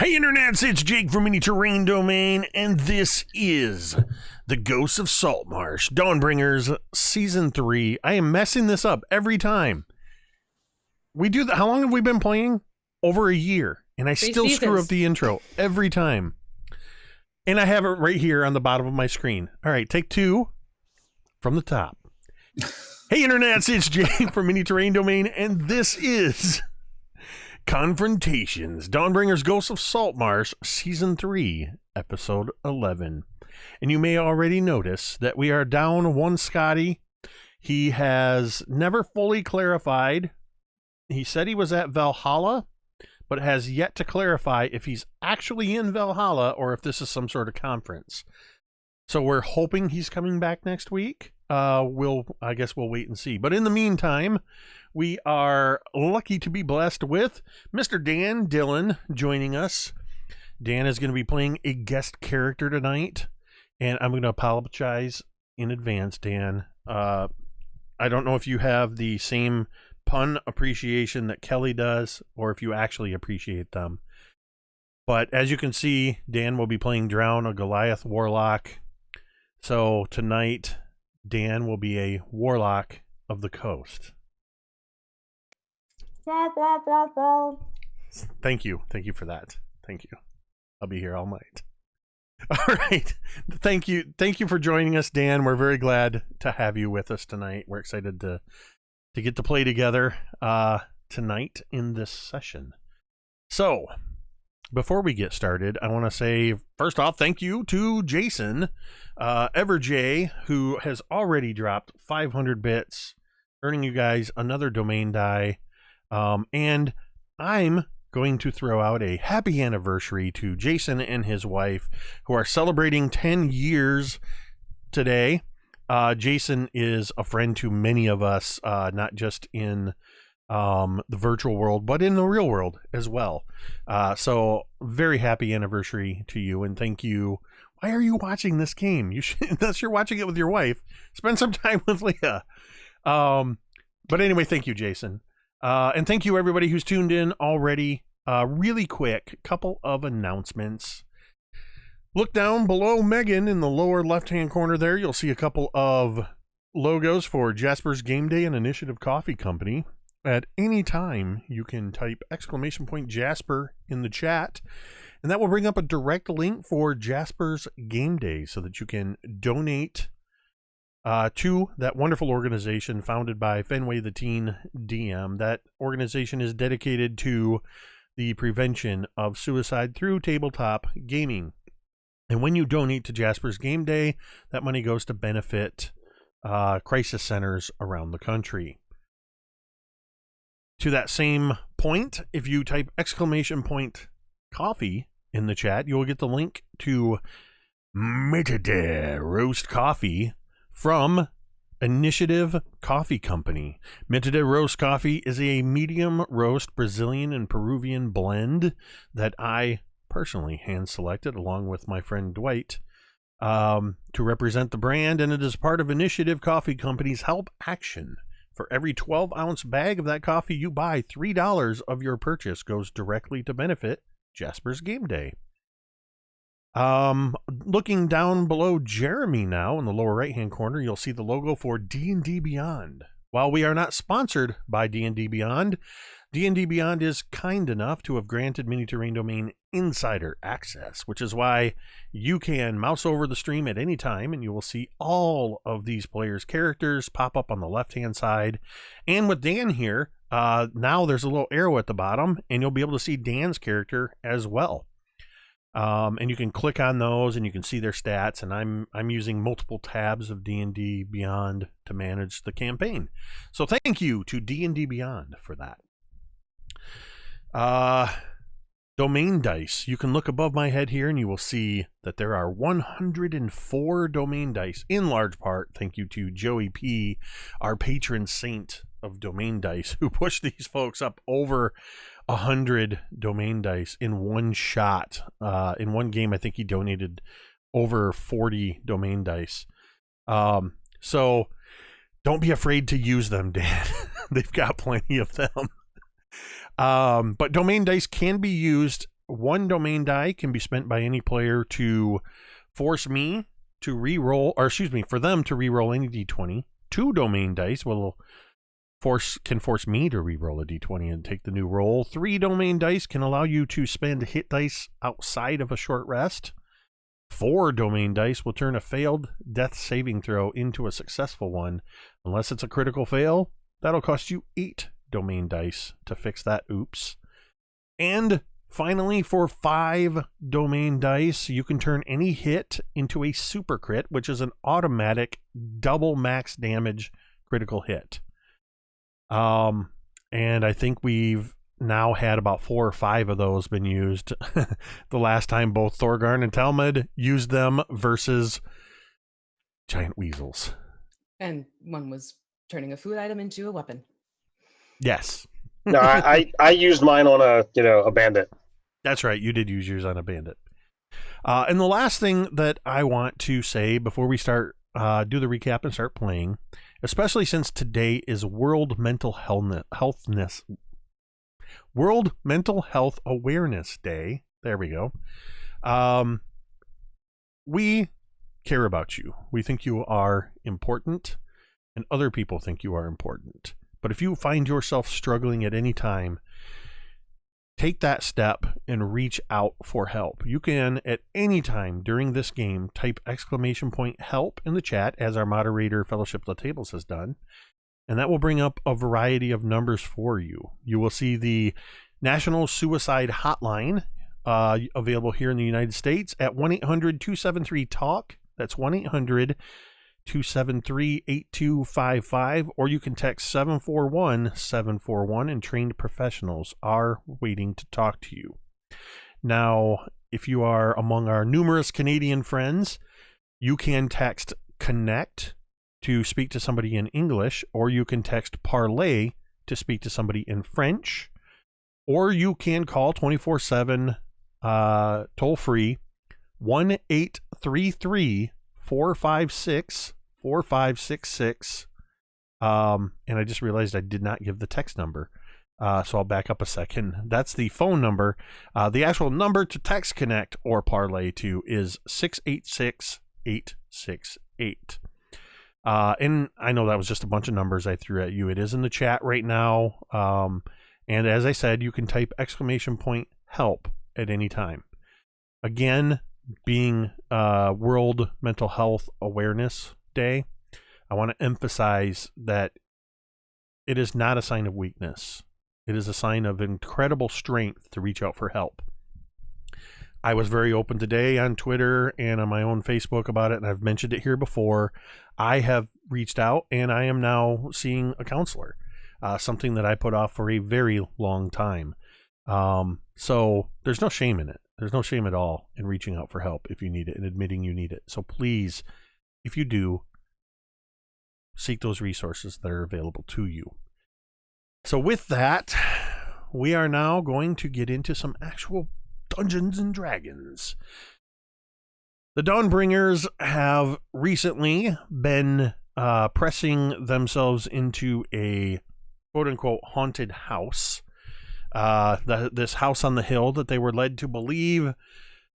Hey internets, it's Jake from Mini Terrain Domain, and this is the Ghosts of Saltmarsh, Dawnbringers, Season 3. I am messing this up every time. We do that. How long have we been playing? Over a year, and I still screw up the intro every time. And I have it right here on the bottom of my screen. All right, take two from the top. Hey internets, it's Jake from Mini Terrain Domain, and this is Confrontations, Dawnbringers, Ghosts of Saltmarsh, Season 3, Episode 11. And you may already notice that we are down one Scotty. He has never fully clarified. He said he was at Valhalla, but has yet to clarify if he's actually in Valhalla or if this is some sort of conference. So we're hoping he's coming back next week. I guess we'll wait and see. But in the meantime, we are lucky to be blessed with Mr. Dan Dillon joining us. Dan is going to be playing a guest character tonight, and I'm going to apologize in advance, Dan. I don't know if you have the same pun appreciation that Kelly does, or if you actually appreciate them. But as you can see, Dan will be playing Drown, a Goliath Warlock. So tonight, Dan will be a Warlock of the Coast. Thank you. Thank you for that. Thank you. I'll be here all night. All right. Thank you. Thank you for joining us, Dan. We're very glad to have you with us tonight. We're excited to get to play together tonight in this session. So, before we get started, I want to say, first off, thank you to Jason, EverJ, who has already dropped 500 bits, earning you guys another domain die. And I'm going to throw out a happy anniversary to Jason and his wife, who are celebrating 10 years today. Jason is a friend to many of us, not just in the virtual world, but in the real world as well. So very happy anniversary to you, and thank you. Why are you watching this game? You should, unless you're watching it with your wife, spend some time with Leah. But anyway, thank you, Jason. And thank you everybody who's tuned in already. Really quick, couple of announcements. Look down below Megan in the lower left-hand corner there. You'll see a couple of logos for Jasper's Game Day and Initiative Coffee Company. At any time, you can type !Jasper in the chat, and that will bring up a direct link for Jasper's Game Day so that you can donate to that wonderful organization founded by Fenway the Teen DM. That organization is dedicated to the prevention of suicide through tabletop gaming. And when you donate to Jasper's Game Day, that money goes to benefit crisis centers around the country. To that same point, if you type !Coffee in the chat, you will get the link to Metade Roast Coffee from Initiative Coffee Company. Metade Roast Coffee is a medium roast Brazilian and Peruvian blend that I personally hand selected along with my friend Dwight to represent the brand, and it is part of Initiative Coffee Company's Help Action. For every 12-ounce bag of that coffee you buy, $3 of your purchase goes directly to benefit Jasper's Game Day. Looking down below Jeremy now in the lower right-hand corner, you'll see the logo for D&D Beyond. While we are not sponsored by D&D Beyond is kind enough to have granted Mini Terrain Domain insider access, which is why you can mouse over the stream at any time and you will see all of these players' characters pop up on the left-hand side. And with Dan here, now there's a little arrow at the bottom and you'll be able to see Dan's character as well. And you can click on those and you can see their stats, and I'm using multiple tabs of D&D Beyond to manage the campaign. So thank you to D&D Beyond for that. Domain dice. You can look above my head here and you will see that there are 104 domain dice, in large part thank you to Joey P., our patron saint of domain dice, who pushed these folks up over 100 domain dice in one shot. In one game, I think he donated over 40 domain dice. So don't be afraid to use them, Dan. They've got plenty of them. But domain dice can be used 1 domain die can be spent by any player to force me to re-roll, or excuse me, for them to re-roll any d20. 2 domain dice can force me to re-roll a d20 and take the new roll. 3 domain dice can allow you to spend hit dice outside of a short rest. 4 domain dice will turn a failed death saving throw into a successful one. Unless it's a critical fail, that'll cost you 8 domain dice to fix that oops. And finally, for 5 domain dice, you can turn any hit into a super crit, which is an automatic double max damage critical hit. And I think we've now had about 4 or 5 of those been used. The last time both Thorgarn and Talmud used them versus giant weasels. And one was turning a food item into a weapon. Yes. No, I used mine on a bandit. That's right. You did use yours on a bandit. And the last thing that I want to say before we start, do the recap and start playing, especially since today is World Mental Health Awareness Day. There we go. We care about you. We think you are important, and other people think you are important. But if you find yourself struggling at any time, take that step and reach out for help. You can, at any time during this game, type !help in the chat, as our moderator, Fellowship of the Tables, has done. And that will bring up a variety of numbers for you. You will see the National Suicide Hotline available here in the United States at 1-800-273-TALK. That's 1-800-273-8255. Or you can text 741-741, and trained professionals are waiting to talk to you. Now, if you are among our numerous Canadian friends, you can text CONNECT to speak to somebody in English, or you can text parlay to speak to somebody in French, or you can call 24/7 toll free 1-833-456-4566. And I just realized I did not give the text number, so I'll back up a second. That's the phone number. The actual number to text CONNECT or parlay to is 686-868. And I know that was just a bunch of numbers I threw at you. It is in the chat right now. And as I said, you can type !help at any time. Again, being World Mental Health Awareness Day, I want to emphasize that it is not a sign of weakness. It is a sign of incredible strength to reach out for help. I was very open today on Twitter and on my own Facebook about it, and I've mentioned it here before. I have reached out, and I am now seeing a counselor, something that I put off for a very long time. So there's no shame in it. There's no shame at all in reaching out for help if you need it and admitting you need it. So please, if you do, seek those resources that are available to you. So with that, we are now going to get into some actual Dungeons and Dragons. The Dawnbringers have recently been pressing themselves into a quote-unquote haunted house. This house on the hill that they were led to believe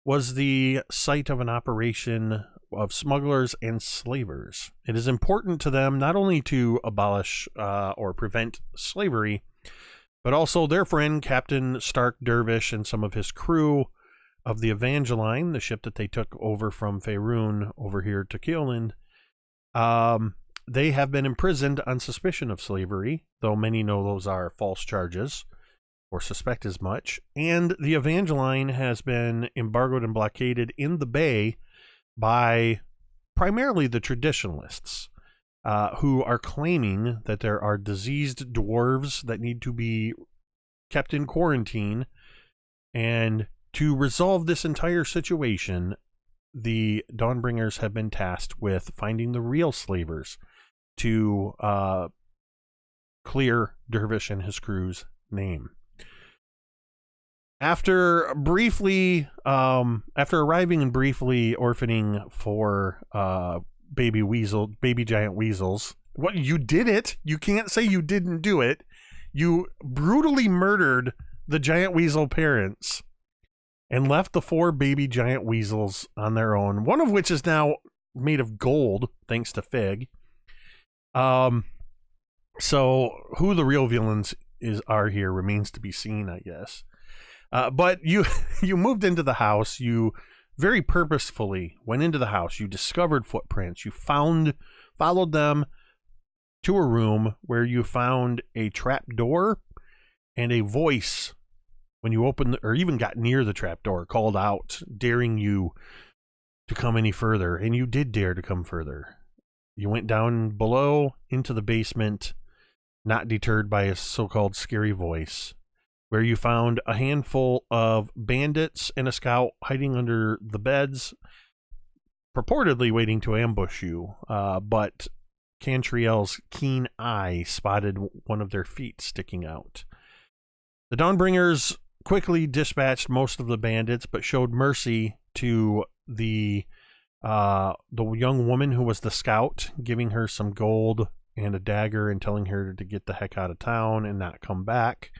was the site of an operation of smugglers and slavers. It is important to them not only to abolish or prevent slavery, but also their friend Captain Stark Dervish and some of his crew of the Evangeline, the ship that they took over from Faerun over here to Keoland. They have been imprisoned on suspicion of slavery, though many know those are false charges, or suspect as much. And the Evangeline has been embargoed and blockaded in the bay by primarily the traditionalists, who are claiming that there are diseased dwarves that need to be kept in quarantine. And to resolve this entire situation, the Dawnbringers have been tasked with finding the real slavers to clear Dervish and his crew's name. After arriving and briefly orphaning for baby giant weasels. What, you did it? You can't say you didn't do it. You brutally murdered the giant weasel parents and left the 4 baby giant weasels on their own, one of which is now made of gold, thanks to Fig. So who the real villains are here remains to be seen, I guess. But you moved into the house. You very purposefully went into the house. You discovered footprints. You followed them to a room where you found a trap door, and a voice, when you opened or even got near the trap door, called out, daring you to come any further. And you did dare to come further. You went down below into the basement, not deterred by a so-called scary voice, where you found a handful of bandits and a scout hiding under the beds, purportedly waiting to ambush you. But Cantriel's keen eye spotted one of their feet sticking out. The Dawnbringers quickly dispatched most of the bandits, but showed mercy to the young woman who was the scout, giving her some gold and a dagger and telling her to get the heck out of town and not come back.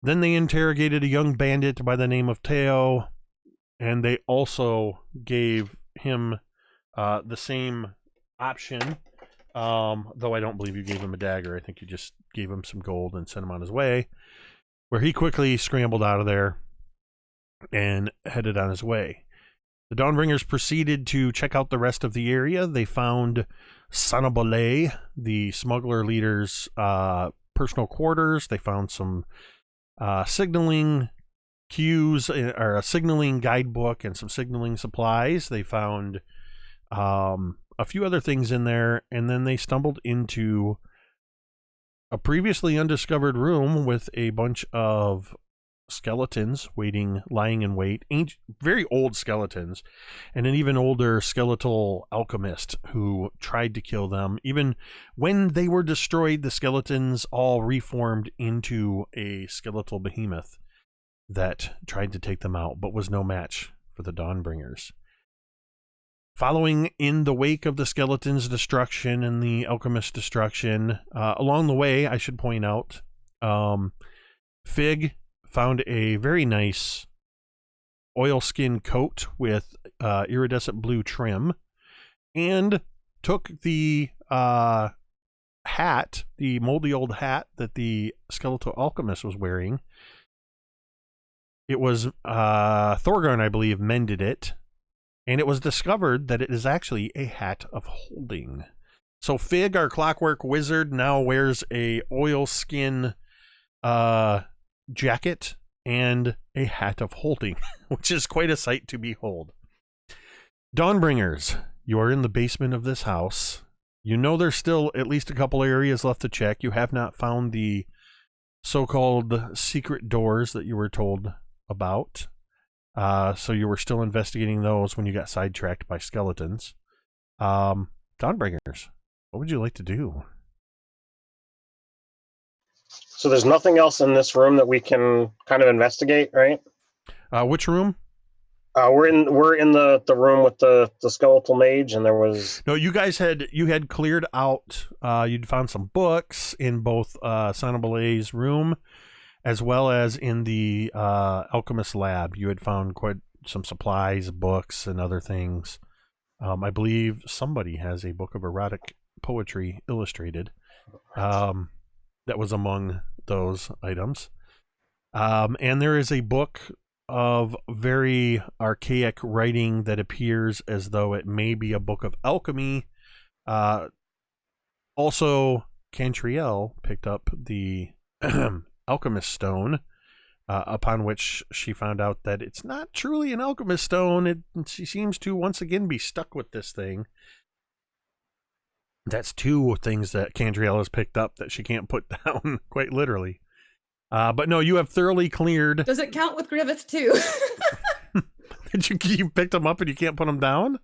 Then they interrogated a young bandit by the name of Teo, and they also gave him the same option, though I don't believe you gave him a dagger. I think you just gave him some gold and sent him on his way, where he quickly scrambled out of there and headed on his way. The Dawnbringers proceeded to check out the rest of the area. They found Sanabole, the smuggler leader's personal quarters. They found some signaling cues, or a signaling guidebook and some signaling supplies. They found a few other things in there, and then they stumbled into a previously undiscovered room with a bunch of skeletons lying in wait, very old skeletons, and an even older skeletal alchemist who tried to kill them. Even when they were destroyed, the skeletons all reformed into a skeletal behemoth that tried to take them out, but was no match for the Dawnbringers. Following in the wake of the skeleton's destruction and the alchemist's destruction, along the way, I should point out, Fig found a very nice oilskin coat with iridescent blue trim, and took the hat, the moldy old hat that the skeletal alchemist was wearing. It was Thorgarn, I believe, mended it, and it was discovered that it is actually a hat of holding. So Fig, our clockwork wizard, now wears a oilskin jacket and a hat of holding, which is quite a sight to behold. Dawnbringers, you are in the basement of this house. You know there's still at least a couple areas left to check. You have not found the so-called secret doors that you were told about. So you were still investigating those when you got sidetracked by skeletons. Dawnbringers, what would you like to do? So there's nothing else in this room that we can kind of investigate, right? Which room? We're in the room with the skeletal mage, and there was No, you had cleared out. You'd found some books in both Sanabole's room, as well as in the alchemist lab. You had found quite some supplies, books, and other things. I believe somebody has a book of erotic poetry illustrated. That was among those items. And there is a book of very archaic writing that appears as though it may be a book of alchemy. Also, Cantriel picked up the alchemist stone, upon which she found out that it's not truly an alchemist stone. She seems to once again be stuck with this thing. That's 2 things that Cantriel has picked up that she can't put down, quite literally. But no, you have thoroughly cleared. Does it count with Griveth too? Did you picked them up and you can't put them down?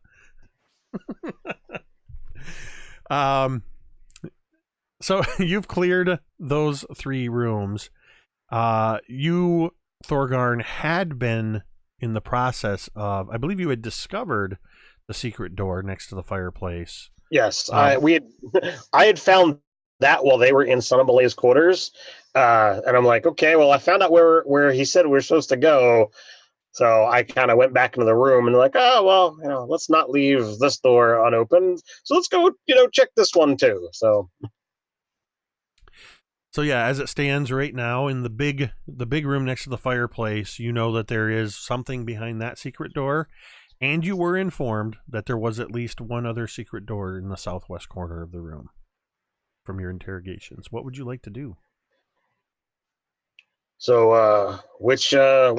So you've cleared those 3 rooms. You, Thorgarn, had been in the process of, I believe you had discovered the secret door next to the fireplace. Yes, I had found that while they were in Sanabole's quarters, and I'm like, okay, well, I found out where he said we were supposed to go. So I kind of went back into the room and like, oh well, let's not leave this door unopened. So let's go, check this one too. So yeah, as it stands right now in the big room next to the fireplace, you know that there is something behind that secret door, and you were informed that there was at least one other secret door in the southwest corner of the room from your interrogations. What would you like to do? So, which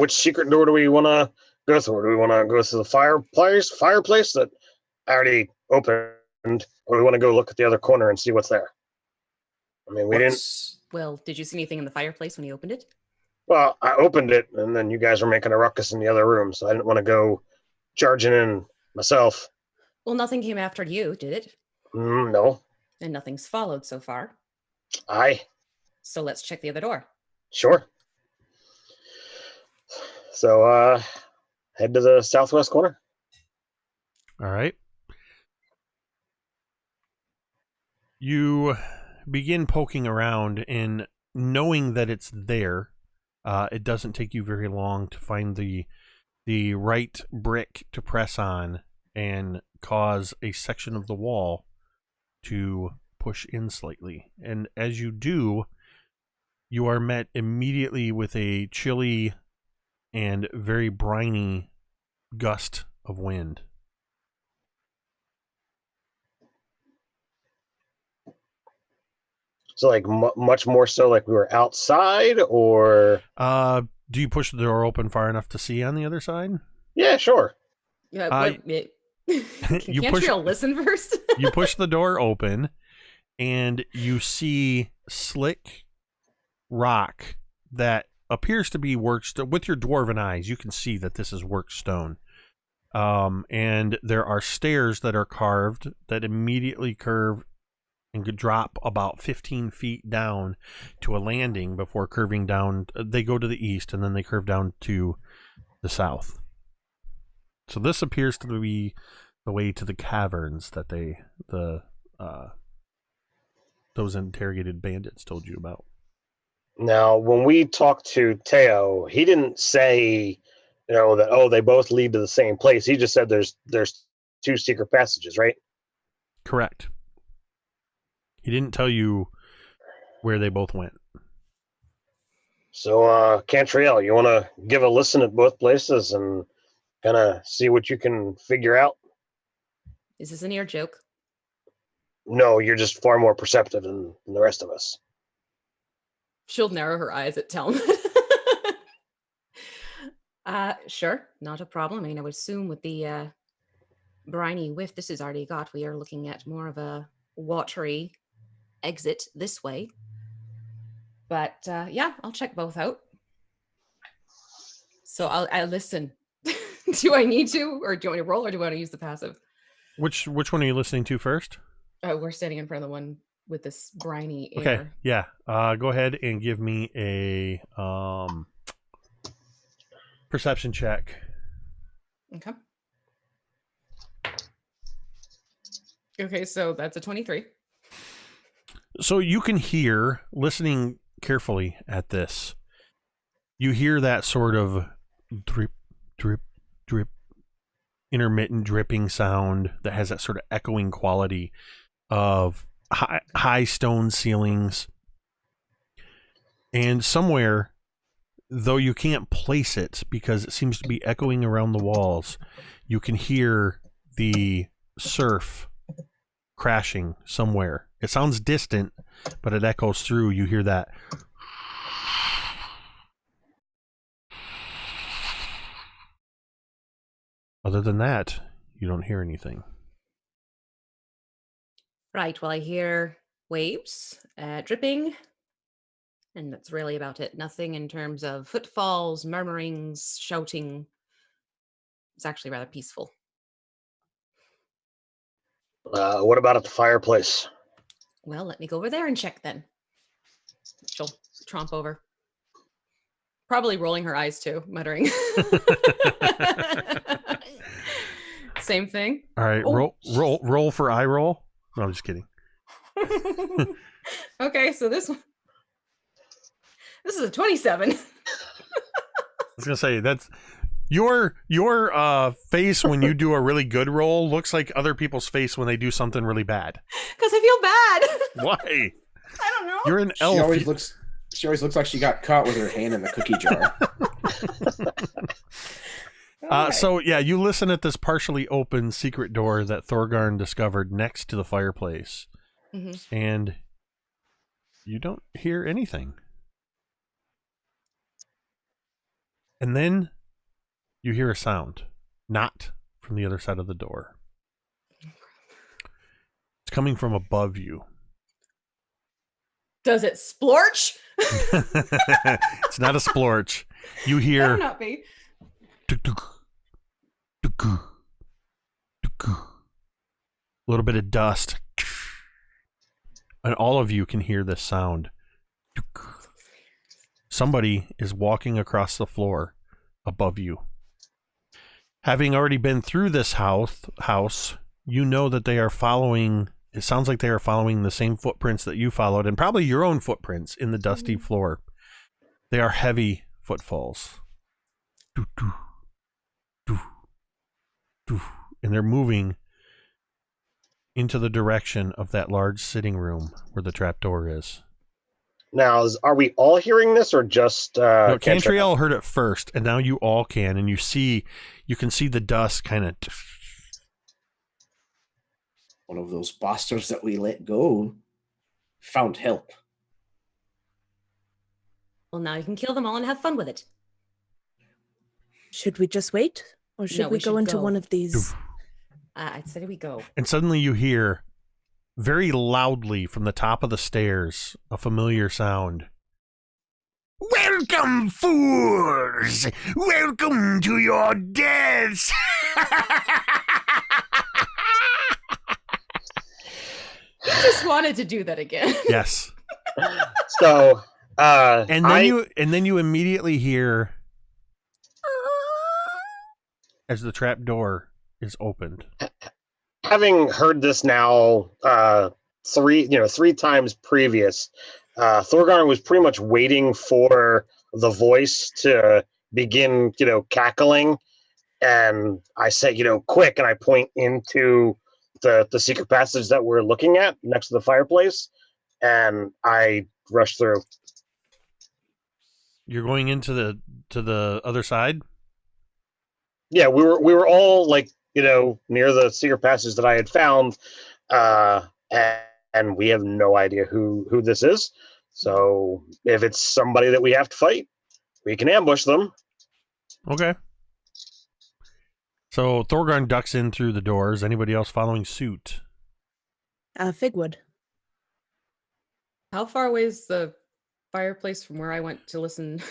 secret door do we want to go through? Do we want to go through the fireplace that I already opened, or do we want to go look at the other corner and see what's there? I mean, we didn't. Well, did you see anything in the fireplace when you opened it? Well, I opened it, and then you guys were making a ruckus in the other room, so I didn't want to go charging in myself. Well, nothing came after you, did it? No. And nothing's followed so far. Aye. So let's check the other door. Sure. So, head to the southwest corner. All right. You begin poking around, and knowing that it's there, it doesn't take you very long to find the right brick to press on and cause a section of the wall to push in slightly. And as you do, you are met immediately with a chilly and very briny gust of wind. So, like, much more so like we were outside, or? Do you push the door open far enough to see on the other side? Yeah, sure. Yeah, You Cantriel listen first? You push the door open, and you see slick rock that appears to be worked stone. With your dwarven eyes, you can see that this is worked stone. And there are stairs that are carved that immediately curve and could drop about 15 feet down to a landing before curving down. They go to the east, and then they curve down to the south. So this appears to be the way to the caverns that those interrogated bandits told you about. Now, when we talked to Teo, he didn't say, that they both lead to the same place. He just said there's two secret passages, right? Correct. He didn't tell you where they both went. So, Cantriel, you want to give a listen at both places and kind of see what you can figure out? Is this an ear joke? No, you're just far more perceptive than the rest of us. She'll narrow her eyes at Talmud. Sure, not a problem. I mean, I would assume with the briny whiff this has already got, we are looking at more of a watery exit this way. But yeah, I'll check both out. So I'll listen. Do I need to, or do you want me to roll, or do I want to use the passive? Which one are you listening to first? We're standing in front of the one with this briny air. Okay, yeah. Go ahead and give me a perception check. Okay. Okay, so that's a 23. So you can hear, listening carefully at this, you hear that sort of drip, drip, drip, intermittent dripping sound that has that sort of echoing quality of high stone ceilings. And somewhere, though you can't place it because it seems to be echoing around the walls, you can hear the surf crashing somewhere. It sounds distant, but it echoes through. You hear that. Other than that, you don't hear anything. Right, well, I hear waves, dripping, and that's really about it. Nothing in terms of footfalls, murmurings, shouting. It's actually rather peaceful. What about at the fireplace? Well, let me go over there and check then. She'll tromp over. Probably rolling her eyes too, muttering. Same thing. All right, roll for eye roll. No, I'm just kidding. Okay, so this is a 27. I was gonna say Your face when you do a really good roll looks like other people's face when they do something really bad. Because I feel bad. Why? I don't know. You're an elf. She always looks like she got caught with her hand in the cookie jar. So yeah, you listen at this partially open secret door that Thorgarn discovered next to the fireplace, and you don't hear anything. And then you hear a sound, not from the other side of the door. It's coming from above you. Does it splorch? It's not a splorch. You hear... Better not be. A little bit of dust. And all of you can hear this sound. Somebody is walking across the floor above you. Having already been through this house, you know that they are following... It sounds like they are following the same footprints that you followed, and probably your own footprints in the dusty floor. They are heavy footfalls. And they're moving into the direction of that large sitting room where the trapdoor is. Now, are we all hearing this, or just no, Cantriel heard it first, and now you all can, and you can see the dust kind of... One of those bastards that we let go found help. Well, now you can kill them all and have fun with it. Should we just wait? Or should we go into one of these? I'd say we go. And suddenly you hear, very loudly from the top of the stairs, a familiar sound. Welcome, fools! Welcome to your deaths! I just wanted to do that again. Yes. So, and then you immediately hear as the trap door is opened. Having heard this now three times previous, Thorgarn was pretty much waiting for the voice to begin, cackling, and I say, quick, and I point into the secret passage that we're looking at next to the fireplace, and I rush through. You're going into the other side? Yeah, we were all near the secret passage that I had found, and we have no idea who this is. So if it's somebody that we have to fight, we can ambush them. Okay. So Thorgarn ducks in through the doors. Anybody else following suit? Figwood. How far away is the fireplace from where I went to listen?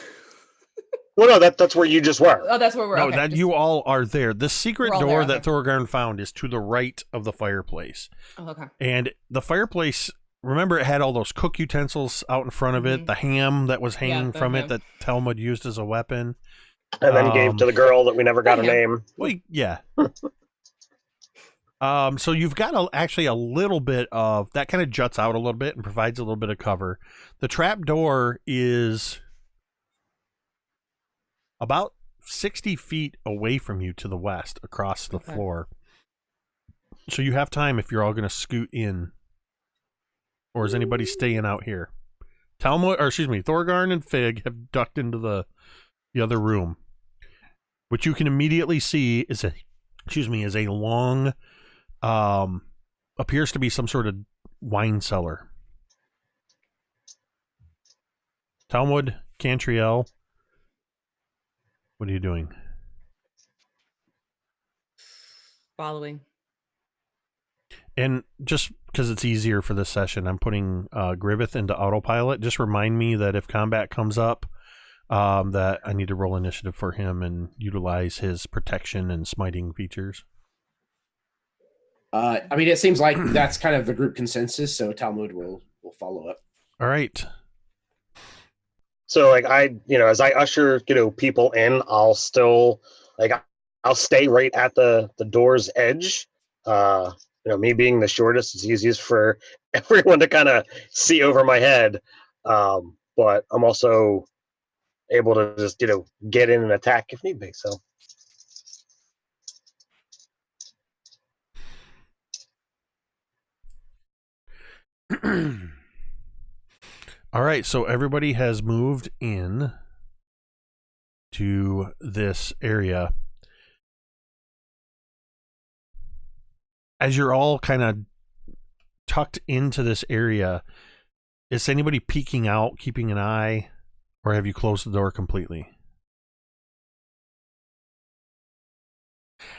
Well, no, that's where you just were. Oh, that's where we're. No, okay, you all are there. The secret door there, that Thorgarn found is to the right of the fireplace. Oh, okay. And the fireplace, remember, it had all those cook utensils out in front of it, the ham that was hanging from it that Talmud used as a weapon. And then gave to the girl that we never got a name. Well, yeah. So you've got actually a little bit of that kind of juts out a little bit and provides a little bit of cover. The trap door is about 60 feet away from you to the west across the floor. So you have time if you're all going to scoot in. Or is anybody staying out here? Thorgarn and Fig have ducked into the other room. What you can immediately see is a long, appears to be some sort of wine cellar. Talmud, Cantriel, what are you doing? Following. And just because it's easier for this session, I'm putting Griveth into autopilot. Just remind me that if combat comes up, that I need to roll initiative for him and utilize his protection and smiting features. It seems like that's kind of the group consensus, so Talmud will follow up. All right. So as I usher, people in, I'll still I'll stay right at the door's edge. Me being the shortest, it's easiest for everyone to kind of see over my head. But I'm also able to just, get in and attack if need be. So All right, so everybody has moved in to this area. As you're all kind of tucked into this area, is anybody peeking out, keeping an eye, or have you closed the door completely?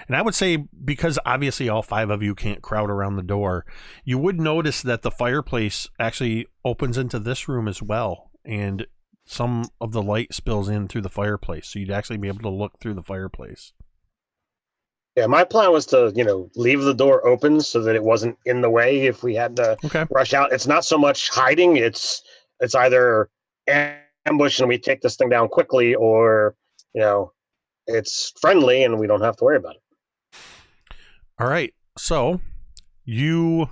And I would say, because obviously all 5 of you can't crowd around the door, you would notice that the fireplace actually opens into this room as well, and some of the light spills in through the fireplace, so you'd actually be able to look through the fireplace. Yeah, my plan was to, leave the door open so that it wasn't in the way if we had to rush out. It's not so much hiding, it's either ambush and we take this thing down quickly, or, it's friendly and we don't have to worry about it. All right, so you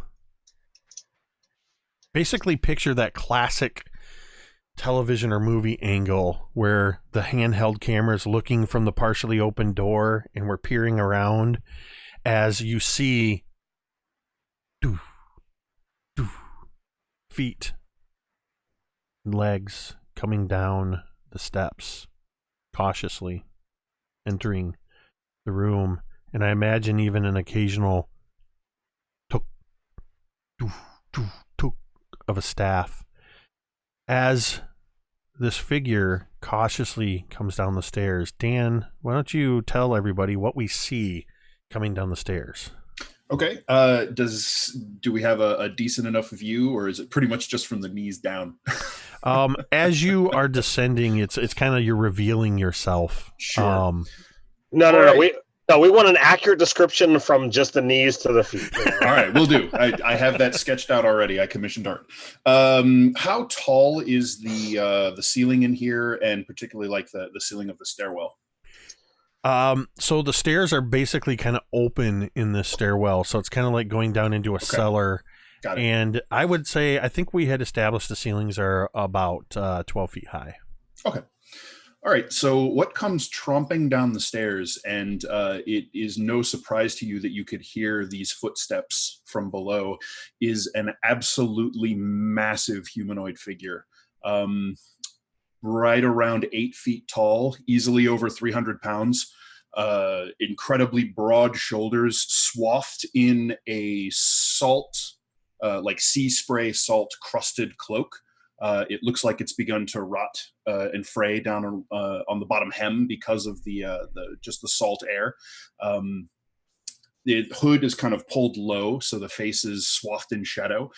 basically picture that classic television or movie angle where the handheld camera is looking from the partially open door and we're peering around as you see feet and legs coming down the steps cautiously, entering the room. And I imagine even an occasional tuk, tuk, tuk, tuk of a staff as this figure cautiously comes down the stairs. Dan, why don't you tell everybody what we see coming down the stairs? Okay. Do we have a decent enough view, or is it pretty much just from the knees down? As you are descending, it's kind of you're revealing yourself. Sure. No, we want an accurate description from just the knees to the feet. All right, we'll do. I have that sketched out already. I commissioned art. How tall is the ceiling in here, and particularly like the ceiling of the stairwell? So the stairs are basically kind of open in this stairwell, so it's kind of like going down into a cellar. Got it. And I would say, I think we had established the ceilings are about 12 feet high. Okay. All right, so what comes tromping down the stairs, and it is no surprise to you that you could hear these footsteps from below, is an absolutely massive humanoid figure. Right around 8 feet tall, easily over 300 pounds, incredibly broad shoulders, swathed in a salt, like sea spray salt crusted cloak. It looks like it's begun to rot and fray down on the bottom hem because of the salt air. The hood is kind of pulled low, so the face is swathed in shadow,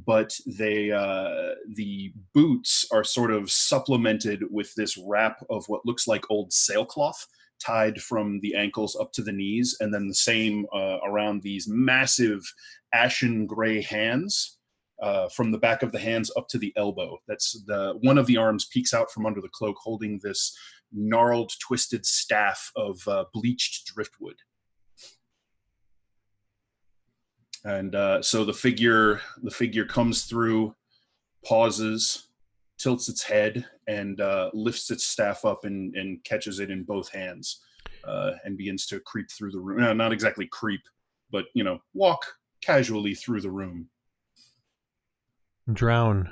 but the boots are sort of supplemented with this wrap of what looks like old sailcloth tied from the ankles up to the knees, and then the same around these massive ashen gray hands. From the back of the hands up to the elbow. That's one of the arms peeks out from under the cloak, holding this gnarled, twisted staff of bleached driftwood. And so the figure comes through, pauses, tilts its head, and lifts its staff up and catches it in both hands, and begins to creep through the room. No, not exactly creep, but walk casually through the room. Drown,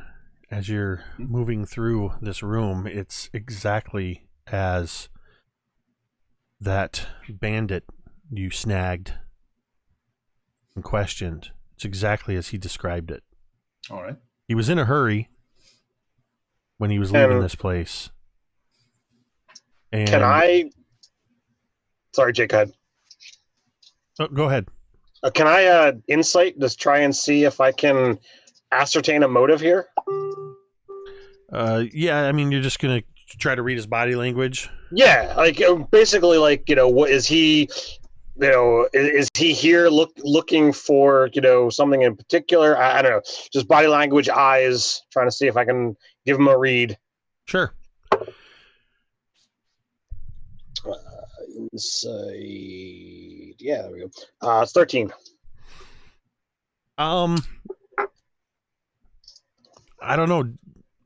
as you're moving through this room, it's exactly as that bandit you snagged and questioned. It's exactly as he described it. All right. He was in a hurry when he was leaving this place. And Sorry, Jake, go ahead. Oh, go ahead. Can I insight, just try and see if I can ascertain a motive here? Yeah, I mean, you're just gonna try to read his body language. Yeah, like basically, like what is he? Is he here looking for something in particular? I don't know. Just body language, eyes, trying to see if I can give him a read. Sure. Insight. Yeah, there we go. It's 13. I don't know.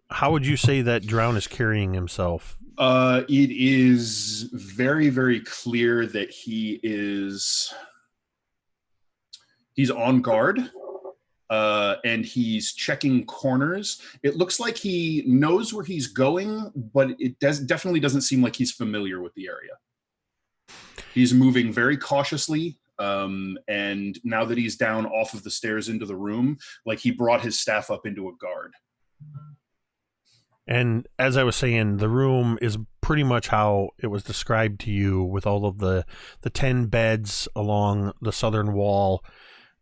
How would you say that Drown is carrying himself? It is very, very clear that he's on guard. and he's checking corners. It looks like he knows where he's going, but it definitely doesn't seem like he's familiar with the area. He's moving very cautiously, and now that he's down off of the stairs into the room, like he brought his staff up into a guard. And as I was saying, the room is pretty much how it was described to you, with all of the 10 beds along the southern wall.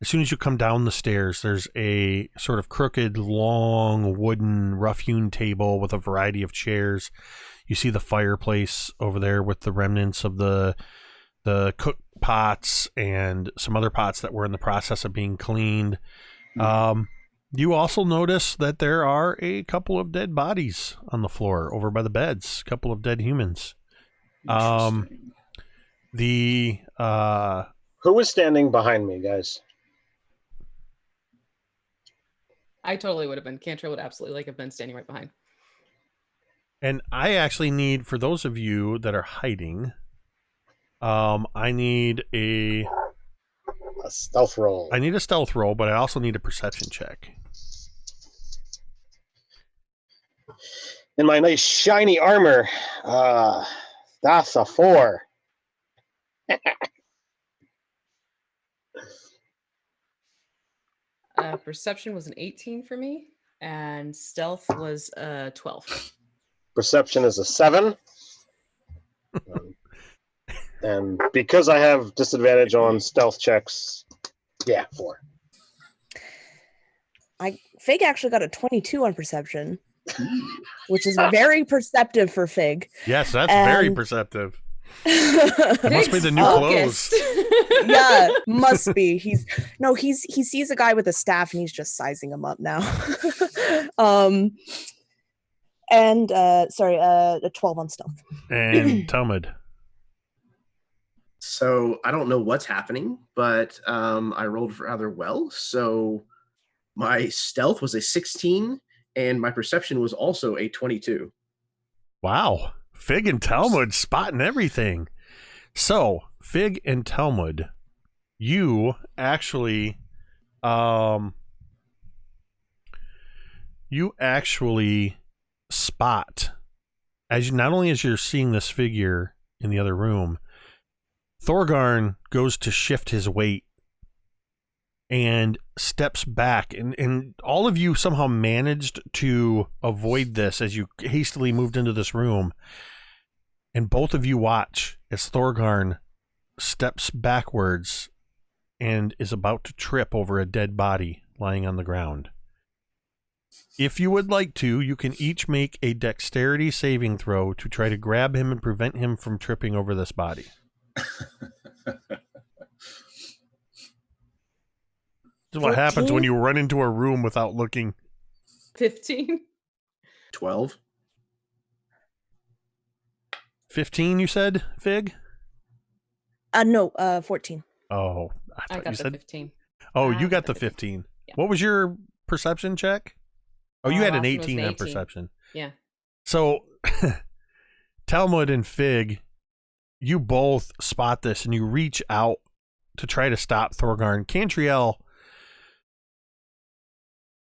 As soon as you come down the stairs, there's a sort of crooked, long, wooden, rough-hewn table with a variety of chairs. You see the fireplace over there with the remnants of the cook pots and some other pots that were in the process of being cleaned. You also notice that there are a couple of dead bodies on the floor over by the beds, a couple of dead humans. Interesting. Who was standing behind me, guys? I totally would have been. Cantriel would absolutely have been standing right behind. And I actually need, for those of you that are hiding, I need a stealth roll. I need a stealth roll, but I also need a perception check. In my nice shiny armor, that's a 4. Perception was an 18 for me, and stealth was 12. Perception is a 7. And because I have disadvantage on stealth checks, 4. Fig actually got a 22 on perception, which is very perceptive for Fig. Yes, that's very perceptive. It must be the new clothes. Yeah, must be. He sees a guy with a staff and he's just sizing him up now. A 12 on stealth. And Talmud. So I don't know what's happening, but I rolled rather well. So my stealth was a 16, and my perception was also a 22. Wow. Fig and Talmud spotting everything. So, Fig and Talmud, you actually spot, not only as you're seeing this figure in the other room, Thorgarn goes to shift his weight and steps back, and all of you somehow managed to avoid this as you hastily moved into this room. And both of you watch as Thorgarn steps backwards and is about to trip over a dead body lying on the ground. If you would like to, you can each make a dexterity saving throw to try to grab him and prevent him from tripping over this body. This is what happens when you run into a room without looking. 15. 12. 15, you said, Fig? No, 14. Oh, I got the 15. Oh, you got the 15. Yeah. What was your perception check? Oh, you had an 18 on perception. Yeah. So, Talmud and Fig, you both spot this and you reach out to try to stop Thorgarn. Cantriel,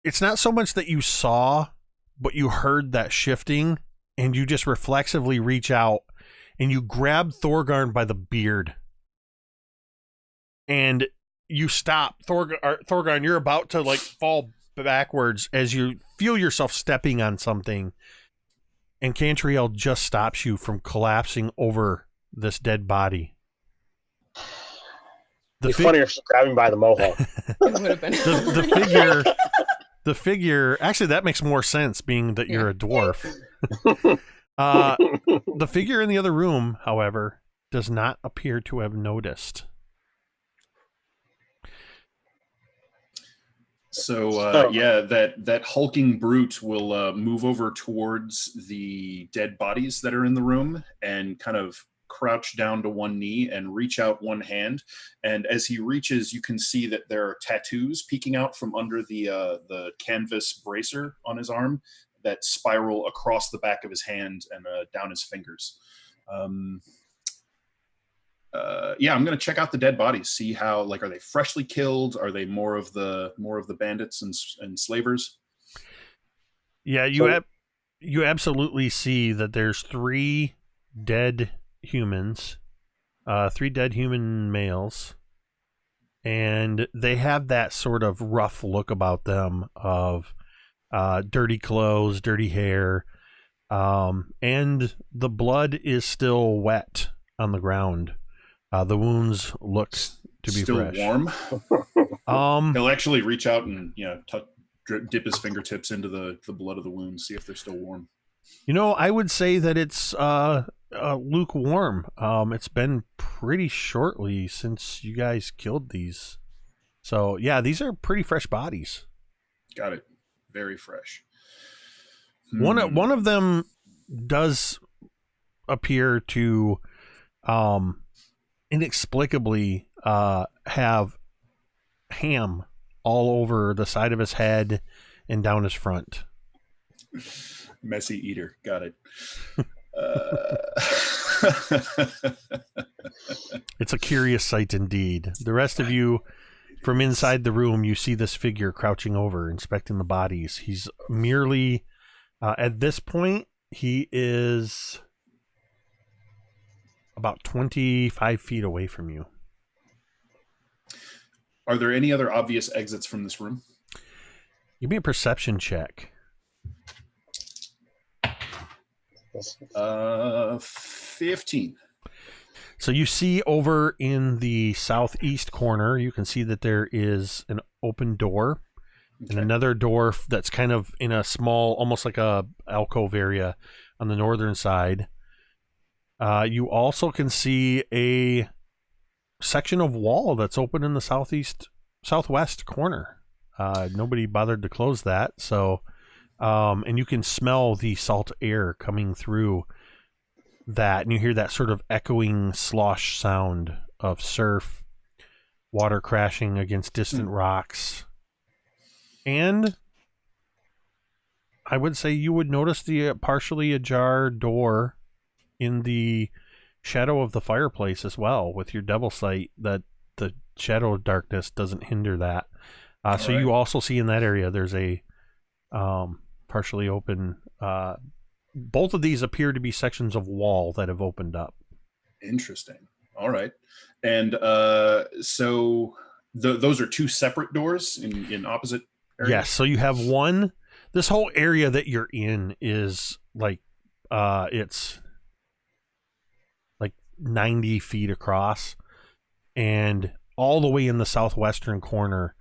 it's not so much that you saw, but you heard that shifting, and you just reflexively reach out and you grab Thorgarn by the beard. And you stop. Thorgarn, you're about to fall backwards as you feel yourself stepping on something. And Cantriel just stops you from collapsing over this dead body. It's funnier if grabbing by the mohawk. It would have been. The figure, actually that makes more sense being that you're a dwarf. The figure in the other room, however, does not appear to have noticed. So that hulking brute will move over towards the dead bodies that are in the room and kind of crouch down to one knee and reach out one hand. And as he reaches, you can see that there are tattoos peeking out from under the canvas bracer on his arm that spiral across the back of his hand and down his fingers. yeah, I'm gonna check out the dead bodies, see how, like, are they freshly killed? Are they more of the bandits and slavers? Yeah, you absolutely see that there's 3 dead humans, 3 dead human males, and they have that sort of rough look about them of dirty clothes, dirty hair, and the blood is still wet on the ground. The wounds look to be still fresh. Warm. He'll actually reach out and dip his fingertips into the blood of the wounds, see if they're still warm. I would say that it's lukewarm. It's been pretty shortly since you guys killed these. So, yeah, these are pretty fresh bodies. Got it. Very fresh. One of them does appear to inexplicably have ham all over the side of his head and down his front. Messy eater. Got it. It's a curious sight indeed. The rest of you, from inside the room, you see this figure crouching over, inspecting the bodies. He's merely, at this point, he is about 25 feet away from you. Are there any other obvious exits from this room? Give me a perception check. 15. So you see over in the southeast corner, you can see that there is an open door and another door that's kind of in a small, almost like a alcove area on the northern side. You also can see a section of wall that's open in the southwest corner. Nobody bothered to close that, so and you can smell the salt air coming through that, and you hear that sort of echoing slosh sound of surf, water crashing against distant rocks. And I would say you would notice the partially ajar door in the shadow of the fireplace as well, with your devil sight, that the shadow of darkness doesn't hinder that. So you also see in that area there's a partially open, both of these appear to be sections of wall that have opened up. Interesting. All right. And so those are 2 separate doors in opposite areas? Yes, so you have one. This whole area that you're in is like, it's like 90 feet across, and all the way in the southwestern corner,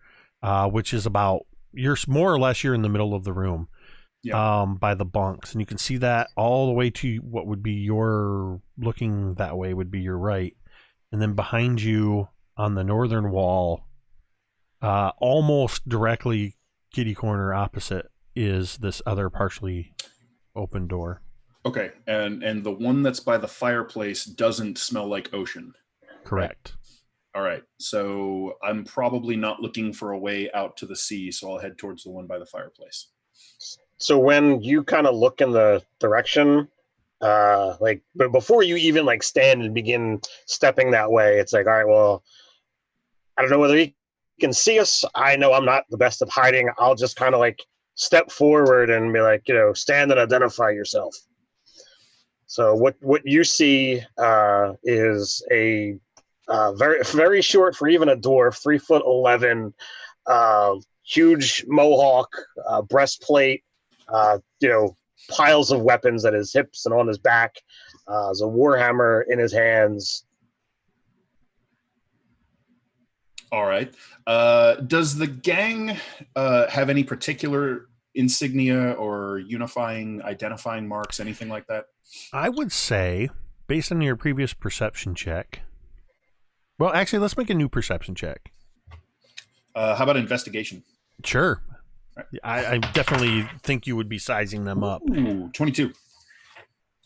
which is about, you're more or less, you're in the middle of the room. By the bunks, and you can see that all the way to what would be your, looking that way would be your right, and then behind you on the northern wall, almost directly kitty corner opposite, is this other partially open door. Okay, and the one that's by the fireplace doesn't smell like ocean. Correct. Right? All right, so I'm probably not looking for a way out to the sea, so I'll head towards the one by the fireplace. So when you kind of look in the direction, but before you even like stand and begin stepping that way, it's like, all right, well, I don't know whether he can see us. I know I'm not the best at hiding. I'll just kind of like step forward and be like, stand and identify yourself. So what you see is a very, very short, for even a dwarf, 3'11", huge mohawk, breastplate, piles of weapons at his hips and on his back. There's a warhammer in his hands. All right. Does the gang have any particular insignia or unifying, identifying marks, anything like that? I would say, based on your previous perception check, well, actually, let's make a new perception check. How about investigation? Sure. I definitely think you would be sizing them up. Ooh, 22.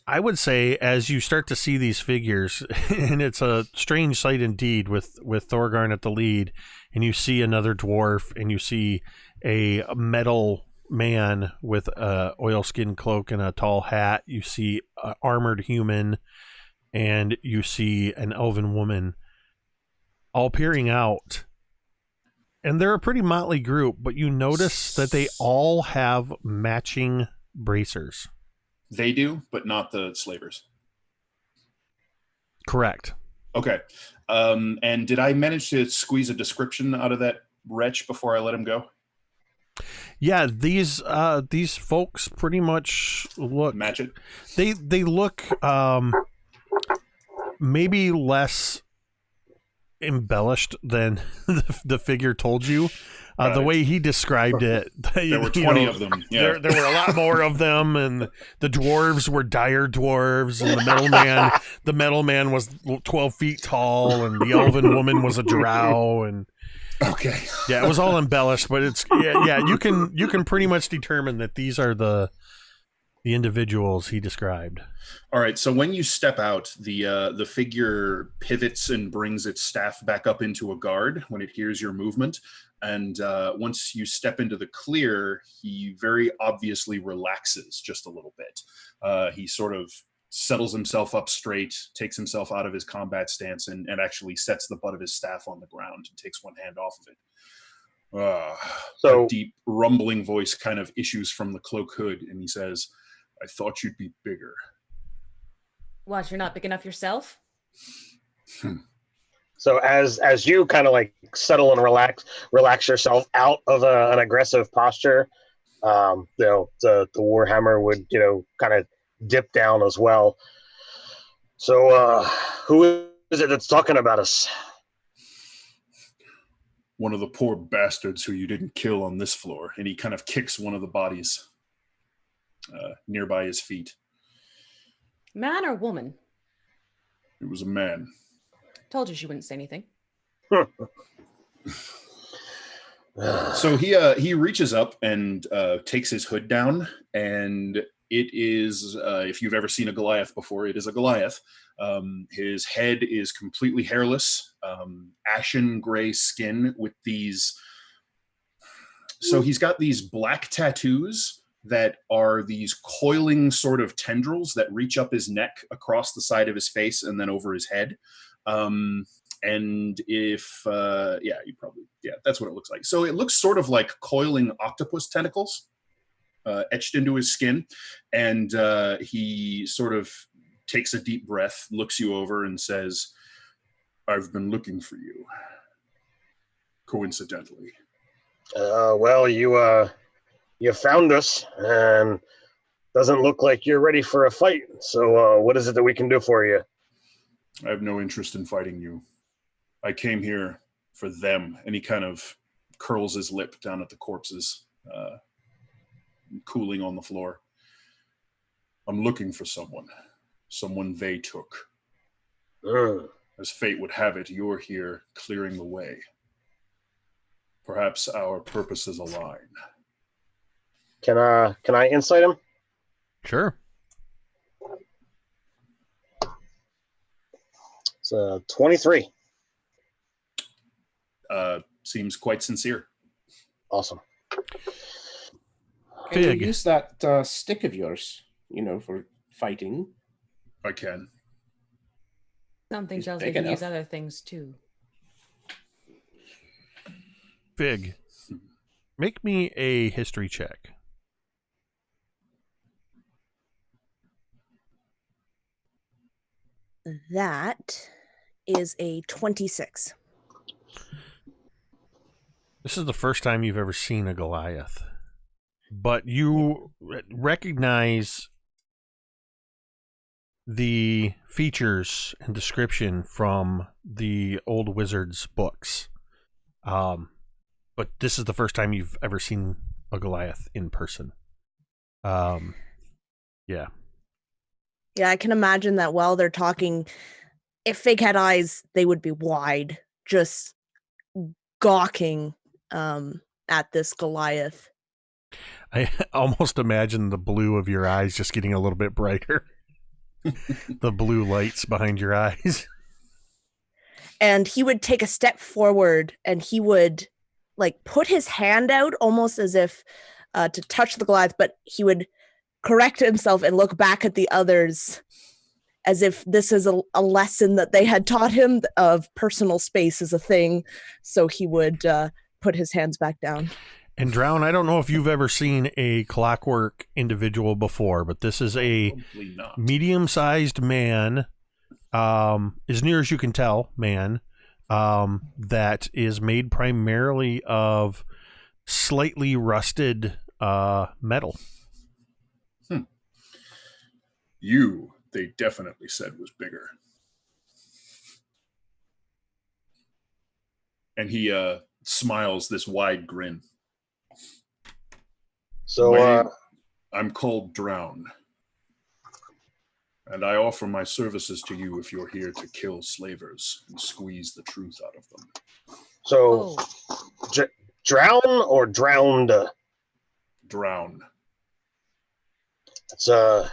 I would say, as you start to see these figures, and it's a strange sight indeed, with Thorgarn at the lead, and you see another dwarf, and you see a metal man with a oilskin cloak and a tall hat. You see an armored human, and you see an elven woman all peering out. And they're a pretty motley group, but you notice that they all have matching bracers. They do, but not the slavers. Correct. Okay. And did I manage to squeeze a description out of that wretch before I let him go? Yeah, these folks pretty much look... Match it? They look maybe less embellished than the figure told you. The way he described it, there were 20 of them. Yeah. There were a lot more of them, and the dwarves were dire dwarves, and the metal man was 12 feet tall, and the elven woman was a drow, and okay, yeah, it was all embellished, but it's you can pretty much determine that these are the individuals he described. All right, so when you step out, the figure pivots and brings its staff back up into a guard when it hears your movement. And once you step into the clear, he very obviously relaxes just a little bit. He sort of settles himself up straight, takes himself out of his combat stance, and actually sets the butt of his staff on the ground and takes one hand off of it. So a deep rumbling voice kind of issues from the cloak hood, and he says, "I thought you'd be bigger." What, you're not big enough yourself? So as you kind of like settle and relax yourself out of an aggressive posture, the Warhammer would, kind of dip down as well. So who is it that's talking about us? One of the poor bastards who you didn't kill on this floor. And he kind of kicks one of the bodies nearby his feet. Man or woman? It was a man. Told you she wouldn't say anything. So he reaches up and takes his hood down, and it is, if you've ever seen a Goliath before, it is a Goliath. His head is completely hairless, ashen gray skin with these... So he's got these black tattoos that are these coiling sort of tendrils that reach up his neck across the side of his face and then over his head. And if, that's what it looks like. So it looks sort of like coiling octopus tentacles etched into his skin. And he sort of takes a deep breath, looks you over and says, "I've been looking for you. Coincidentally." Well, you found us, and doesn't look like you're ready for a fight. So what is it that we can do for you? I have no interest in fighting you. I came here for them. And he kind of curls his lip down at the corpses, cooling on the floor. I'm looking for someone they took. As fate would have it, you're here clearing the way. Perhaps our purposes align. Can I insight him? Sure. It's 23. Seems quite sincere. Awesome. Can Fig. you use that stick of yours, for fighting? I can. Something He's tells me big you can use enough. other things too. Fig. Make me a history check. That is a 26. This is the first time you've ever seen a Goliath, but you recognize the features and description from the old wizard's books. But this is the first time you've ever seen a Goliath in person. Yeah. Yeah, I can imagine that while they're talking, if Fig had eyes, they would be wide, just gawking at this Goliath. I almost imagine the blue of your eyes just getting a little bit brighter. The blue lights behind your eyes. And he would take a step forward and he would put his hand out almost as if to touch the Goliath, but he would correct himself and look back at the others as if this is a lesson that they had taught him of personal space is a thing. So he would put his hands back down. And Drown, I don't know if you've ever seen a clockwork individual before, but this is a medium-sized man, as near as you can tell, man, that is made primarily of slightly rusted metal. You, they definitely said, was bigger. And he smiles this wide grin. So, I'm called Drown, and I offer my services to you if you're here to kill slavers and squeeze the truth out of them. So, drown or drowned? Drown. It's a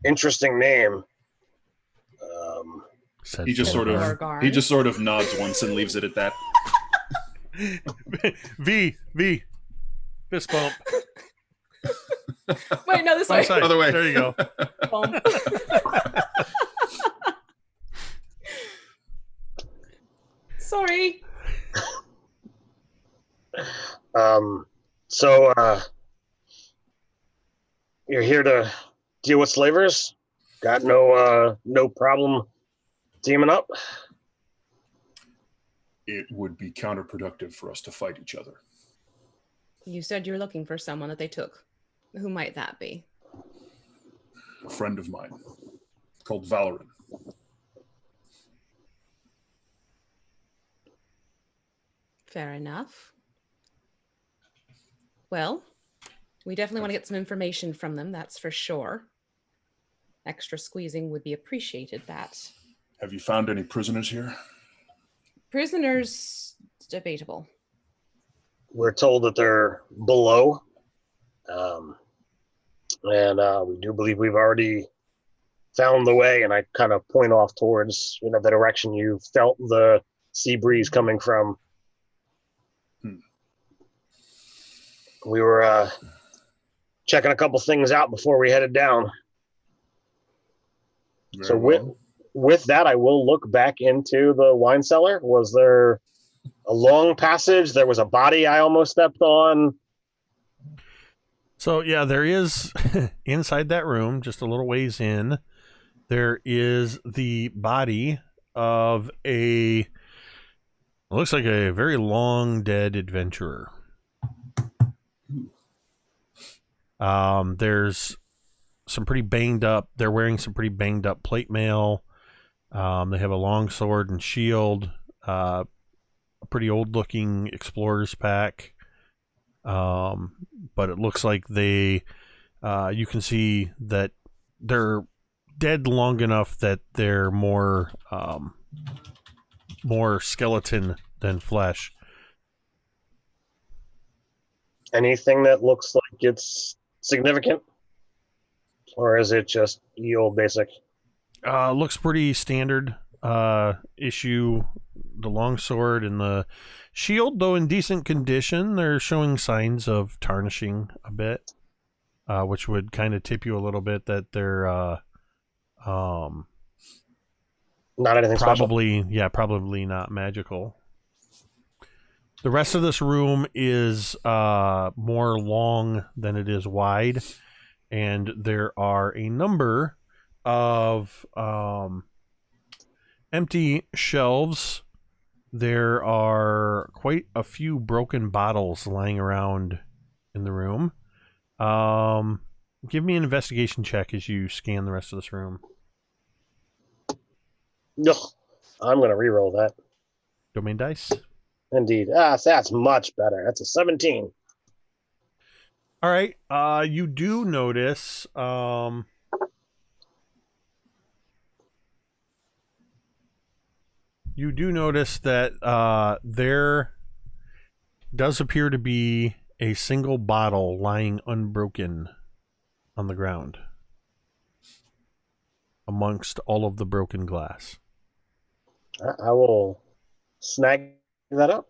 interesting name. He just sort of nods once and leaves it at that. V, fist bump. Wait, no, this way. Other way. There you go. Sorry. So, you're here to deal with slavers? Got no problem teaming up? It would be counterproductive for us to fight each other. You said you're looking for someone that they took. Who might that be? A friend of mine called Valoran. Fair enough. Well, we definitely want to get some information from them, that's for sure. Extra squeezing would be appreciated, that. Have you found any prisoners here? Prisoners, debatable. We're told that they're below. And we do believe we've already found the way, and I kind of point off towards, the direction you felt the sea breeze coming from. We were checking a couple things out before we headed down. With that, I will look back into the wine cellar. Was there a long passage? There was a body I almost stepped on. So, yeah, there is, inside that room, just a little ways in, there is the body of looks like a very long dead adventurer. There's some pretty banged up, they're wearing some pretty banged up plate mail. They have a long sword and shield, a pretty old looking explorer's pack. But it looks like you can see that they're dead long enough that they're more skeleton than flesh. Anything that looks like it's significant? Or is it just the old basic? Looks pretty standard issue. The longsword and the shield, though in decent condition, they're showing signs of tarnishing a bit, which would kind of tip you a little bit that they're not anything probably special. Probably not magical. The rest of this room is more long than it is wide, and there are a number of empty shelves. There are quite a few broken bottles lying around in the room. Give me an investigation check as you scan the rest of this room. No, I'm going to reroll that. Domain dice. Indeed. That's much better. That's a 17. All right. You do notice... You do notice that there does appear to be a single bottle lying unbroken on the ground amongst all of the broken glass. I will snag that up.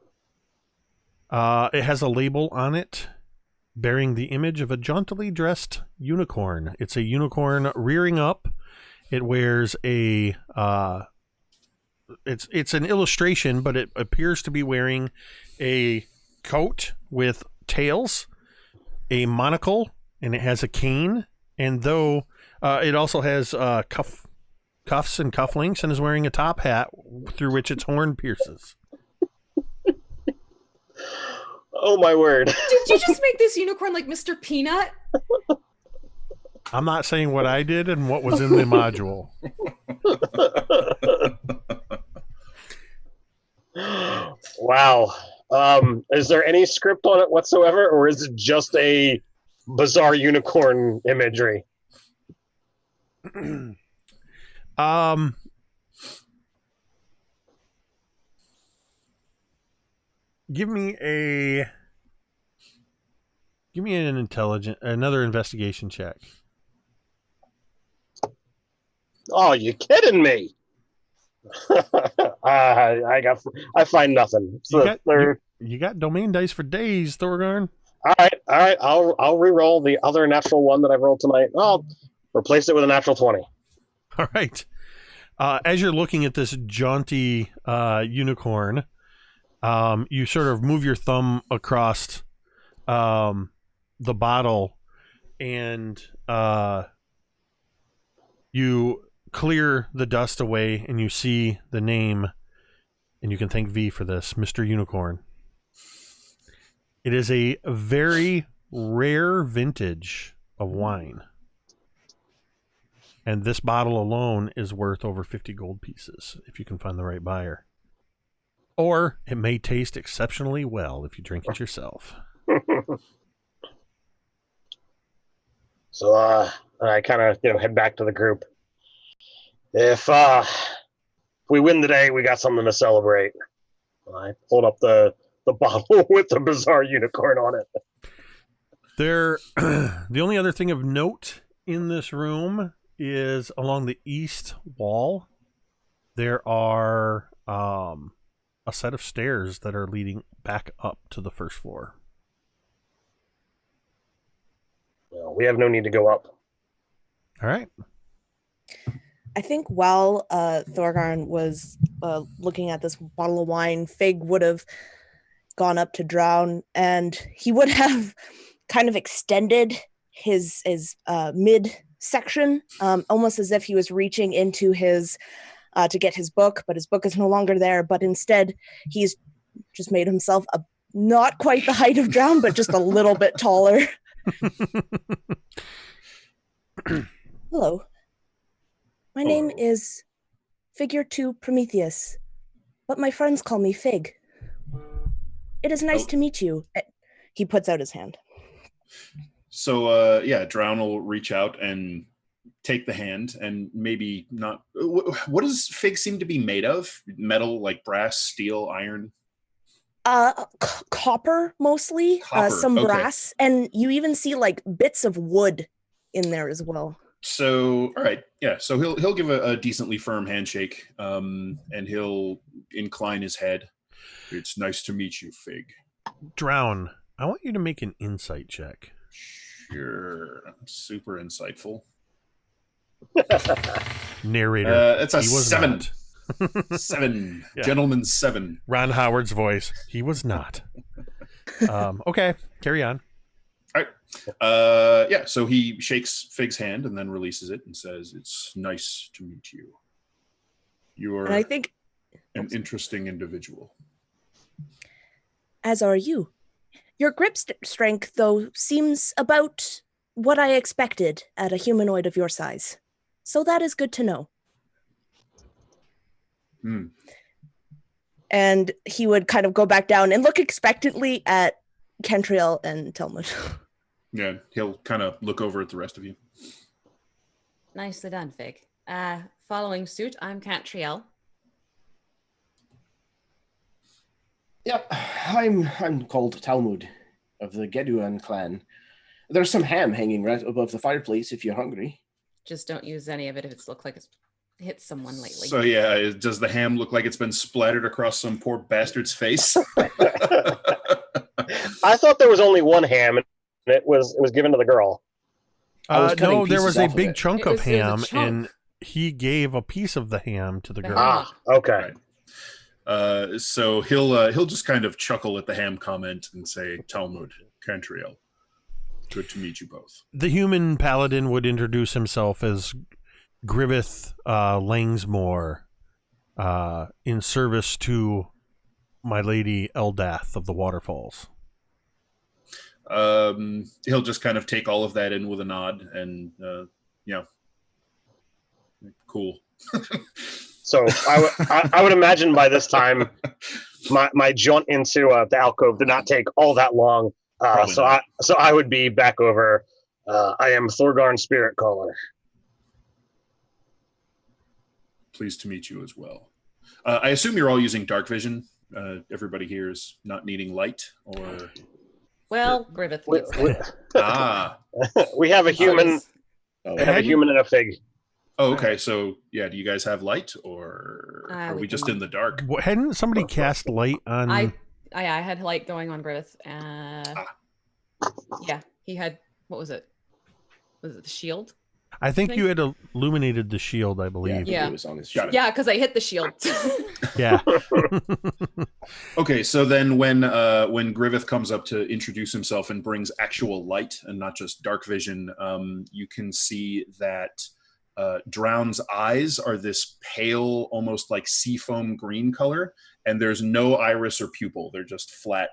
It has a label on it bearing the image of a jauntily dressed unicorn. It's a unicorn rearing up, It wears a it's an illustration, but it appears to be wearing a coat with tails, a monocle, and it has a cane. And though it also has cuffs and cufflinks, and is wearing a top hat through which its horn pierces. Oh my word! Did you just make this unicorn like Mr. Peanut? I'm not saying what I did and what was in the module. Wow. Is there any script on it whatsoever, or is it just a bizarre unicorn imagery? Give me another investigation check. Oh, you kidding me? I find nothing. So You got domain dice for days, Thorgarn. All right. I'll re-roll the other natural one that I rolled tonight. I'll replace it with a natural 20. All right. As you're looking at this jaunty unicorn, you sort of move your thumb across the bottle, and you clear the dust away, and you see the name, and you can thank V for this, Mr. Unicorn. It is a very rare vintage of wine. And this bottle alone is worth over 50 gold pieces if you can find the right buyer. Or it may taste exceptionally well if you drink it yourself. So I kind of head back to the group. If we win today, we got something to celebrate. I pulled up the bottle with the bizarre unicorn on it. The only other thing of note in this room is along the east wall, there are a set of stairs that are leading back up to the first floor. Well, we have no need to go up. All right. I think while Thorgarn was looking at this bottle of wine, Fig would have gone up to Drown, and he would have kind of extended his mid section, almost as if he was reaching into his to get his book, but his book is no longer there. But instead, he's just made himself not quite the height of Drown, but just a little bit taller. Hello. My name is Figure 2 Prometheus, but my friends call me Fig. It is nice to meet you. He puts out his hand. So, Drown will reach out and take the hand, and maybe not... What does Fig seem to be made of? Metal, like brass, steel, iron? Copper, mostly. Copper, some okay. brass. And you even see, like, bits of wood in there as well. So, all right, yeah. So he'll give a decently firm handshake, and he'll incline his head. It's nice to meet you, Fig. Drown, I want you to make an insight check. Sure. Super insightful. Narrator. It's a he was 7. Not. 7. Yeah. Gentleman 7. Ron Howard's voice. He was not. Okay, carry on. All right. So he shakes Fig's hand and then releases it and says, "It's nice to meet you. You're And I think, an interesting individual." as are you. Your grip strength, though, seems about what I expected at a humanoid of your size. So that is good to know. And he would kind of go back down and look expectantly at Cantriel and Talmud. Yeah, he'll kind of look over at the rest of you. Nicely done, Fig. Following suit, I'm Cantriel. Yep, I'm called Talmud of the Geduan clan. There's some ham hanging right above the fireplace if you're hungry. Just don't use any of it if it's looked like it's hit someone lately. So yeah, does the ham look like it's been splattered across some poor bastard's face? I thought there was only one ham, and it was given to the girl. I was cutting No, there pieces was a off of big it. chunk It of was- it was a ham, chunk. and he gave a piece of the ham to the The girl. ham. Okay. Right. So he'll just kind of chuckle at the ham comment and say, Talmud, Cantriel, good to meet you both. The human paladin would introduce himself as Griveth Langsmore, in service to my lady Eldath of the Waterfalls. He'll just kind of take all of that in with a nod and, cool. So I would imagine by this time, my jaunt into the alcove did not take all that long. So I would be back over. I am Thorgarn Spirit Caller. Pleased to meet you as well. I assume you're all using dark vision. Everybody here is not needing light, or Well, Griveth needs We have a human. We have a human and a fig. Oh, okay. So, yeah, do you guys have light, or are we just in the dark? Hadn't somebody cast light on... I had light going on Griveth. Yeah, he had, what was it? Was it the shield? I think you had illuminated the shield, I believe. Yeah, Yeah. it was on his Got shield. it. Yeah, because I hit the shield. Yeah. Okay, so then when Griveth comes up to introduce himself and brings actual light and not just dark vision, you can see that Drown's eyes are this pale, almost like seafoam green color, and there's no iris or pupil. They're just flat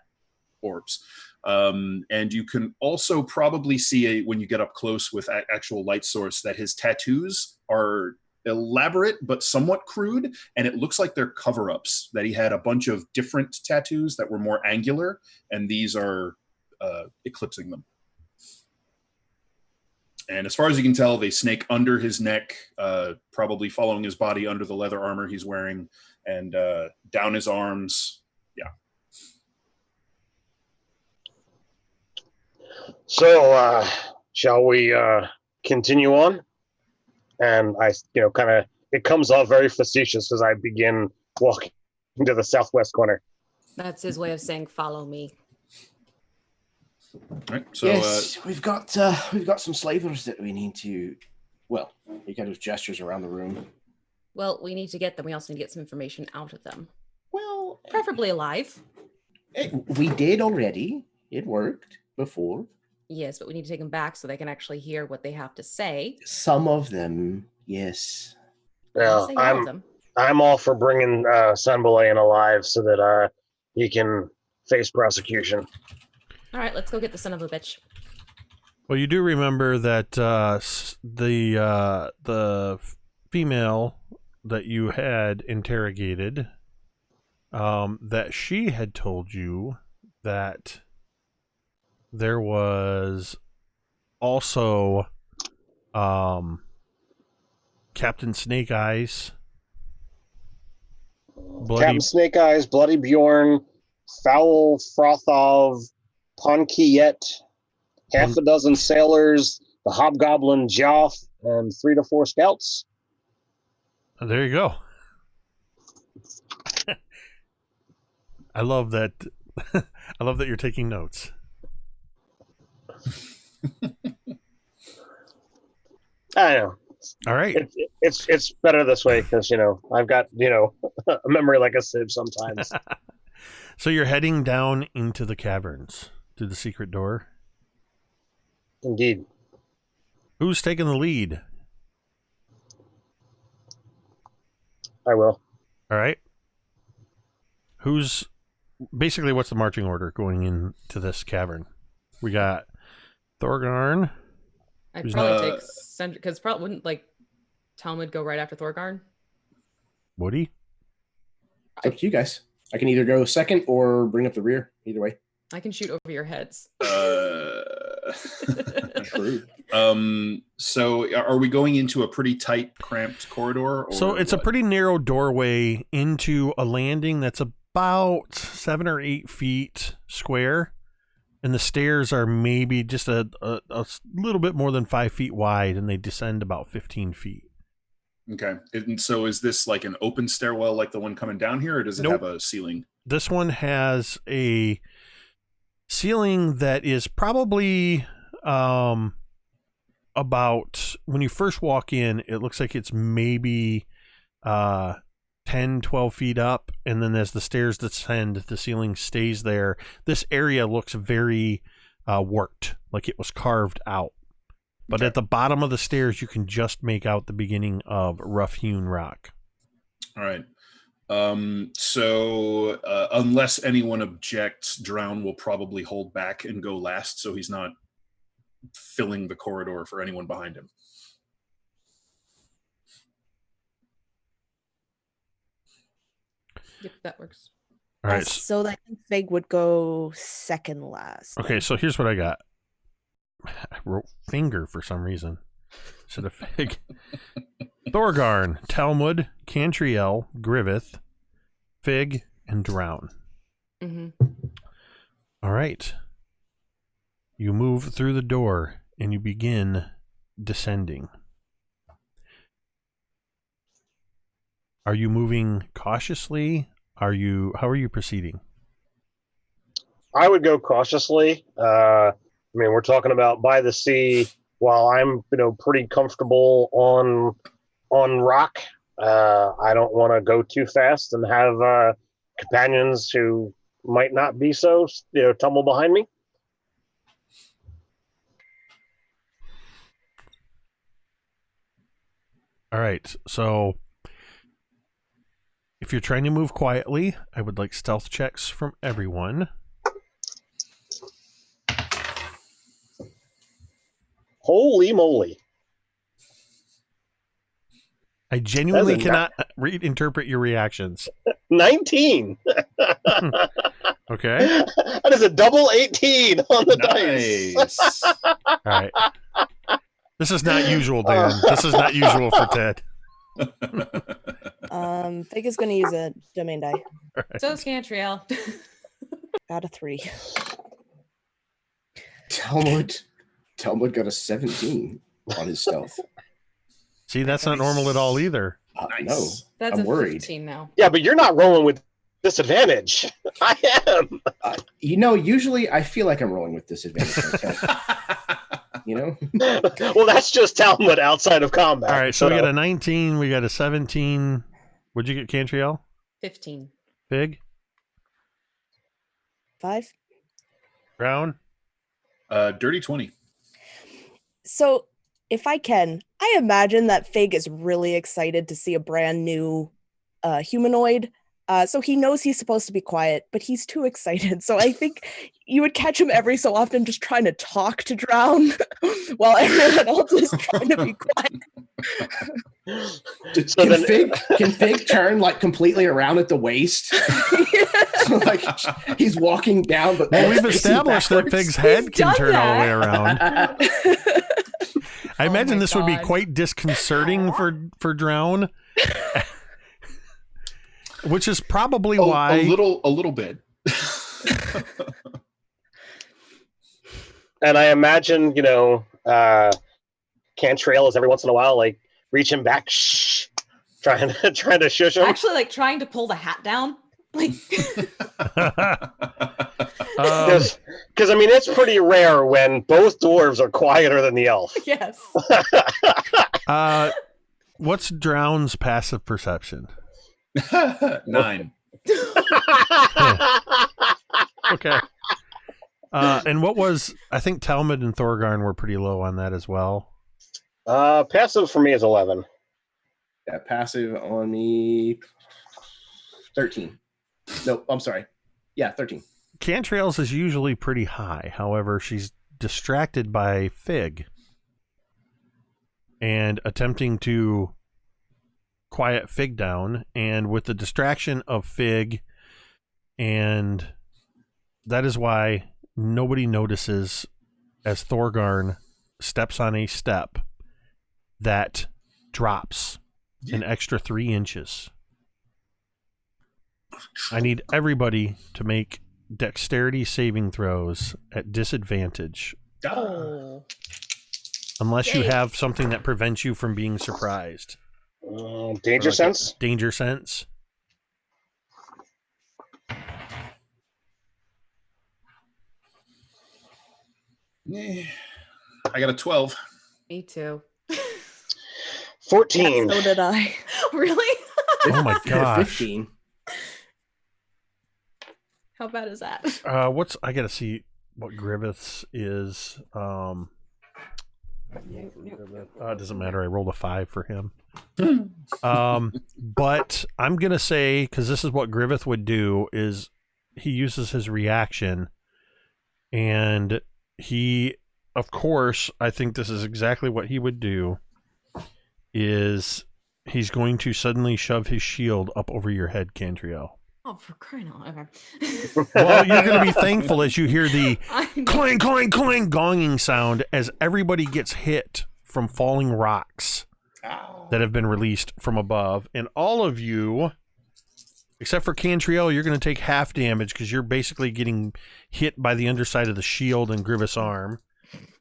orbs. And you can also probably see when you get up close with actual light source that his tattoos are elaborate but somewhat crude, and it looks like they're cover-ups, that he had a bunch of different tattoos that were more angular, and these are eclipsing them. And as far as you can tell, they snake under his neck, probably following his body under the leather armor he's wearing, and down his arms. Yeah. So, shall we continue on? And I, kind of, it comes off very facetious as I begin walking to the southwest corner. That's his way of saying, follow me. All right. So, Yes, we've got some slavers that we need to. Well, he kind of gestures around the room. Well, we need to get them. We also need to get some information out of them. Well, Preferably alive. we did already. It worked before. Yes, but we need to take them back so they can actually hear what they have to say. Some of them, yes. Yeah, Say all of them. I'm all for bringing Sanbalayan alive so that he can face prosecution. All right, let's go get the son of a bitch. Well, you do remember that the female that you had interrogated, that she had told you that there was also Captain Snake Eyes, Captain Snake Eyes, Bloody Bjorn, Foul Frothov, Ponkiet, half a dozen sailors, the Hobgoblin Joff, and 3 to 4 scouts. There you go. I love that. I love that you're taking notes. I know. All right. It's better this way because I've got a memory like a sieve sometimes. So you're heading down into the caverns to the secret door. Indeed. Who's taking the lead? I will. All right. Who's basically what's the marching order going into this cavern? We got Thorgarn. I'd probably take Sandra, because probably wouldn't Talmud go right after Thorgarn? Woody. It's up to you guys. I can either go second or bring up the rear. Either way. I can shoot over your heads. True. So are we going into a pretty tight, cramped corridor? Or So it's a pretty narrow doorway into a landing that's about 7 or 8 feet square. And the stairs are maybe just a little bit more than 5 feet wide, and they descend about 15 feet. Okay. And so is this like an open stairwell like the one coming down here, or does it Nope. have a ceiling? This one has a ceiling that is probably a about, when you first walk in, it looks like it's maybe 10, 12 feet up, and then as the stairs descend, the ceiling stays there. This area looks very worked, like it was carved out. But at the bottom of the stairs, you can just make out the beginning of rough-hewn rock. All right. So unless anyone objects, Drown will probably hold back and go last, so he's not filling the corridor for anyone behind him. Yep, that works. All right. Yes, so that Fig would go second last. Okay, so here's what I got. I wrote finger for some reason instead of Fig. Thorgarn, Talmud, Cantriel, Griveth, Fig, and Drown. Mm-hmm. All right. You move through the door and you begin descending. Are you moving cautiously? How are you proceeding? I would go cautiously. I mean, we're talking about by the sea. While I'm, pretty comfortable on rock, I don't want to go too fast and have companions who might not be so, tumble behind me. All right. So if you're trying to move quietly, I would like stealth checks from everyone. Holy moly. I genuinely That's a cannot interpret your reactions. 19. Okay. That is a double 18 on the dice. Nice. All right. This is not usual, Dan. This is not usual for Ted. Fig is going to use a domain die. All right. So is Cantriel. Out of 3. Talmud got a 17 on his stealth. See, that's not normal at all either. No, That's I'm a worried. 15 now. Yeah, but you're not rolling with disadvantage. I am. Usually I feel like I'm rolling with disadvantage. Well, that's just Talmud outside of combat. All right, so we got a 19, we got a 17. What'd you get, Cantriel? 15. Big? 5. Brown? Dirty 20. So, if I can, I imagine that Fig is really excited to see a brand new humanoid. So he knows he's supposed to be quiet, but he's too excited. So I think you would catch him every so often just trying to talk to Drown while everyone else is trying to be quiet. Can Fig turn like completely around at the waist? So, like he's walking down, but Well, we've established that Fig's head can turn all the way around. I imagine this would be quite disconcerting for Drown. Which is probably why a little bit. And I imagine, Cantriel is every once in a while like reaching back, trying to shush him. Actually, like trying to pull the hat down. Like, Because I mean, it's pretty rare when both dwarves are quieter than the elf. yes. what's Drown's passive perception? 9. Okay. And what was, I think Talmud and Thorgarn were pretty low on that as well. Passive for me is 11. Yeah, passive on me 13. Nope, I'm sorry. Yeah, 13. Cantriel's is usually pretty high. However, she's distracted by Fig and attempting to quiet Fig down, and with the distraction of Fig, and that is why nobody notices as Thorgarn steps on a step that drops an extra 3 inches. I need everybody to make dexterity saving throws at disadvantage. Oh. Unless you Yay. have something that prevents you from being surprised. Danger sense? Danger sense. Yeah. I got a 12. Me too. 14. So did I. Really? Oh my gosh. 15. How bad is that? I gotta see what Griveth's is. It doesn't matter. I rolled a 5 for him. But I'm gonna say, because this is what Griveth would do, is he uses his reaction, and he, of course, I think this is exactly what he would do, is he's going to suddenly shove his shield up over your head, Cantriel. Oh, for crying out loud. Well, you're going to be thankful as you hear the I know. clang, clang, clang gonging sound as everybody gets hit from falling rocks that have been released from above. And all of you, except for Cantriel, you're going to take half damage because you're basically getting hit by the underside of the shield and Griveth's arm.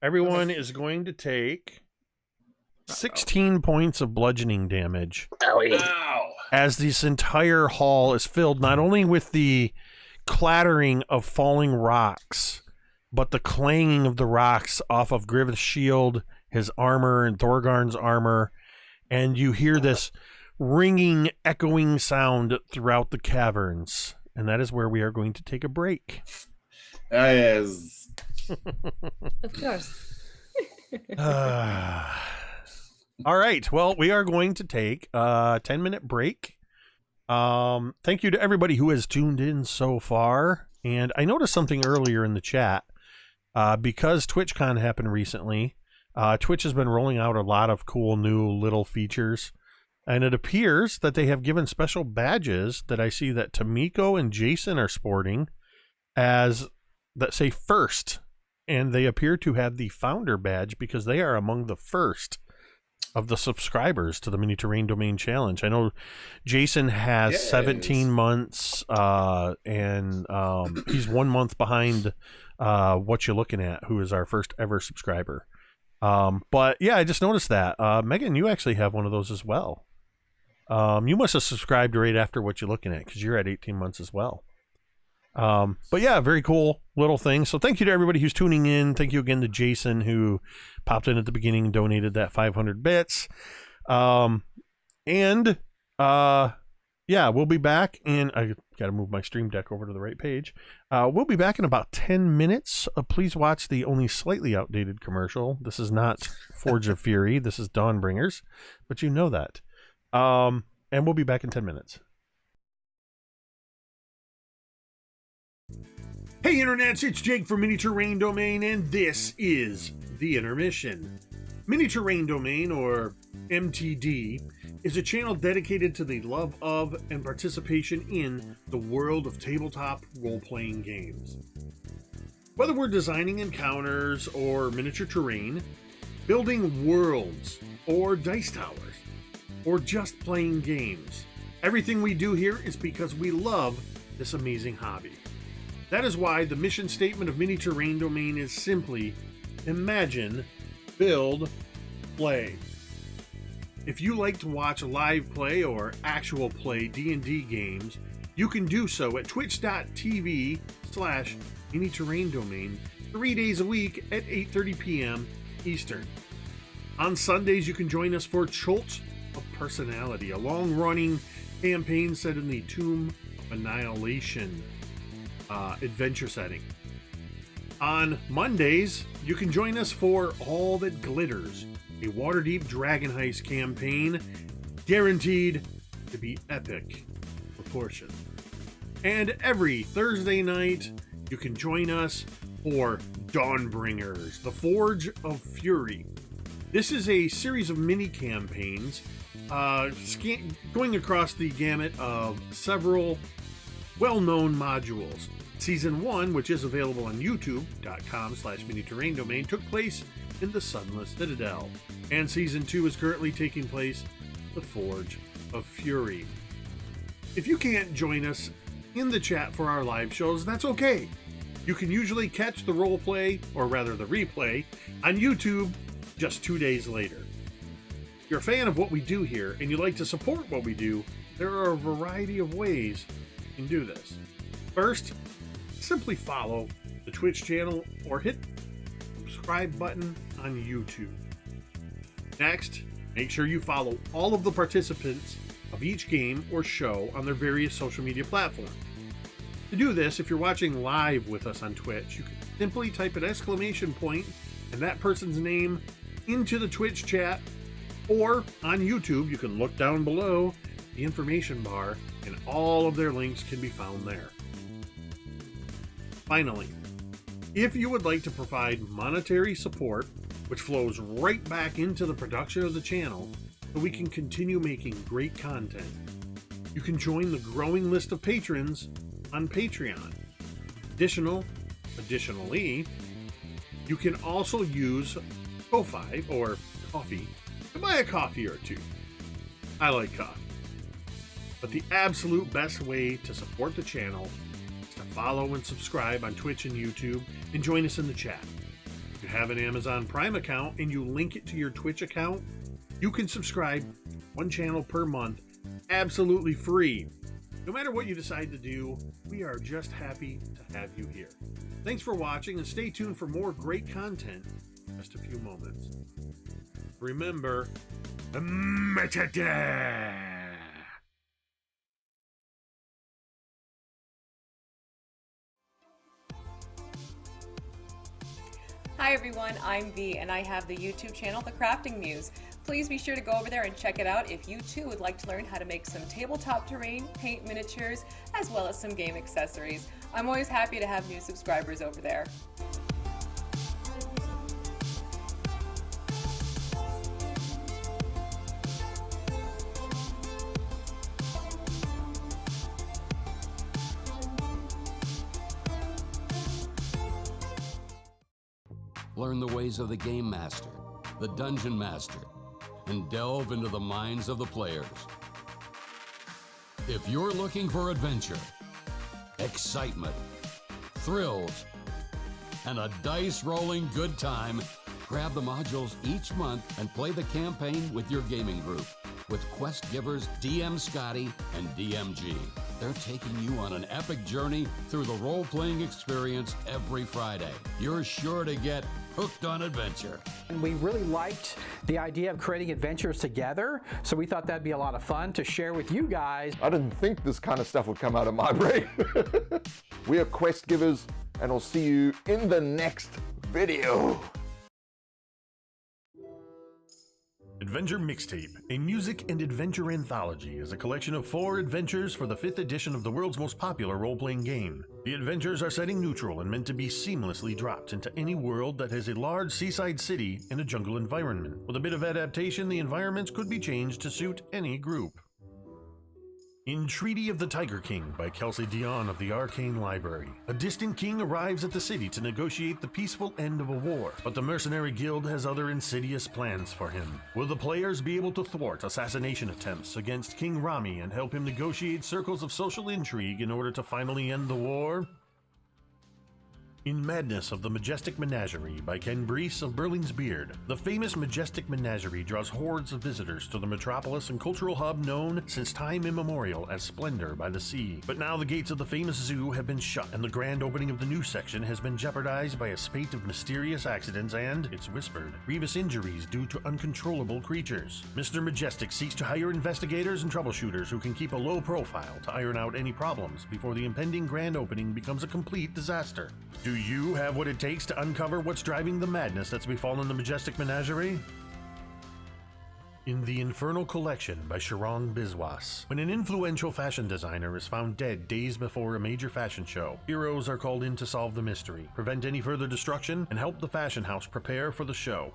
Everyone is going to take 16 points of bludgeoning damage. Owie. Ow. As this entire hall is filled not only with the clattering of falling rocks, but the clanging of the rocks off of Griveth's shield, his armor, and Thorgarn's armor, and you hear this ringing, echoing sound throughout the caverns. And that is where we are going to take a break. Yes. Of course. All right. Well, we are going to take a 10-minute break. Thank you to everybody who has tuned in so far. And I noticed something earlier in the chat. Because TwitchCon happened recently, Twitch has been rolling out a lot of cool new little features. And it appears that they have given special badges that I see that Tamiko and Jason are sporting as that say first. And they appear to have the founder badge because they are among the first of the subscribers to the Mini Terrain Domain Challenge. I know Jason has Yes. 17 months, and he's 1 month behind What You're Looking At, who is our first ever subscriber. But yeah, I just noticed that. Megan, you actually have one of those as well. You must have subscribed right after What You're Looking At because you're at 18 months as well. But yeah, very cool little thing. So thank you to everybody who's tuning in. Thank you again to Jason who popped in at the beginning and donated that 500 bits. Yeah, we'll be back in, I got to move my stream deck over to the right page. We'll be back in about 10 minutes. Please watch the only slightly outdated commercial. This is not Forge of Fury. This is Dawnbringers, but you know that. And we'll be back in 10 minutes. Hey internets, it's Jake from Mini Terrain Domain, and this is The Intermission. Mini Terrain Domain, or MTD, is a channel dedicated to the love of and participation in the world of tabletop role-playing games. Whether we're designing encounters or miniature terrain, building worlds or dice towers, or just playing games, everything we do here is because we love this amazing hobby. That is why the mission statement of Mini Terrain Domain is simply imagine, build, play. If you like to watch live play or actual play D&D games, you can do so at twitch.tv/Mini Terrain Domain 3 days a week at 8:30 p.m. Eastern. On Sundays, you can join us for Cult of Personality, a long-running campaign set in the Tomb of Annihilation adventure setting. On Mondays, you can join us for All That Glitters, a Waterdeep Dragon Heist campaign guaranteed to be epic proportions. And every Thursday night, you can join us for Dawnbringers, the Forge of Fury. This is a series of mini campaigns going across the gamut of several well-known modules. Season 1, which is available on youtube.com/Mini Terrain Domain, took place in the Sunless Citadel, and Season 2 is currently taking place in the Forge of Fury. If you can't join us in the chat for our live shows, that's okay. You can usually catch the roleplay, or rather the replay, on YouTube just 2 days later. If you're a fan of what we do here, and you'd like to support what we do, there are a variety of ways you can do this. First, simply follow the Twitch channel or hit the subscribe button on YouTube. Next, make sure you follow all of the participants of each game or show on their various social media platforms. To do this, if you're watching live with us on Twitch, you can simply type an exclamation point and that person's name into the Twitch chat, or on YouTube, you can look down below the information bar and all of their links can be found there. Finally, if you would like to provide monetary support, which flows right back into the production of the channel so we can continue making great content, you can join the growing list of patrons on Patreon. Additionally, you can also use Ko-Fi or Coffee to buy a coffee or two. I like coffee. But the absolute best way to support the channel is to follow and subscribe on Twitch and YouTube and join us in the chat. If you have an Amazon Prime account and you link it to your Twitch account, you can subscribe one channel per month absolutely free. No matter what you decide to do, we are just happy to have you here. Thanks for watching and stay tuned for more great content in just a few moments. Remember, metadata! Hi everyone, I'm V and I have the YouTube channel, The Crafting Muse. Please be sure to go over there and check it out if you too would like to learn how to make some tabletop terrain, paint miniatures, as well as some game accessories. I'm always happy to have new subscribers over there. Learn the ways of the Game Master, the Dungeon Master, and delve into the minds of the players. If you're looking for adventure, excitement, thrills, and a dice-rolling good time, grab the modules each month and play the campaign with your gaming group with quest givers DM Scotty and DMG. They're taking you on an epic journey through the role-playing experience every Friday. You're sure to get hooked on adventure. And we really liked the idea of creating adventures together, so we thought that'd be a lot of fun to share with you guys. I didn't think this kind of stuff would come out of my brain. We are quest givers, and I'll see you in the next video. Adventure Mixtape, a music and adventure anthology, is a collection of 4 adventures for the 5th edition of the world's most popular role-playing game. The adventures are setting neutral and meant to be seamlessly dropped into any world that has a large seaside city and a jungle environment. With a bit of adaptation, the environments could be changed to suit any group. In Treaty of the Tiger King by Kelsey Dion of the Arcane Library, a distant king arrives at the city to negotiate the peaceful end of a war, but the mercenary guild has other insidious plans for him. Will the players be able to thwart assassination attempts against King Rami and help him negotiate circles of social intrigue in order to finally end the war? In Madness of the Majestic Menagerie by Ken Brees of Burling's Beard, the famous Majestic Menagerie draws hordes of visitors to the metropolis and cultural hub known since time immemorial as Splendor by the Sea. But now the gates of the famous zoo have been shut and the grand opening of the new section has been jeopardized by a spate of mysterious accidents and, it's whispered, grievous injuries due to uncontrollable creatures. Mr. Majestic seeks to hire investigators and troubleshooters who can keep a low profile to iron out any problems before the impending grand opening becomes a complete disaster. Do you have what it takes to uncover what's driving the madness that's befallen the Majestic Menagerie? In The Infernal Collection by Sharang Biswas, when an influential fashion designer is found dead days before a major fashion show, heroes are called in to solve the mystery, prevent any further destruction, and help the fashion house prepare for the show.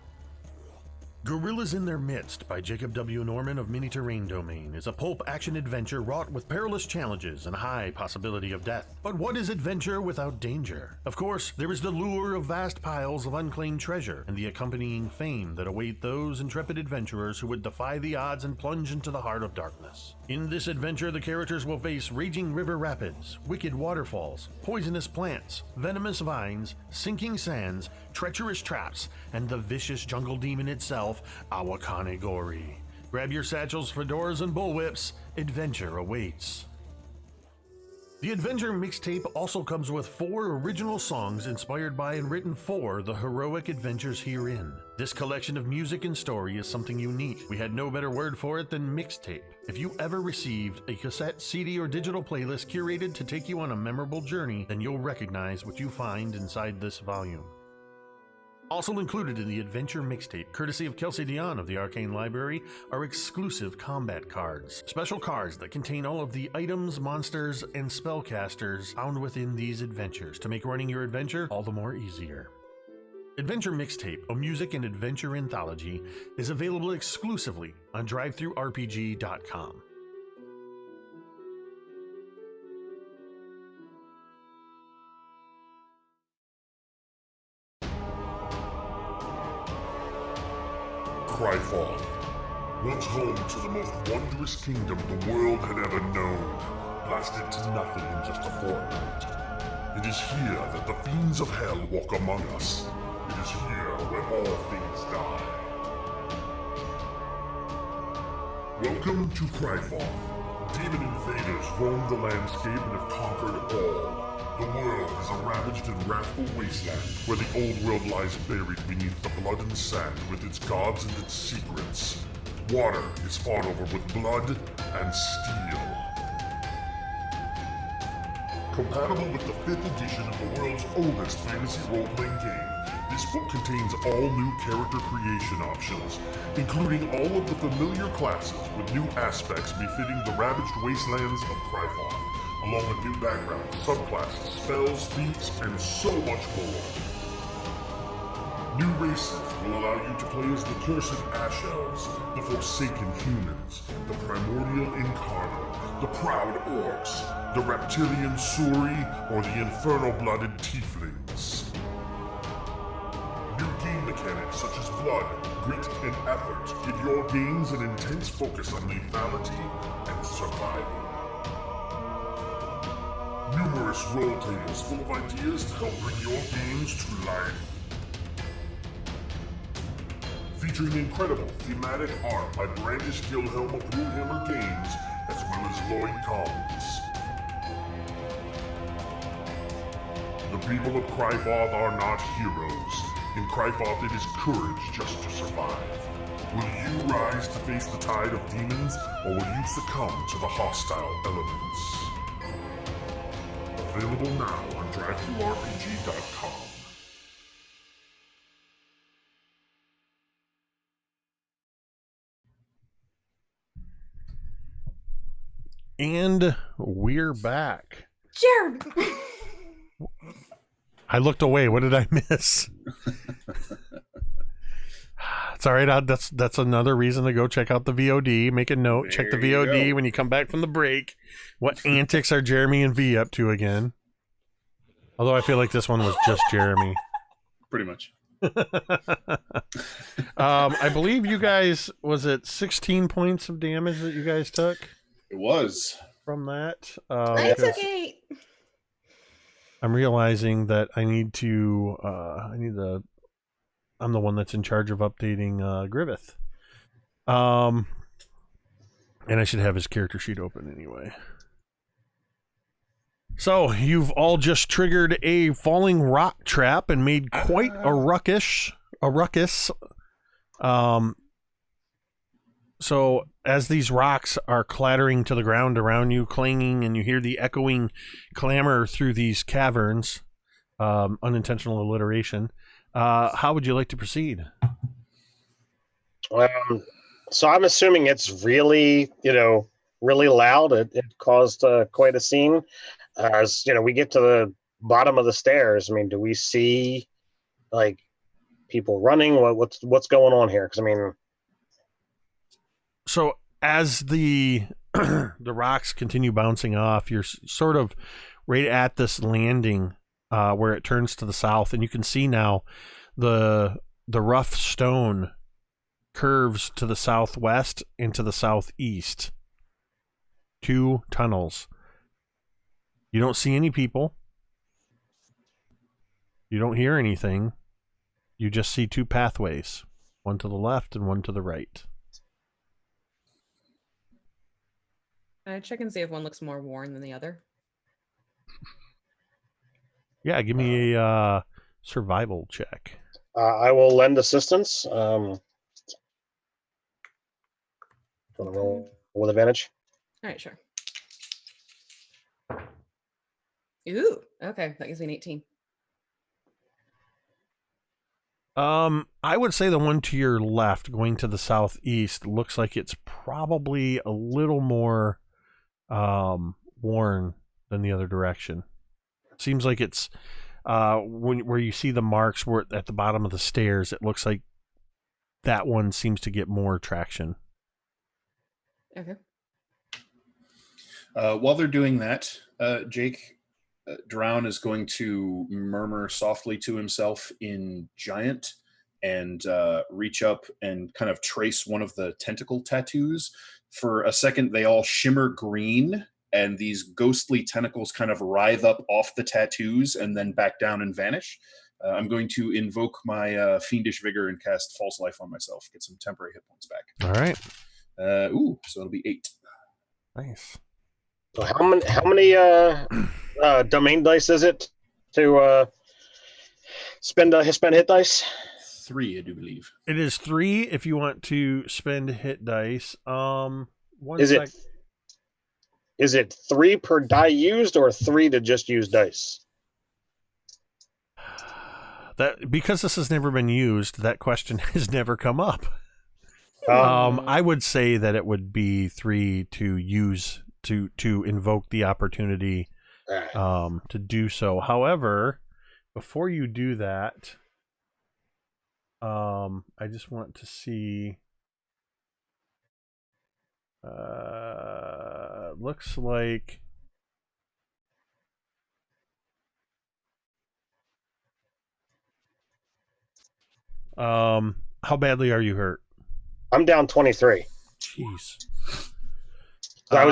Gorillas in Their Midst by Jacob W. Norman of Mini Terrain Domain is a pulp action adventure wrought with perilous challenges and high possibility of death. But what is adventure without danger? Of course, there is the lure of vast piles of unclaimed treasure and the accompanying fame that await those intrepid adventurers who would defy the odds and plunge into the heart of darkness. In this adventure, the characters will face raging river rapids, wicked waterfalls, poisonous plants, venomous vines, sinking sands, treacherous traps, and the vicious jungle demon itself, Awakane Gori. Grab your satchels, fedoras, and bullwhips. Adventure awaits. The Adventure Mixtape also comes with 4 original songs inspired by and written for the heroic adventures herein. This collection of music and story is something unique. We had no better word for it than mixtape. If you ever received a cassette, CD, or digital playlist curated to take you on a memorable journey, then you'll recognize what you find inside this volume. Also included in the Adventure Mixtape, courtesy of Kelsey Dion of the Arcane Library, are exclusive combat cards. Special cards that contain all of the items, monsters, and spellcasters found within these adventures to make running your adventure all the more easier. Adventure Mixtape, a music and adventure anthology, is available exclusively on drivethrurpg.com. Griveth, once home to the most wondrous kingdom the world had ever known, blasted to nothing in just a fortnight. It is here that the fiends of hell walk among us. It is here where all things die. Welcome to Griveth. Demon invaders roam the landscape and have conquered all. The world is a ravaged and wrathful wasteland where the old world lies buried beneath the blood and sand with its gods and its secrets. Water is fought over with blood and steel. Compatible with the 5th edition of the world's oldest fantasy role-playing game, this book contains all new character creation options, including all of the familiar classes with new aspects befitting the ravaged wastelands of Griveth, along with new backgrounds, subclasses, spells, feats, and so much more. New races will allow you to play as the Cursed Ash Elves, the Forsaken Humans, the Primordial Incarnate, the Proud Orcs, the Reptilian Suri, or the Infernal-Blooded Tieflings. New game mechanics such as blood, grit, and effort give your games an intense focus on lethality and survival. Numerous role tables full of ideas to help bring your games to life. Featuring incredible thematic art by Brandish Gilhelm of Runehammer Games, as well as Lloyd Collins. The people of Griveth are not heroes. In Griveth it is courage just to survive. Will you rise to face the tide of demons, or will you succumb to the hostile elements? Available now on drivethrurpg.com. And we're back. Jared! I looked away. What did I miss? It's all right. That's another reason to go check out the VOD. Make a note. Check the VOD when you come back from the break. What antics are Jeremy and V up to again? Although I feel like this one was just Jeremy. Pretty much. I believe you guys, was it 16 points of damage that you guys took? It was. From that. I took 8. I'm realizing that I need to, I'm the one that's in charge of updating Griveth. And I should have his character sheet open anyway. So, you've all just triggered a falling rock trap and made quite a ruckus. So, as these rocks are clattering to the ground around you, clanging, and you hear the echoing clamor through these caverns, unintentional alliteration, how would you like to proceed? So I'm assuming it's really, really loud. It caused quite a scene. As we get to the bottom of the stairs, I mean, do we see like people running? What's going on here? Because so as the the rocks continue bouncing off, you're sort of right at this landing where it turns to the south, and you can see now the rough stone curves to the southwest and to the southeast. 2 tunnels. You don't see any people. You don't hear anything. You just see 2 pathways, one to the left and one to the right. Check and see if one looks more worn than the other. Yeah, give me a survival check. I will lend assistance. Want to roll with advantage? All right, sure. Ooh, okay, that gives me an 18. I would say the one to your left, going to the southeast, looks like it's probably a little more worn than the other direction. Seems like it's where you see the marks where at the bottom of the stairs, it looks like that one seems to get more traction. Okay. While they're doing that, Jake, Drown is going to murmur softly to himself in Giant and reach up and kind of trace one of the tentacle tattoos. For a second, they all shimmer green, and these ghostly tentacles kind of writhe up off the tattoos and then back down and vanish. I'm going to invoke my Fiendish Vigor and cast False Life on myself, get some temporary hit points back. All right. So it'll be 8. Nice. So how many domain dice is it to spend hit dice? 3, I do believe. It is 3 if you want to spend hit dice. Is it 3 per die used or 3 to just use dice? That because this has never been used, that question has never come up. I would say that it would be 3 to use to invoke the opportunity to do so. However, before you do that, I just want to see. Looks like how badly are you hurt? I'm down 23. Jeez. I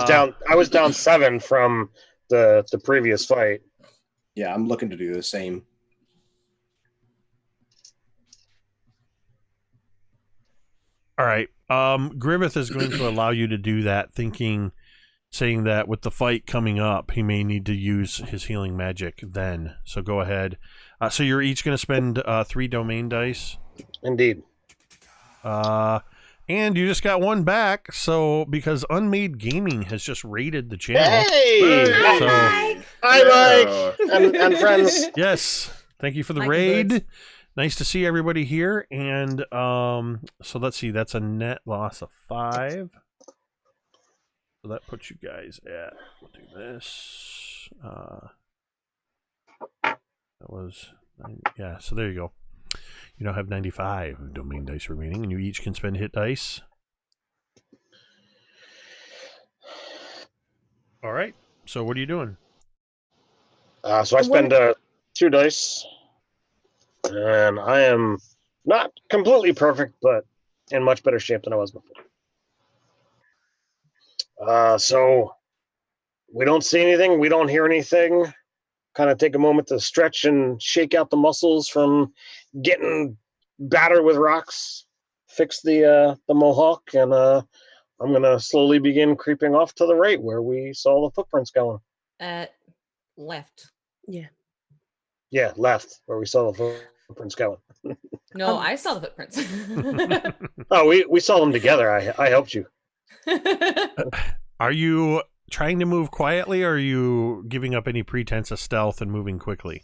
was down 7 from the previous fight. Yeah, I'm looking to do the same. All right. Griveth is going to allow you to do that, saying that with the fight coming up, he may need to use his healing magic then. So go ahead. So you're each going to spend 3 domain dice. Indeed. And you just got 1 back, so because Unmade Gaming has just raided the channel. Hey! So, Hi, Mike! And friends. Yes. Thank you for the Mike and raid. Birds. Nice to see everybody here. And so let's see, that's a net loss of 5. So that puts you guys at, we'll do this. That was, yeah, so there you go. You now have 95 domain dice remaining, and you each can spend hit dice. All right. So what are you doing? So I spend 2 dice, and I am not completely perfect, but in much better shape than I was before. So we don't see anything. We don't hear anything. Kind of take a moment to stretch and shake out the muscles from getting battered with rocks. Fix the mohawk, and I'm gonna slowly begin creeping off to the right where we saw the footprints going. Left. Yeah, left where we saw the footprints going. No, I saw the footprints. Oh, we saw them together. I helped you. Are you trying to move quietly, or are you giving up any pretense of stealth and moving quickly?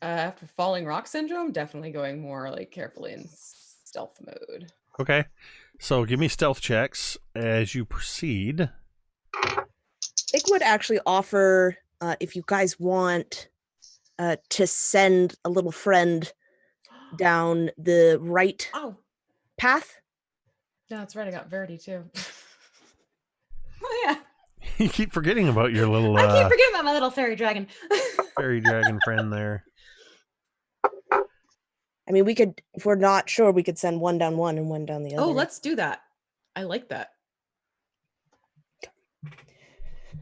After falling rock syndrome, definitely going more like carefully in stealth mode. Okay. So give me stealth checks as you proceed. It would actually offer, if you guys want, to send a little friend down the right path. Yeah, that's right. I got Verity too. Oh yeah. You keep forgetting about your little I keep forgetting about my little fairy dragon. fairy dragon friend there. I mean, we could, if we're not sure, we could send one down one and one down the other. Oh, let's do that. I like that.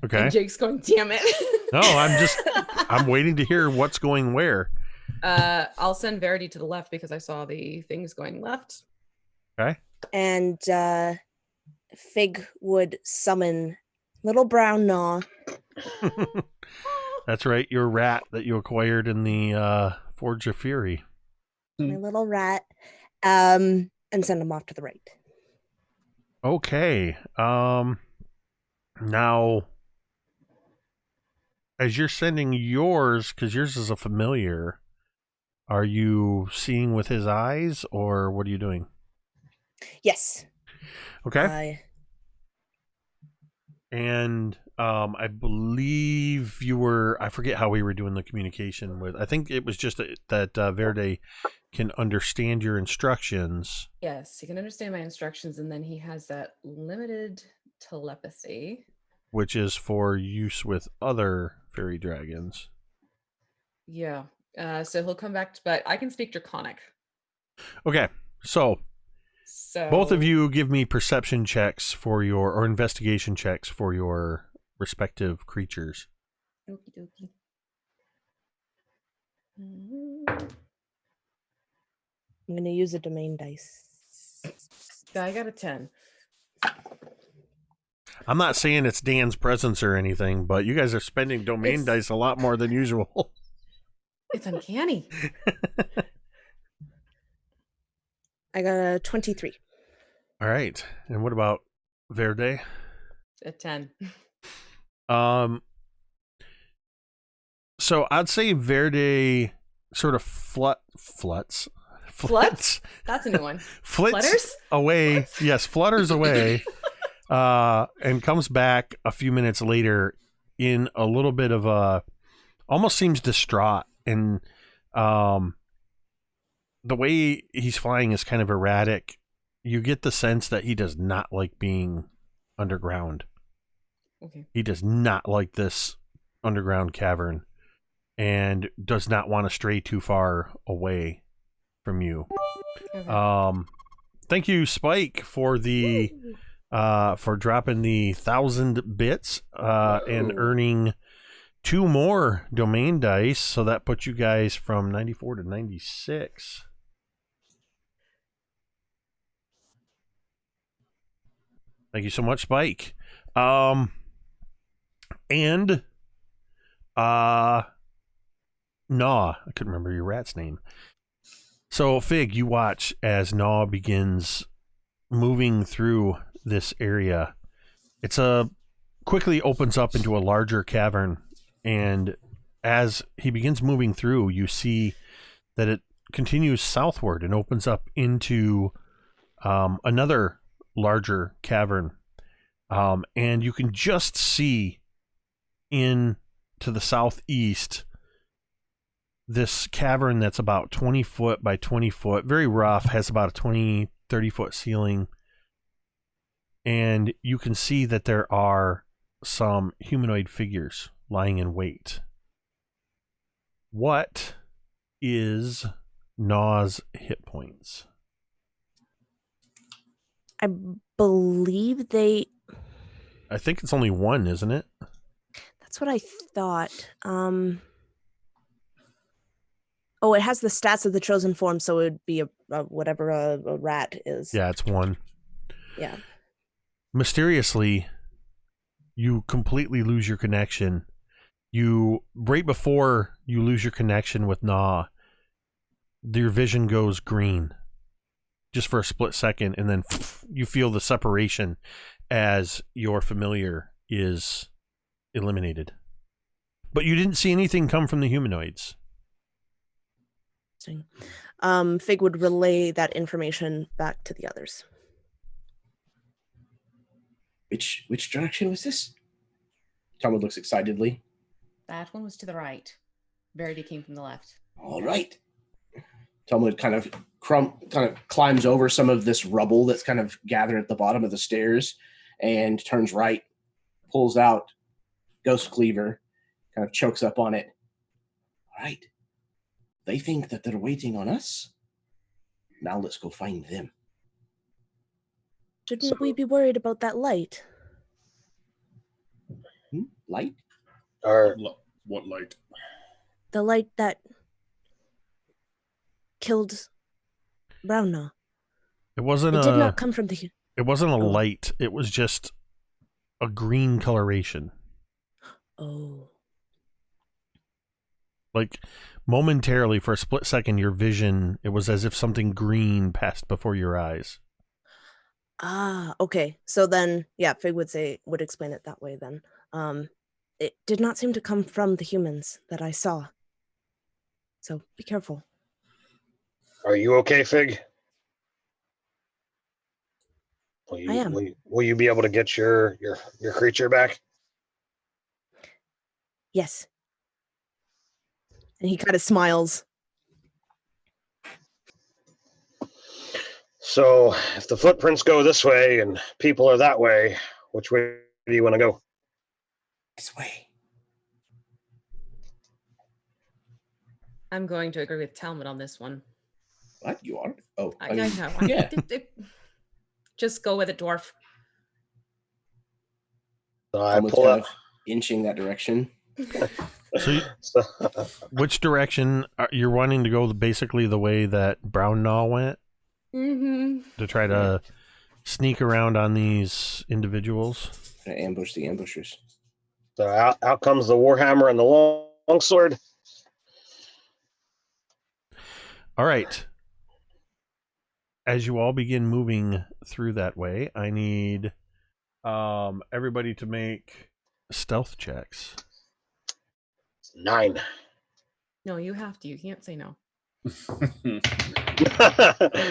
Okay. And Jake's going, damn it. No, I'm waiting to hear what's going where. I'll send Verity to the left because I saw the things going left. Okay. And Fig would summon little brown gnaw. That's right, your rat that you acquired in the Forge of Fury. My little rat. And send him off to the right. Okay. Now, as you're sending yours, because yours is a familiar, are you seeing with his eyes, or what are you doing? Yes. Okay. And I believe you were, I forget how we were doing the communication with, I think it was just that Verde can understand your instructions. Yes, he can understand my instructions, and then he has that limited telepathy. Which is for use with other fairy dragons. Yeah. So he'll come back, but I can speak Draconic. Okay, so both of you give me perception checks for your, or investigation checks for your respective creatures. Okie dokie. I'm going to use a domain dice. Yeah, I got a 10. I'm not saying it's Dan's presence or anything, but you guys are spending domain dice a lot more than usual. It's uncanny. I got a 23. All right. And what about Verde? A 10. So I'd say Verde sort of fluts. That's a new one. Flutters away. Flits? Yes, flutters away. And comes back a few minutes later in a little bit of a, almost seems distraught. And the way he's flying is kind of erratic. You get the sense that he does not like being underground. Okay. He does not like this underground cavern and does not want to stray too far away from you. Okay. Thank you, Spike, for the for dropping the 1,000 bits and earning 2 more domain dice, so that puts you guys from 94 to 96. Thank you so much, Spike. And Gnaw, I couldn't remember your rat's name. So Fig, you watch as Gnaw begins moving through this area. It's quickly opens up into a larger cavern, and as he begins moving through, you see that it continues southward and opens up into another larger cavern. And you can just see in to the southeast this cavern that's about 20 foot by 20 foot, very rough, has about a 20, 30 foot ceiling. And you can see that there are some humanoid figures lying in wait. What is Gnaw's hit points? I believe I think it's only 1, isn't it? That's what I thought. Oh, it has the stats of the chosen form, so it would be whatever a rat is. Yeah, it's 1. Yeah. Mysteriously, you completely lose your connection. Right before you lose your connection with Gnaw, your vision goes green just for a split second, and then you feel the separation as your familiar is eliminated. But you didn't see anything come from the humanoids. Fig would relay that information back to the others. Which direction was this? Talmud looks excitedly. That one was to the right. Verity came from the left. All right. Talmud kind of climbs over some of this rubble that's kind of gathered at the bottom of the stairs and turns right, pulls out Ghost Cleaver, kind of chokes up on it. All right. They think that they're waiting on us. Now let's go find them. Shouldn't we be worried about that light? Light? What light? The light that killed Brownnaw. It wasn't It did not come from the... It wasn't a light. It was just a green coloration. Oh. Like momentarily, for a split second, your vision, it was as if something green passed before your eyes. Ah, okay. So then, yeah, Fig would explain it that way then. It did not seem to come from the humans that I saw. So be careful. Are you okay, Fig? I am. Will you be able to get your creature back? Yes. And he kind of smiles. So, if the footprints go this way and people are that way, which way do you want to go? This way. I'm going to agree with Talmud on this one. What? You are? Oh, I know. yeah. Just go with it, dwarf. So I Talmud's pull kind up. of inching that direction. So, which direction you're wanting to go? Basically, the way that Brown Gnaw went to try to sneak around on these individuals. To ambush the ambushers. So out comes the Warhammer and the longsword. All right. As you all begin moving through that way, I need everybody to make stealth checks. 9. No, you have to. You can't say no.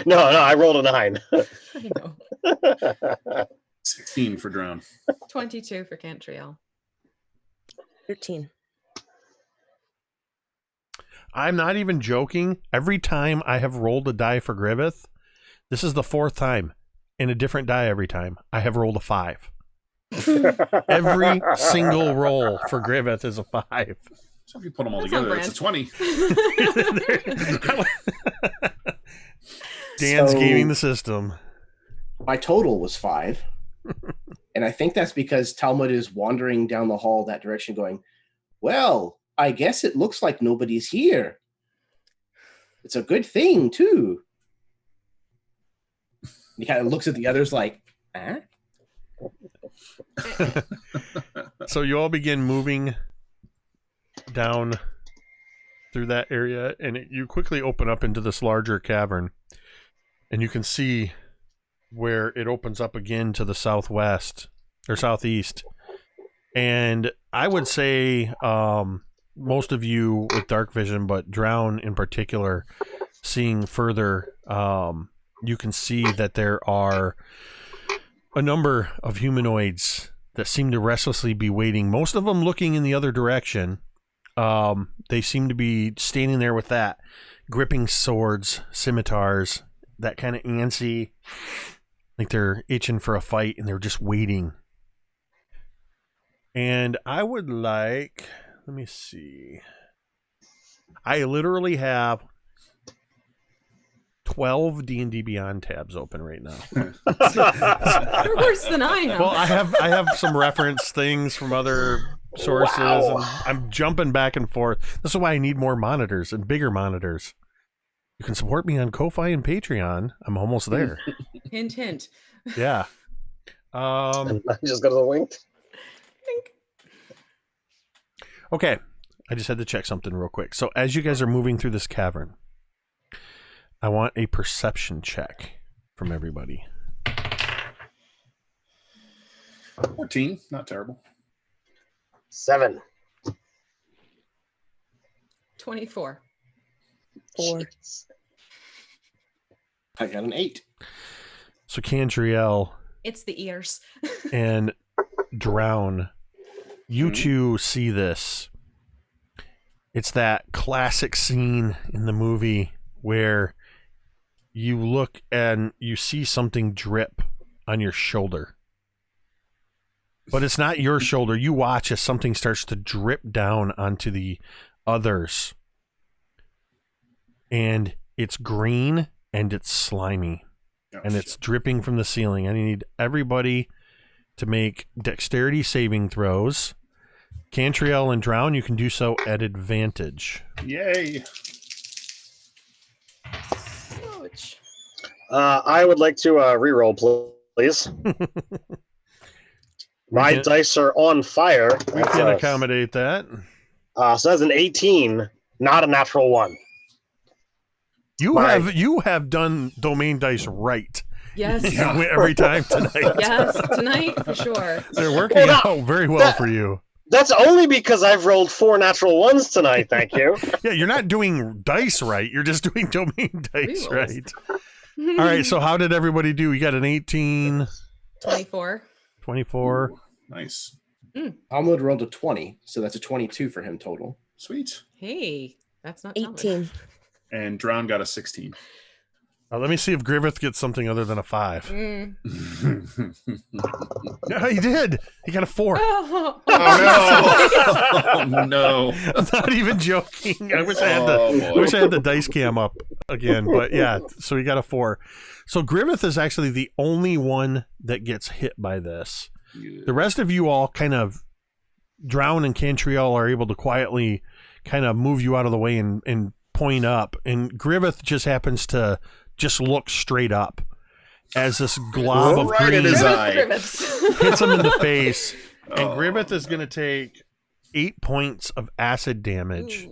No, I rolled a 9. I know. 16 for Drown. 22 for Cantriel. 13. I'm not even joking. Every time I have rolled a die for Griveth, this is the 4th time, in a different die every time, I have rolled a 5. Every single roll for Griveth is a 5. So if you put them all That's together, on it's a 20. Dan's So- gaming the system. My total was 5. And I think that's because Talmud is wandering down the hall that direction going, well, I guess it looks like nobody's here. It's a good thing, too. He kind of looks at the others like, huh? So you all begin moving down through that area, and you quickly open up into this larger cavern, and you can see where it opens up again to the southwest or southeast. And I would say most of you with dark vision, but Drown in particular, seeing further, you can see that there are a number of humanoids that seem to restlessly be waiting, most of them looking in the other direction. They seem to be standing there with that, gripping swords, scimitars, that kind of antsy, like they're itching for a fight and they're just waiting. And I would like, let me see. I literally have 12 D&D Beyond tabs open right now. You're worse than I am. Well, I have some reference things from other sources. Wow. And I'm jumping back and forth. This is why I need more monitors and bigger monitors. You can support me on Ko-Fi and Patreon. I'm almost there. Hint, hint. Yeah. I just got to wink. Okay. I just had to check something real quick. So as you guys are moving through this cavern, I want a perception check from everybody. 14, not terrible. 7. 24. 4. I got an 8. So Cantriel It's the ears. and Drown, you two see this. It's that classic scene in the movie where you look and you see something drip on your shoulder. But it's not your shoulder. You watch as something starts to drip down onto the others. And it's green and it's slimy. And it's dripping from the ceiling. I need everybody to make dexterity saving throws. Cantriel and Drown, you can do so at advantage. Yay. Ouch. I would like to reroll, please. My can- dice are on fire. We can accommodate that. So that's an 18 not a natural 1. You have done domain dice right. Yes. Every time tonight. Yes, tonight for sure. They're working out very well for you. That's only because I've rolled 4 natural 1s tonight, thank you. Yeah, you're not doing dice right. You're just doing domain dice Rerolls. right. All right, so how did everybody do? You got an 18. 24. 24. Ooh, nice. Talmud rolled a 20, so that's a 22 for him total. Sweet. Hey, that's not 18. And Drown got a 16. Let me see if Griveth gets something other than a 5. Yeah, he did. He got a 4. Oh, Oh no! I'm not even joking. I wish I had the dice cam up again, but yeah. So he got a 4. So Griveth is actually the only one that gets hit by this. The rest of you all kind of Drown and Cantriel are able to quietly kind of move you out of the way and point up, and Griveth just happens to just look straight up as this glob of right green in his eye. hits him in the face, and Griveth is going to take 8 points of acid damage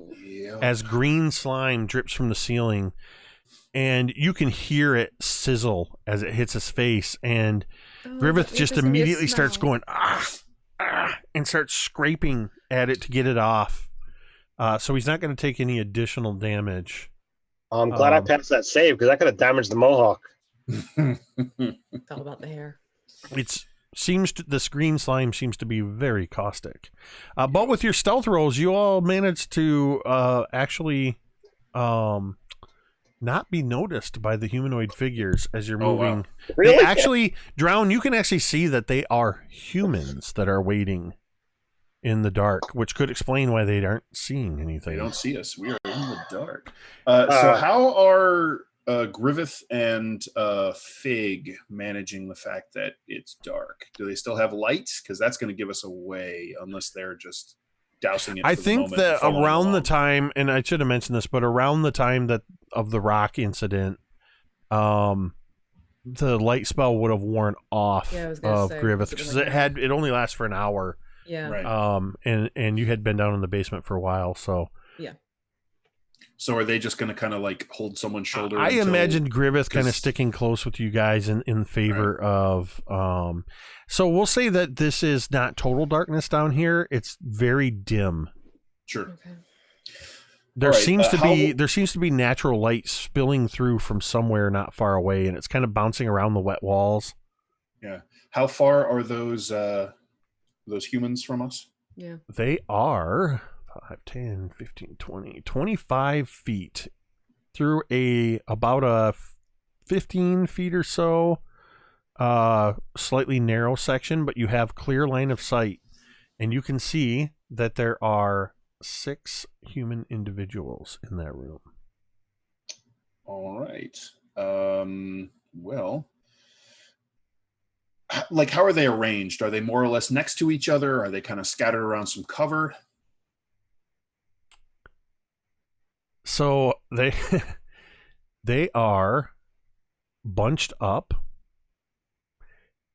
as green slime drips from the ceiling, and you can hear it sizzle as it hits his face, and Griveth just immediately starts going and starts scraping at it to get it off. So he's not going to take any additional damage. I'm glad I passed that save because that could have damaged the mohawk. it's all about the hair. This green slime seems to be very caustic. But with your stealth rolls, you all managed to actually not be noticed by the humanoid figures as you're moving. Wow. Really? They actually, Drown, you can actually see that they are humans that are waiting in the dark, which could explain why they aren't seeing anything. They don't see us. We are in the dark. So how are Griveth and Fig managing the fact that it's dark? Do they still have light? Because that's going to give us away unless they're just dousing it. I think that around the time, and I should have mentioned this, but around the time that of the rock incident, the light spell would have worn off of Griveth because it only lasts for an hour. Yeah. Right. And you had been down in the basement for a while, so yeah. So are they just going to kind of like hold someone's shoulder? I imagined Griveth kind of sticking close with you guys in favor of. So we'll say that this is not total darkness down here. It's very dim. Sure. Okay. There seems to be natural light spilling through from somewhere not far away, and it's kind of bouncing around the wet walls. Yeah. How far are those humans from us? Yeah. They are 5, 10, 15, 20, 25 feet through about a 15 feet or so, slightly narrow section, but you have clear line of sight, and you can see that there are 6 human individuals in that room. All right. Well, like, how are they arranged? Are they more or less next to each other? Are they kind of scattered around some cover? So they are bunched up,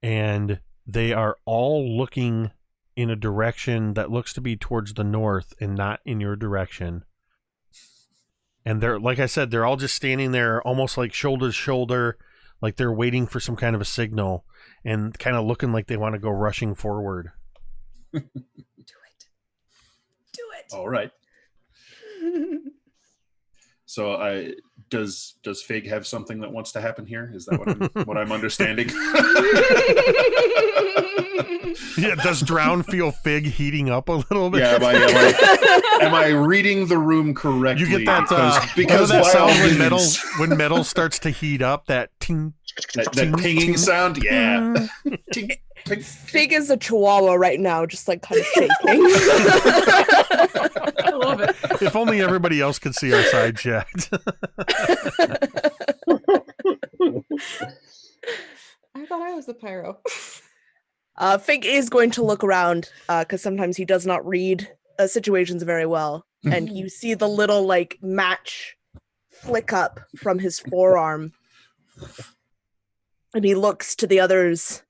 and they are all looking in a direction that looks to be towards the north and not in your direction. And they're, like I said, they're all just standing there almost like shoulder to shoulder, like they're waiting for some kind of a signal and kind of looking like they want to go rushing forward. Do it. All right. So does Fig have something that wants to happen here? Is that what I'm understanding? Yeah, does Drown feel Fig heating up a little bit? Yeah, am I reading the room correctly? You get that because that sound when metal starts to heat up, that ting, that pinging sound. Yeah. Ting, ting. Fig is a chihuahua right now, just like kind of shaking. I love it. If only everybody else could see our side chat. I thought I was the pyro. Fig is going to look around because sometimes he does not read situations very well. And you see the little like match flick up from his forearm. And he looks to the others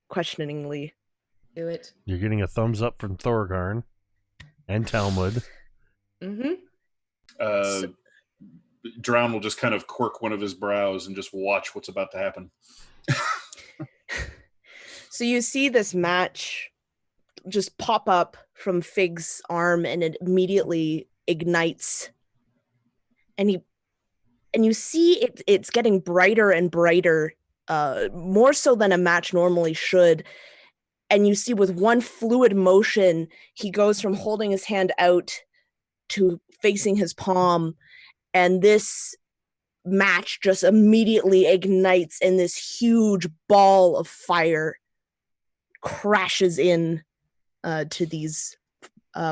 questioningly. Do it. You're getting a thumbs up from Thorgarn and Talmud. Mm-hmm. Drown will just kind of quirk one of his brows and just watch what's about to happen. So you see this match just pop up from Fig's arm, and it immediately ignites. And you see it's getting brighter and brighter, more so than a match normally should. And you see with one fluid motion, he goes from holding his hand out to facing his palm, and this match just immediately ignites, and this huge ball of fire crashes in to these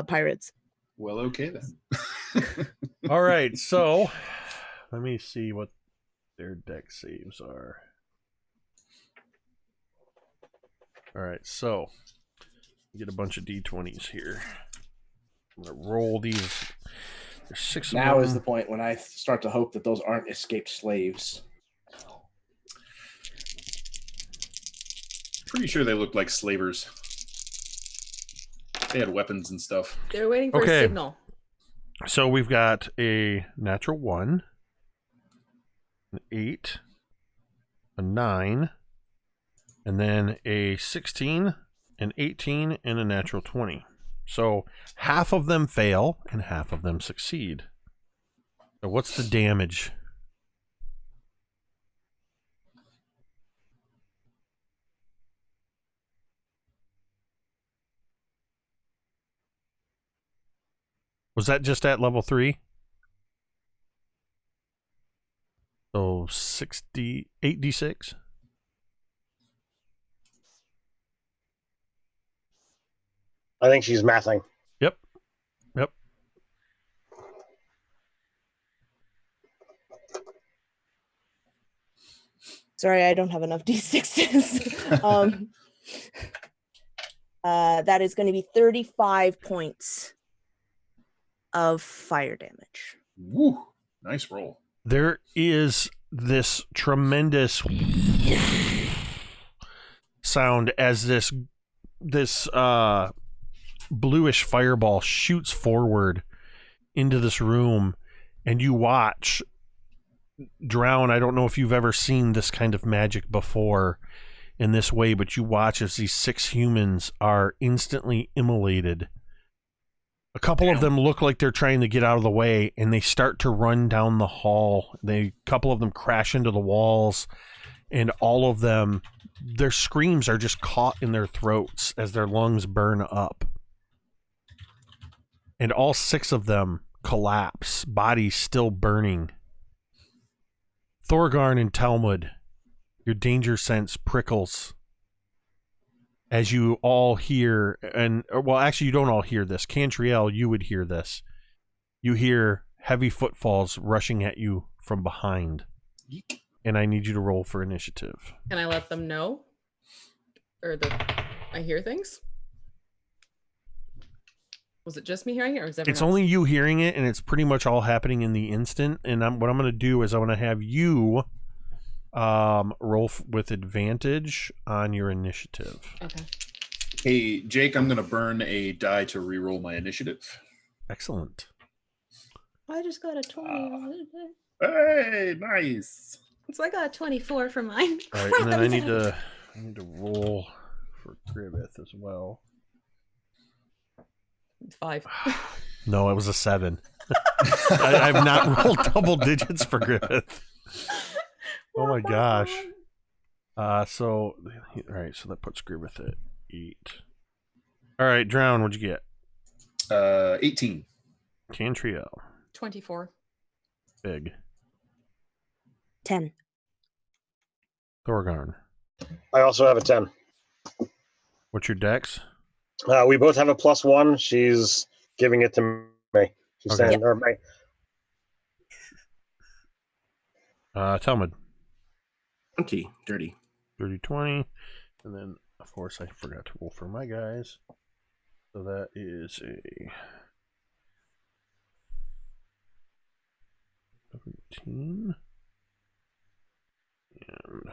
pirates. Well, okay then. All right, so let me see what their deck saves are. All right, so get a bunch of d20s here. I'm gonna roll these. There's 6 of them. Now is the point when I start to hope that those aren't escaped slaves. Pretty sure they looked like slavers. They had weapons and stuff. They're waiting for a signal. So we've got a natural 1, an 8, a 9, and then a 16, an 18, and a natural 20. So half of them fail and half of them succeed. So what's the damage? Was that just at level 3? So 8d6? I think she's mathing. Yep. Sorry, I don't have enough d6s. That is going to be 35 points of fire damage. Woo! Nice roll. There is this tremendous sound as this bluish fireball shoots forward into this room, and you watch Drown. I don't know if you've ever seen this kind of magic before in this way, but you watch as these 6 humans are instantly immolated. A couple of them look like they're trying to get out of the way, and they start to run down the hall. A couple of them crash into the walls, and all of them, their screams are just caught in their throats as their lungs burn up. And all 6 of them collapse, bodies still burning. Thorgarn and Talmud, your danger sense prickles as you all hear, well, actually, you don't all hear this. Cantriel, you would hear this. You hear heavy footfalls rushing at you from behind. Yeek. And I need you to roll for initiative. Can I let them know? Or I hear things? Was it just me hearing it, or is everyone It's else? only you hearing it, and it's pretty much all happening in the instant. And what I'm going to do is I want to have you roll with advantage on your initiative. Okay. Hey, Jake, I'm going to burn a die to reroll my initiative. Excellent. I just got a 20. Hey, nice. So I got a 24 for mine. All right, and then I need to roll for Griveth as well. 5. No, it was a 7. I've not rolled double digits for Griveth. Oh my gosh. So that puts Griveth at 8. All right, Drown, what'd you get? 18. Cantriel. 24. Big. 10. Thorgarn. I also have a 10. What's your dex? We both have a +1. She's giving it to me. She's Okay. saying, or me. Talmud. 20, dirty. 30-20. And then, of course, I forgot to roll for my guys. So that is a 17. And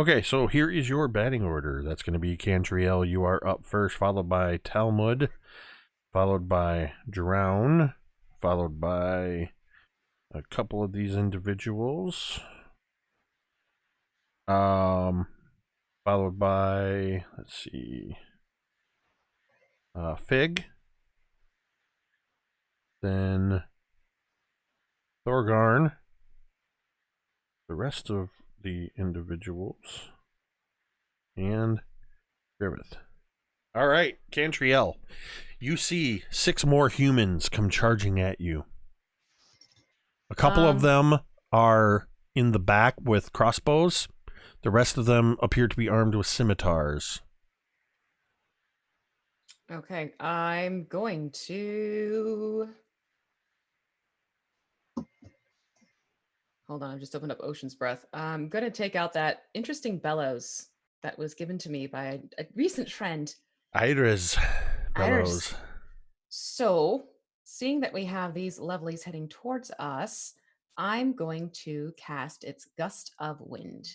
Okay, so here is your batting order. That's going to be Cantriel. You are up first, followed by Talmud, followed by Drown, followed by a couple of these individuals. Followed by, let's see, Fig. Then Thorgarn. The rest of the individuals. And Griveth. All right, Cantriel. You see 6 more humans come charging at you. A couple of them are in the back with crossbows. The rest of them appear to be armed with scimitars. Okay, I'm going to... Hold on, I've just opened up Ocean's Breath. I'm going to take out that interesting bellows that was given to me by a recent friend. Iris bellows. So, seeing that we have these lovelies heading towards us, I'm going to cast its Gust of Wind.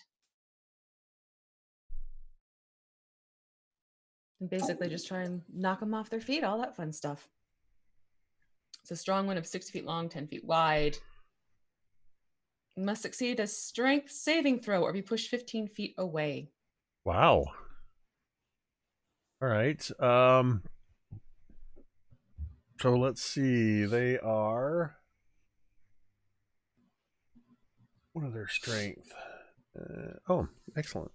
And basically just try and knock them off their feet, all that fun stuff. It's a strong wind of 60 feet long, 10 feet wide. You must succeed a strength saving throw or be pushed 15 feet away. Wow. All right. So let's see. They are... What are their strength? Oh, excellent.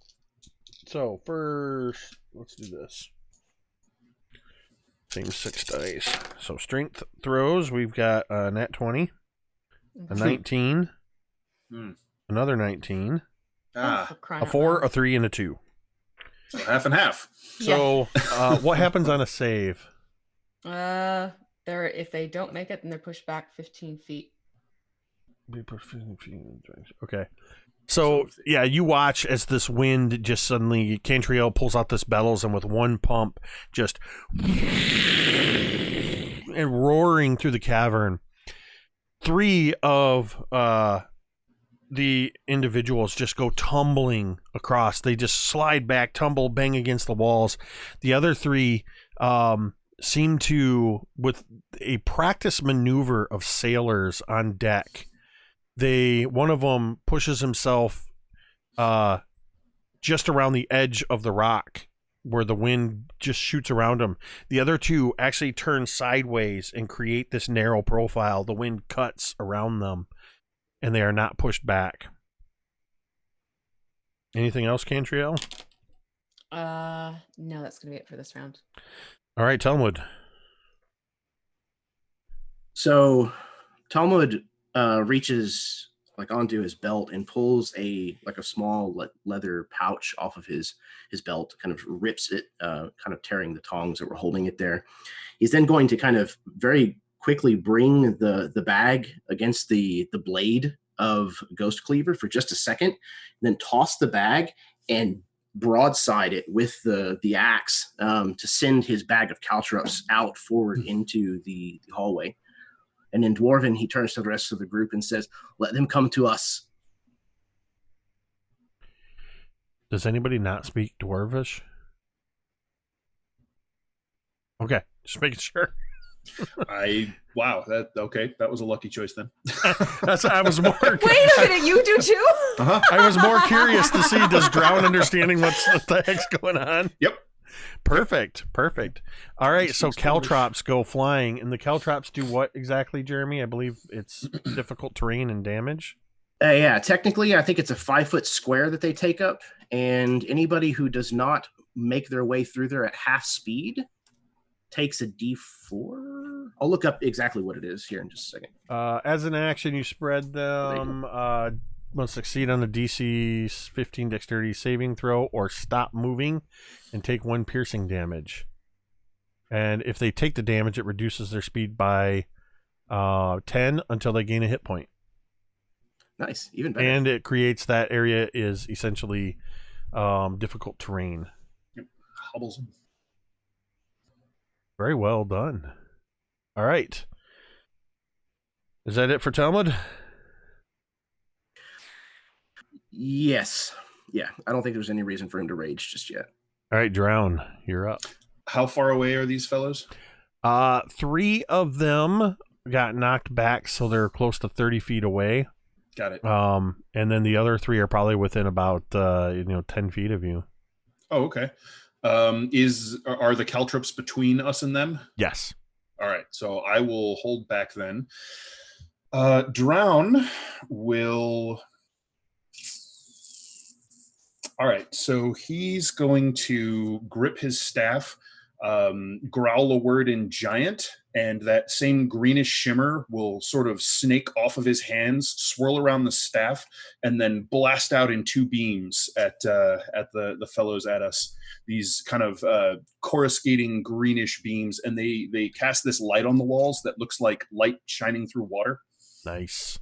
So first, let's do this. Same 6 dice. So strength throws, we've got a nat 20, a 19, another 19, a 4, a 3, and a 2. So half and half. So what happens on a save? If they don't make it, then they're pushed back 15 feet. Okay. So, yeah, you watch as this wind just suddenly, Cantriel pulls out this bellows and with one pump, just and roaring through the cavern. 3 of the individuals just go tumbling across. They just slide back, tumble, bang against the walls. The other 3 seem to, with a practice maneuver of sailors on deck, one of them pushes himself just around the edge of the rock where the wind just shoots around him. The other 2 actually turn sideways and create this narrow profile. The wind cuts around them and they are not pushed back. Anything else, Cantriel? No, that's going to be it for this round. All right, Talmud. So Talmud reaches onto his belt and pulls a small leather pouch off of his belt, kind of rips it, kind of tearing the tongs that were holding it there. He's then going to kind of very quickly bring the bag against the blade of Ghost Cleaver for just a second, and then toss the bag and broadside it with the axe to send his bag of caltrops out forward into the hallway. And in Dwarven, he turns to the rest of the group and says, "Let them come to us." Does anybody not speak Dwarvish? Okay, just making sure. That was a lucky choice then. I was more. Wait a minute, you do too? Uh-huh. I was more curious to see, does Drown understanding what the heck's going on? Yep. Perfect. All right, so caltrops go flying, and the caltrops do what exactly, Jeremy? I believe it's difficult terrain and damage. Yeah, technically, I think it's a 5-foot square that they take up, and anybody who does not make their way through there at half speed takes a D4. I'll look up exactly what it is here in just a second. As an action, you spread them. Must succeed on a DC 15 dexterity saving throw or stop moving and take 1 piercing damage. And if they take the damage, it reduces their speed by 10 until they gain a hit point. Nice, even better. And it creates that area is essentially difficult terrain. Yep. Hobbles them. Very well done. All right. Is that it for Talmud? Yes. yeah, I don't think there's any reason for him to rage just yet. All right, Drown, you're up. How far away are these fellows? 3 of them got knocked back, so they're close to 30 feet away. Got it. And then the other 3 are probably within about 10 feet of you. Oh, okay. Are the caltrops between us and them? Yes. All right, so I will hold back then. Drown will... All right, so he's going to grip his staff, growl a word in giant, and that same greenish shimmer will sort of snake off of his hands, swirl around the staff, and then blast out in 2 beams at the fellows at us. These kind of coruscating greenish beams, and they cast this light on the walls that looks like light shining through water. Nice.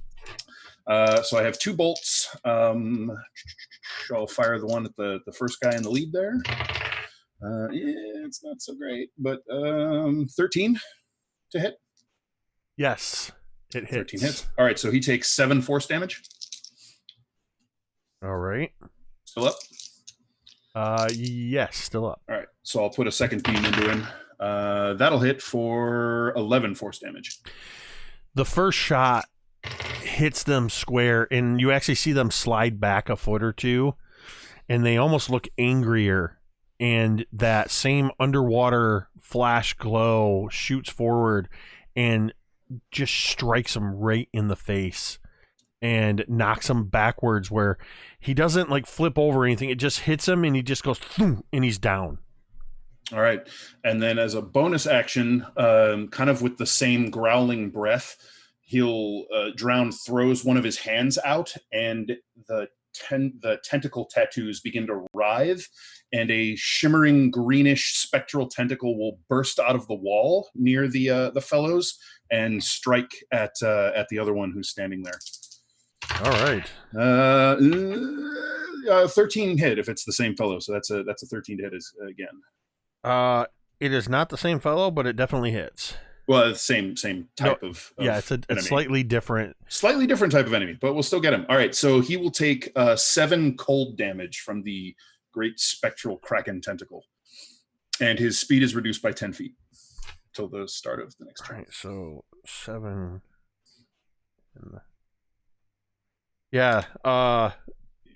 So I have 2 bolts. I'll fire the one at the first guy in the lead there. It's not so great, but 13 to hit. Yes, it hits. 13 hits. All right, so he takes 7 force damage. All right. Still up? Yes, still up. All right, so I'll put a second beam into him. That'll hit for 11 force damage. The first shot hits them square, and you actually see them slide back a foot or 2, and they almost look angrier. And that same underwater flash glow shoots forward and just strikes him right in the face and knocks him backwards, where he doesn't like flip over or anything. It just hits him and he just goes thump, and he's down. All right. And then as a bonus action, kind of with the same growling breath, he'll Drown throws one of his hands out, and the tentacle tattoos begin to writhe, and a shimmering greenish spectral tentacle will burst out of the wall near the fellows and strike at the other one who's standing there. All right. 13 hit if it's the same fellow, so that's a 13 to hit again. It is not the same fellow, but it definitely hits. Well, same type of yeah, it's a slightly different type of enemy, but we'll still get him. All right, so he will take 7 cold damage from the great spectral kraken tentacle, and his speed is reduced by 10 feet till the start of the next turn. All right, so 7. Yeah,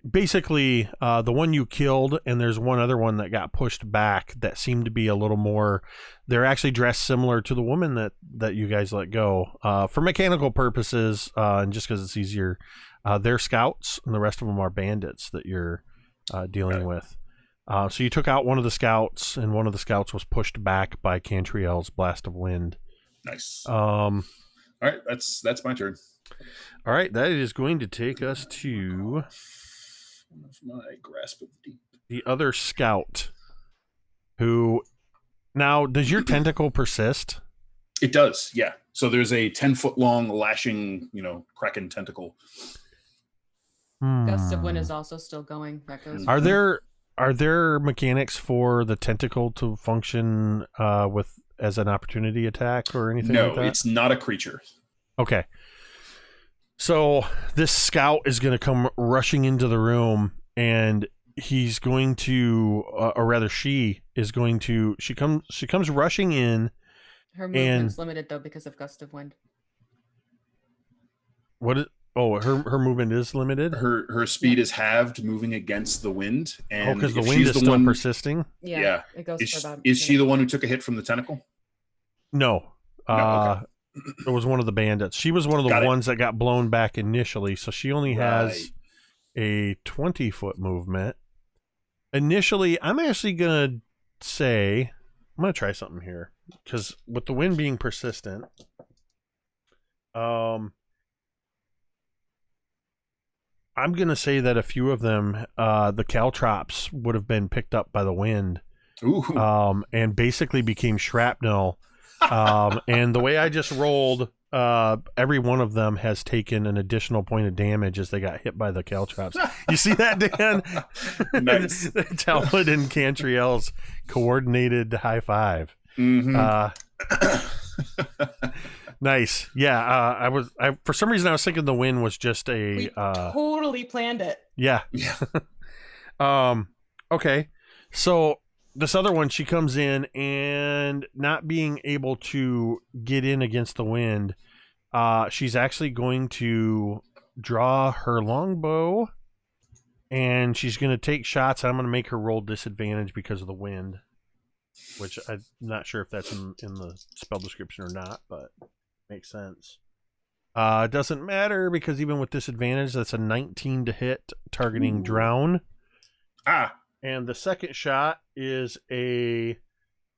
basically the one you killed, and there's one other one that got pushed back that seemed to be a little more, they're actually dressed similar to the woman that you guys let go for mechanical purposes, and just because it's easier. They're scouts, and the rest of them are bandits that you're dealing with. So you took out one of the scouts, and one of the scouts was pushed back by Cantriel's blast of wind. Nice. All right, that's my turn. All right, that is going to take us to my grasp of the deep. The other scout, who now, does your tentacle persist? It does, yeah. So there's a 10-foot long lashing, kraken tentacle. Gust of wind is also still going. That goes. Are there mechanics for the tentacle to function as an opportunity attack or anything like that? No, it's not a creature. Okay. So this scout is going to come rushing into the room, and he's going to, or rather, she is going to. She comes rushing in. Her movement's limited though because of gust of wind. What is? Oh, her movement is limited. Her speed is halved, moving against the wind. And because the wind is still persisting. Yeah, it goes for about. Is she the one who took a hit from the tentacle? No. Okay. It was one of the bandits. She was one of the ones that got blown back initially, so she only has a 20-foot movement. Initially, I'm actually going to say, I'm going to try something here, because with the wind being persistent, I'm going to say that a few of them, the caltrops, would have been picked up by the wind. Ooh. And basically became shrapnel. And the way I just rolled, every one of them has taken an additional point of damage as they got hit by the caltrops. You see that, Dan? Nice. Talmud and Cantriel's coordinated high five. Mm-hmm. Nice. Yeah. I for some reason I was thinking the win was just a. We totally planned it. Yeah. Okay. So this other one, she comes in and not being able to get in against the wind, she's actually going to draw her longbow and she's going to take shots. I'm going to make her roll disadvantage because of the wind, which I'm not sure if that's in the spell description or not, but makes sense. It doesn't matter because even with disadvantage, that's a 19 to hit, targeting Drown. And the second shot is a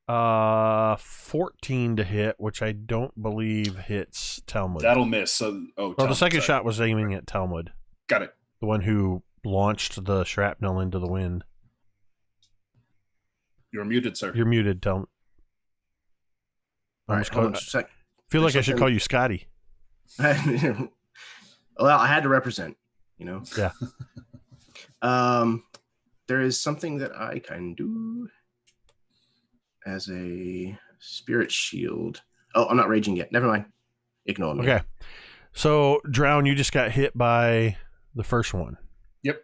14 to hit, which I don't believe hits Talmud. That'll miss. So, the second shot was aiming at Talmud. Got it. The one who launched the shrapnel into the wind. You're muted, sir. You're muted, Talmud. All right, hold on a sec. Feel like I should call you Scotty. Well, I had to represent, Yeah. There is something that I can do as a spirit shield. Oh, I'm not raging yet. Never mind. Ignore me. Okay. So, Drown, you just got hit by the first one. Yep.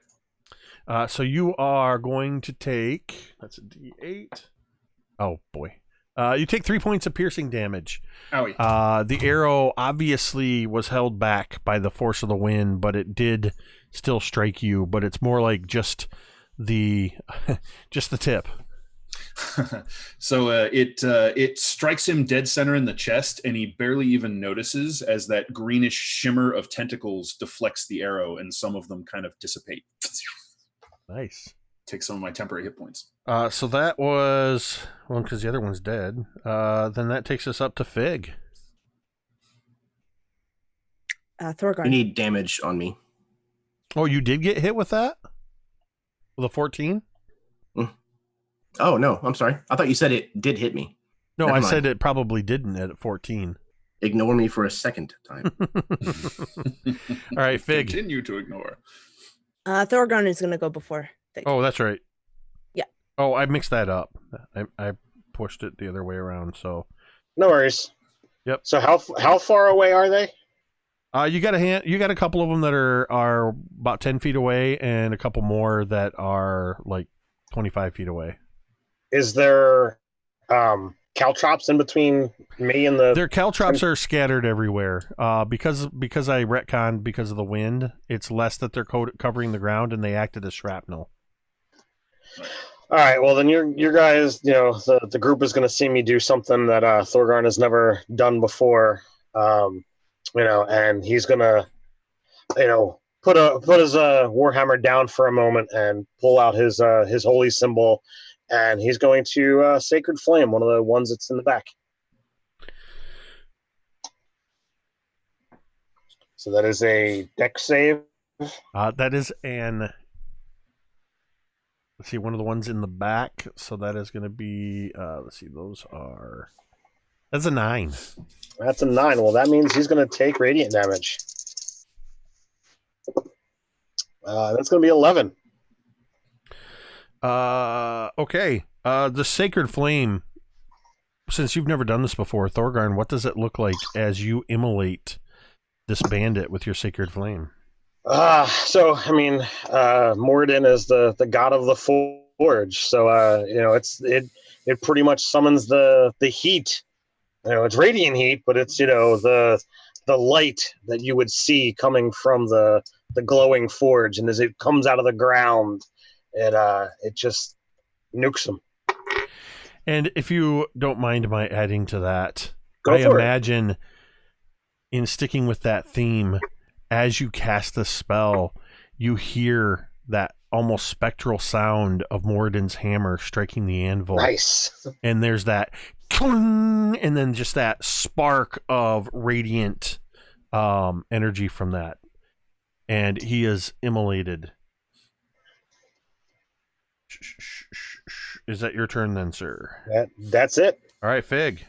So you are going to take... That's a D8. Oh, boy. You take 3 points of piercing damage. Owie. The arrow obviously was held back by the force of the wind, but it did still strike you. But it's more like just the tip. So it strikes him dead center in the chest, and he barely even notices as that greenish shimmer of tentacles deflects the arrow, and some of them kind of dissipate. Nice. Take some of my temporary hit points. So that was... Well, because the other one's dead. Then that takes us up to Fig. Thorgarn. You need damage on me. Oh, you did get hit with that? With a 14? Oh, no. I'm sorry. I thought you said it did hit me. No, Never I mind. said it probably didn't at 14. Ignore me for a second time. All right, Fig. Continue to ignore. Thorgarn is going to go before Fig. Oh, that's right. Yeah. Oh, I mixed that up. I pushed it the other way around, so... No worries. Yep. So how far away are they? You got a couple of them that are about 10 feet away, and a couple more that are like 25 feet away. Is there caltrops in between me and the... Their caltrops are scattered everywhere. Because I retconned because of the wind, it's less that they're covering the ground, and they acted as shrapnel. All right, well then your guys, the group is going to see me do something that Thorgarn has never done before, and he's going to, put his warhammer down for a moment and pull out his holy symbol, and he's going to sacred flame, one of the ones that's in the back. So that is a dex save. That is an... Let's see, one of the ones in the back. So that is going to be, let's see, that's a 9. That's a 9. Well, that means he's going to take radiant damage. That's going to be 11. Okay. The Sacred Flame, since you've never done this before, Thorgarn, what does it look like as you immolate this bandit with your Sacred Flame? Moradin is the god of the forge. So, it pretty much summons the heat. It's radiant heat, but it's, the light that you would see coming from the glowing forge. And as it comes out of the ground, it just nukes them. And if you don't mind my adding to that, I imagine in sticking with that theme, as you cast the spell, you hear that almost spectral sound of Moradin's hammer striking the anvil. Nice. And there's that cling, and then just that spark of radiant energy from that. And he is immolated. Is that your turn then, sir? That's it. All right, Fig.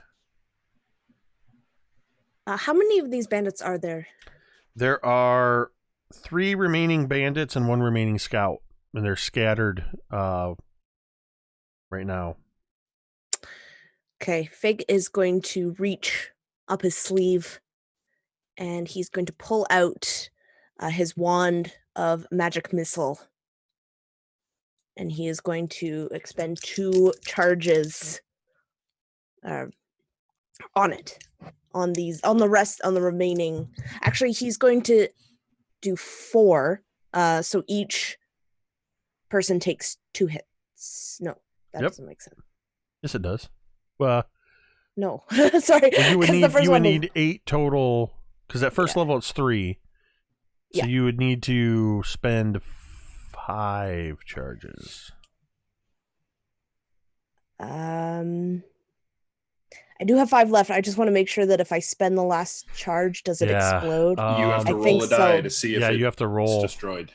How many of these bandits are there? There are 3 remaining bandits and 1 remaining scout, and they're scattered right now. Okay, Fig is going to reach up his sleeve, and he's going to pull out his wand of magic missile. and he is going to expend 2 charges on it. On the remaining. Actually, he's going to do 4. So each person takes 2 hits. No, that doesn't make sense. Yes, it does. Well, no, sorry. Well, you would 'cause the first one need 8 total, because at first level it's 3. So you would need to spend 5 charges. I do have 5 left. I just want to make sure that if I spend the last charge, does it explode? You have to I roll think a die so. to see if you have to roll. it's destroyed.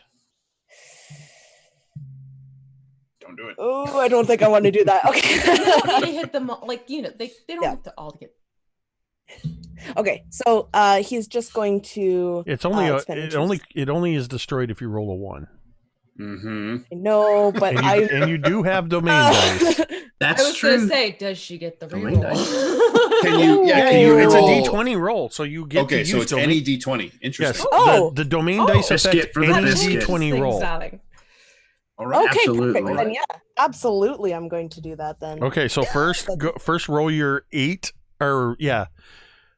Don't do it. Oh, I don't think I want to do that. Okay. You don't need to hit them all, like, they don't have to all get. Okay, so he's just going to. It's only it only is destroyed if you roll a 1. Mm-hmm. No, but and you do have domain dice. That's I was true. gonna say, does she get the Domain reroll? Can you? Yeah, can you it's a roll? D20 roll, so you get Okay, to so use it's domain. any D20. Interesting. Yes, the domain dice Biscuit affect for the any biscuit. D20 roll. All right. Okay, Absolutely. perfect. Then absolutely, I'm going to do that then. Okay, so first roll your 8 or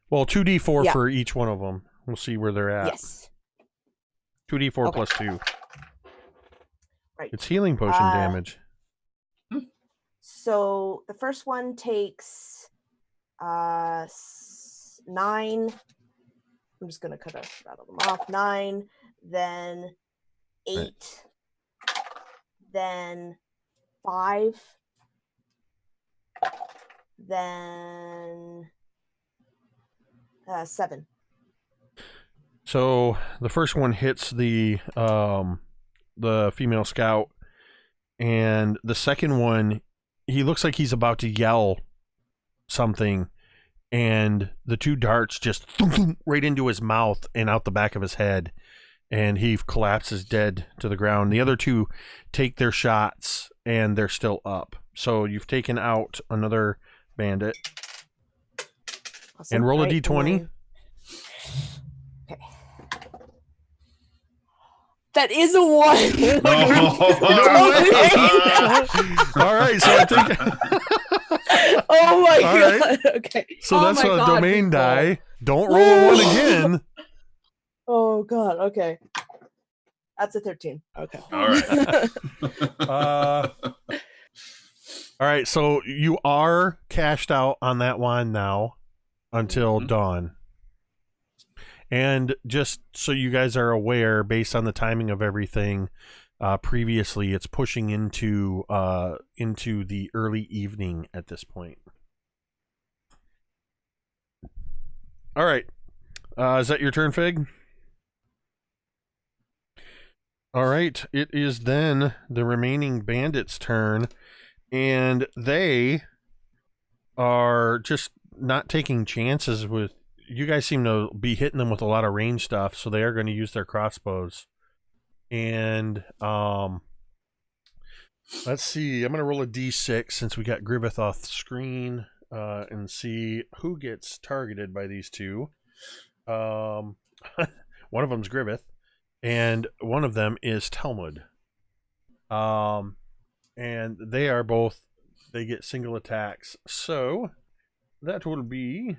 well 2d4 for each one of them. We'll see where they're at. Yes. 2d4 plus 2. Right. It's healing potion damage. So the first one takes 9. I'm just gonna rattle them off. 9, then 8, then 5, then 7. So the first one hits the female scout, and the second one, he looks like he's about to yell something, and the 2 darts just right into his mouth and out the back of his head, and he collapses dead to the ground. The other 2 take their shots, and they're still up. So you've taken out another bandit. Awesome. And roll a Right, d20. Okay. That is a 1. All right, so I think. Oh my All god. right. Okay. So that's a domain die. Don't roll a 1 again. Oh god. Okay. That's a 13. Okay. All right. All right. So you are cashed out on that one now until dawn. And just so you guys are aware, based on the timing of everything, previously it's pushing into the early evening at this point. All right. Is that your turn, Fig? All right. It is then the remaining bandits' turn, and they are just not taking chances with. You guys seem to be hitting them with a lot of range stuff, so they are going to use their crossbows. And let's see. I'm going to roll a d6 since we got Griveth off the screen, and see who gets targeted by these 2. One of them's Griveth, and one of them is Talmud. And they are both. They get single attacks. So that will be.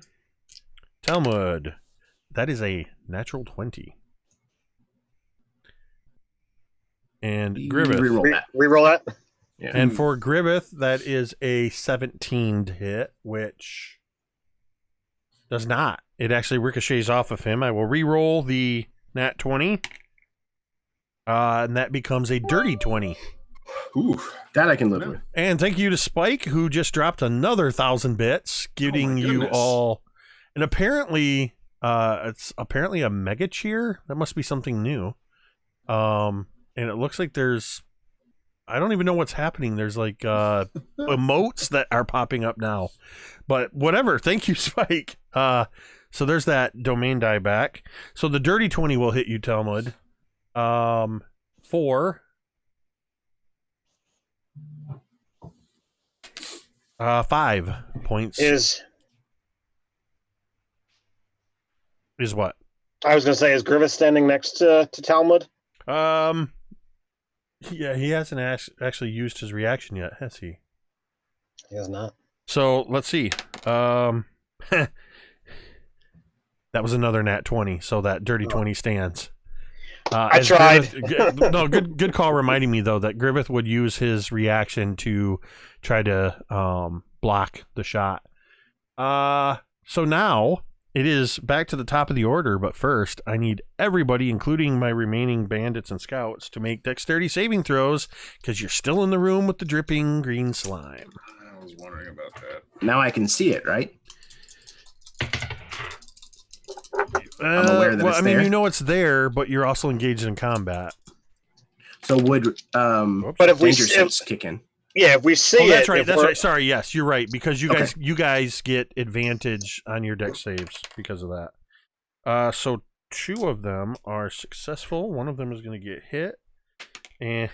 Talmud, that is a natural 20. And Griveth. Reroll that. Yeah. And for Griveth, that is a 17 to hit, which does not. It actually ricochets off of him. I will re-roll the nat 20. And that becomes a dirty 20. Ooh, that I can live with. And thank you to Spike, who just dropped another 1,000 bits, giving you all. And apparently, it's apparently a mega cheer. That must be something new. And it looks like there's, I don't even know what's happening. There's like emotes that are popping up now. But whatever. Thank you, Spike. So there's that domain die back. So the dirty 20 will hit you, Talmud. 4. 5 points. Is what? I was going to say, is Griveth standing next to Talmud? Yeah, he hasn't actually used his reaction yet, has he? He has not. So let's see. That was another nat 20, so that dirty 20 stands. I tried. Good call reminding me though that Griveth would use his reaction to try to block the shot. So now it is back to the top of the order, but first I need everybody, including my remaining bandits and scouts, to make dexterity saving throws because you're still in the room with the dripping green slime. I was wondering about that. Now I can see it, right? I'm aware that it's there. You know it's there, but you're also engaged in combat. So would but if danger sense kick in? Yeah, if we see that's it. right. That's right. Sorry, yes, you're right because you guys get advantage on your dex saves because of that. So 2 of them are successful. 1 of them is going to get hit, and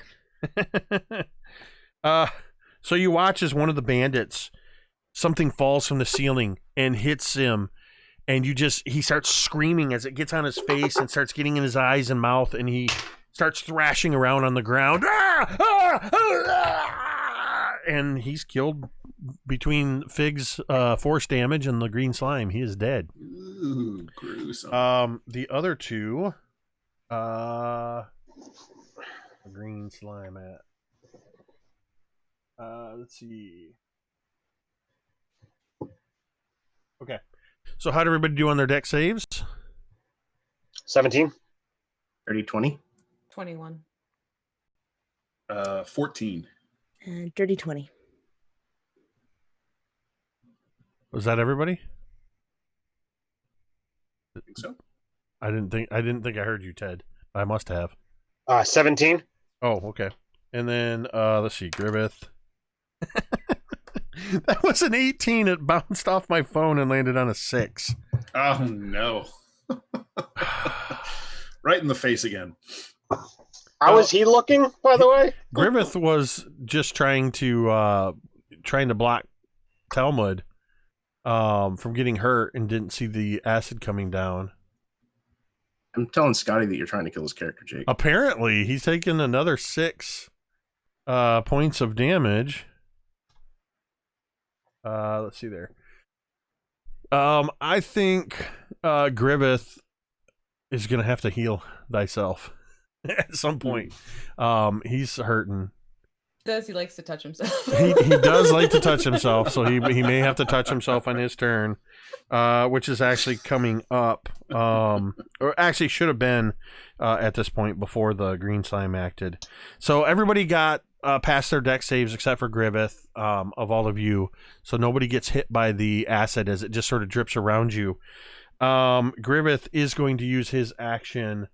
so you watch as one of the bandits, something falls from the ceiling and hits him. And he starts screaming as it gets on his face and starts getting in his eyes and mouth, and he starts thrashing around on the ground. And he's killed between Fig's force damage and the green slime. He is dead. Ooh, gruesome. The other 2, the green slime at. Let's see. Okay. So how did everybody do on their deck saves? 17. 30, 20. 21. 14. Dirty 20. Was that everybody? I think so. I didn't think I heard you, Ted. I must have. 17. Oh, okay. And then let's see, Griveth. That was an 18. It bounced off my phone and landed on a 6. Oh no. Right in the face again. How was he looking, by the way? Griveth was just trying to block Talmud from getting hurt and didn't see the acid coming down. I'm telling Scotty that you're trying to kill his character, Jake. Apparently, he's taken another 6 points of damage. Let's see there. I think Griveth is going to have to heal thyself at some point. He's hurting. He likes to touch himself. he does like to touch himself, so he may have to touch himself on his turn, which is actually coming up. Or actually should have been at this point before the green slime acted. So everybody got past their deck saves except for Griveth, of all of you. So nobody gets hit by the acid as it just sort of drips around you. Griveth is going to use his action,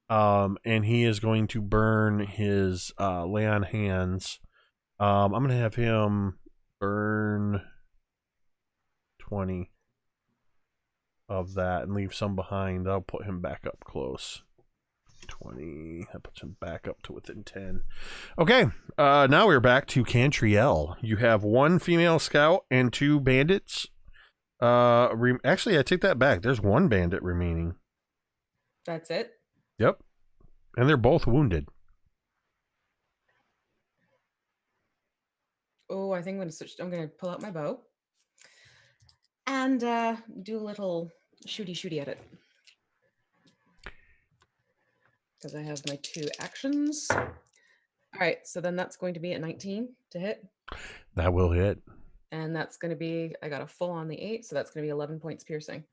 and he is going to burn his lay on hands. I'm going to have him burn 20 of that and leave some behind. I'll put him back up close. 20. That puts him back up to within 10. Okay, now we're back to Cantriel. You have 1 female scout and 2 bandits. Actually, I take that back. There's 1 bandit remaining. That's it? Yep. And they're both wounded. Oh, I think I'm going to switch. I'm going to pull out my bow and do a little shooty at it. Because I have my 2 actions. All right, so then that's going to be a 19 to hit. That will hit. And that's going to be, I got a full on the 8, so that's going to be 11 points piercing.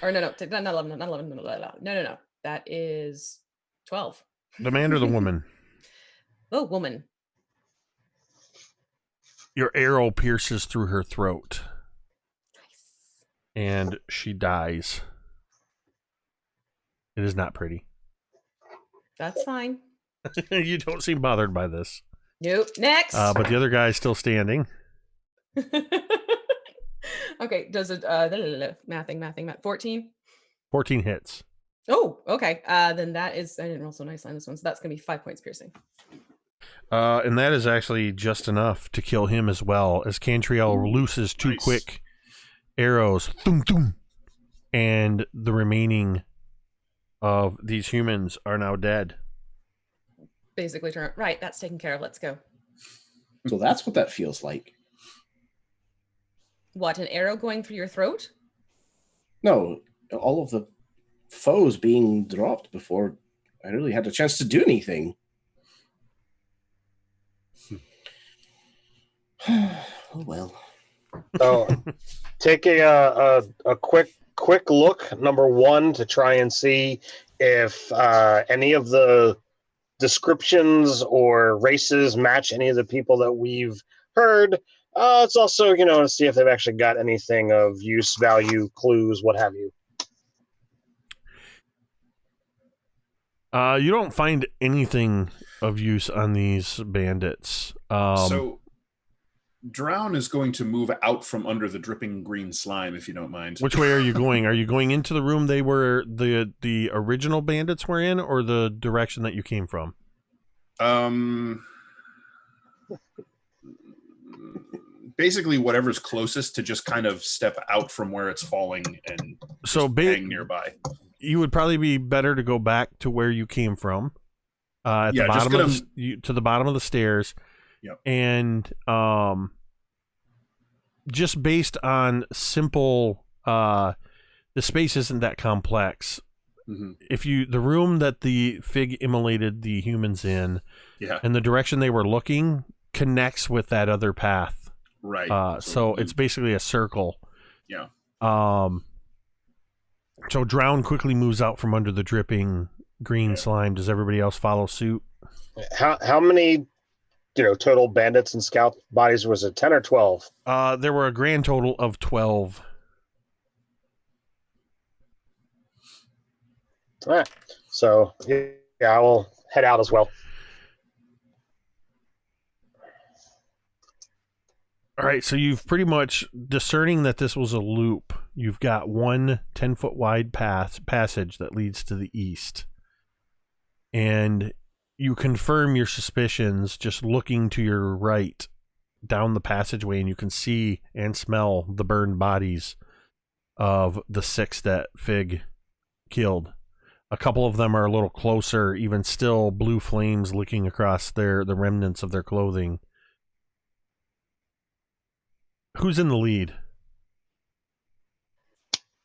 Or no, not 11, not 11, no. That is 12. The man or the woman? Oh, woman. Your arrow pierces through her throat. Nice. And she dies. It is not pretty. That's fine. You don't seem bothered by this. Nope. Next. But the other guy is still standing. Okay. Does it mathing 14? 14 hits. Oh, okay. Then that is, I didn't roll so nice on this one, so that's gonna be 5 points piercing. And that is actually just enough to kill him as well, as Cantriel looses 2 quick arrows. Thum, thum, and the remaining of these humans are now dead. basically turn. Right, that's taken care of. Let's go. So that's what that feels like. What, an arrow going through your throat? No, all of the foes being dropped before I really had a chance to do anything. Oh well. So take a quick look, number one, to try and see if any of the descriptions or races match any of the people that we've heard. It's also, to see if they've actually got anything of use, value, clues, what have you. You don't find anything of use on these bandits. So Drown is going to move out from under the dripping green slime, if you don't mind. Which way are you going? Are you going into the room they were the original bandits were in, or the direction that you came from? Basically, whatever's closest to just kind of step out from where it's falling and hang nearby. You would probably be better to go back to where you came from, to the bottom of the stairs. Yep. And just based on simple, the space isn't that complex. Mm-hmm. If the room that the fig immolated the humans in, and the direction they were looking connects with that other path. Right. So it's basically a circle. Yeah. So Drown quickly moves out from under the dripping green slime. Does everybody else follow suit? How many, total bandits and scout bodies was it? 10 or 12? There were a grand total of 12. All right. So I will head out as well. All right, so you've pretty much discerning that this was a loop. You've got one 10-foot wide passage that leads to the east. And you confirm your suspicions just looking to your right down the passageway, and you can see and smell the burned bodies of the 6 that Fig killed. A couple of them are a little closer, even still blue flames licking across the remnants of their clothing. Who's in the lead?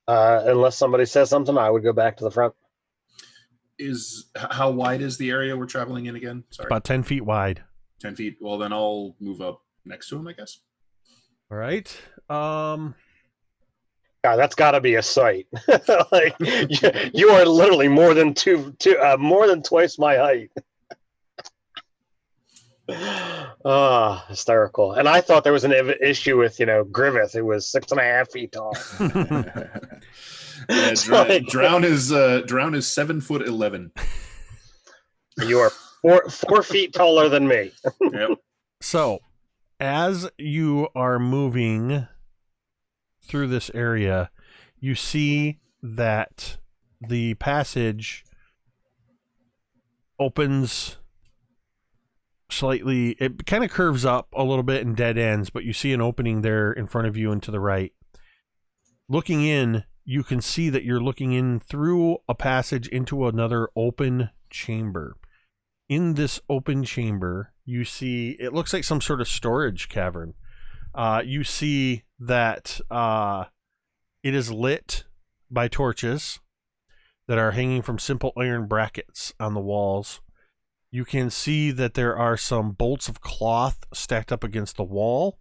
Unless somebody says something, I would go back to the front. How wide is the area we're traveling in again? Sorry. About 10 feet wide. 10 feet. Well, then I'll move up next to him, I guess. All right. God, that's got to be a sight. Like you are literally more than twice my height. Hysterical. And I thought there was an issue with Griveth, who was 6.5 feet tall. Drown is 7'11". You are 4 feet taller than me. Yep. So as you are moving through this area, you see that the passage opens slightly. It kind of curves up a little bit and dead ends, but you see an opening there in front of you and to the right. Looking in, you can see that you're looking in through a passage into another open chamber. In this open chamber, you see, it looks like some sort of storage cavern. You see that it is lit by torches that are hanging from simple iron brackets on the walls. You can see that there are some bolts of cloth stacked up against the wall.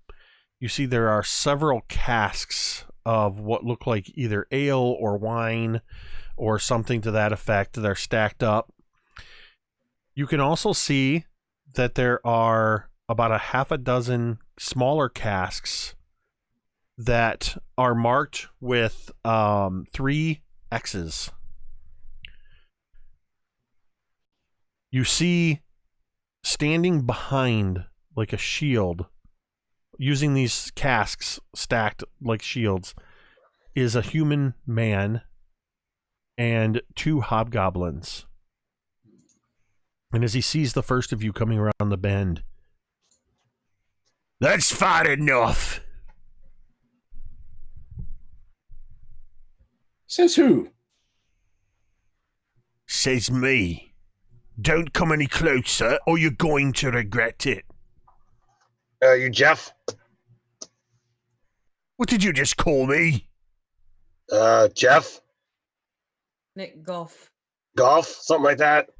You see there are several casks of what look like either ale or wine or something to that effect that are stacked up. You can also see that there are about a half a dozen smaller casks that are marked with 3 X's. You see, standing behind like a shield, using these casks stacked like shields, is a human man and 2 hobgoblins. And as he sees the first of you coming around the bend, "That's far enough." Says who? Says me. Don't come any closer, or you're going to regret it. You Jeff? What did you just call me? Jeff? Nick Goff. Golf? Something like that?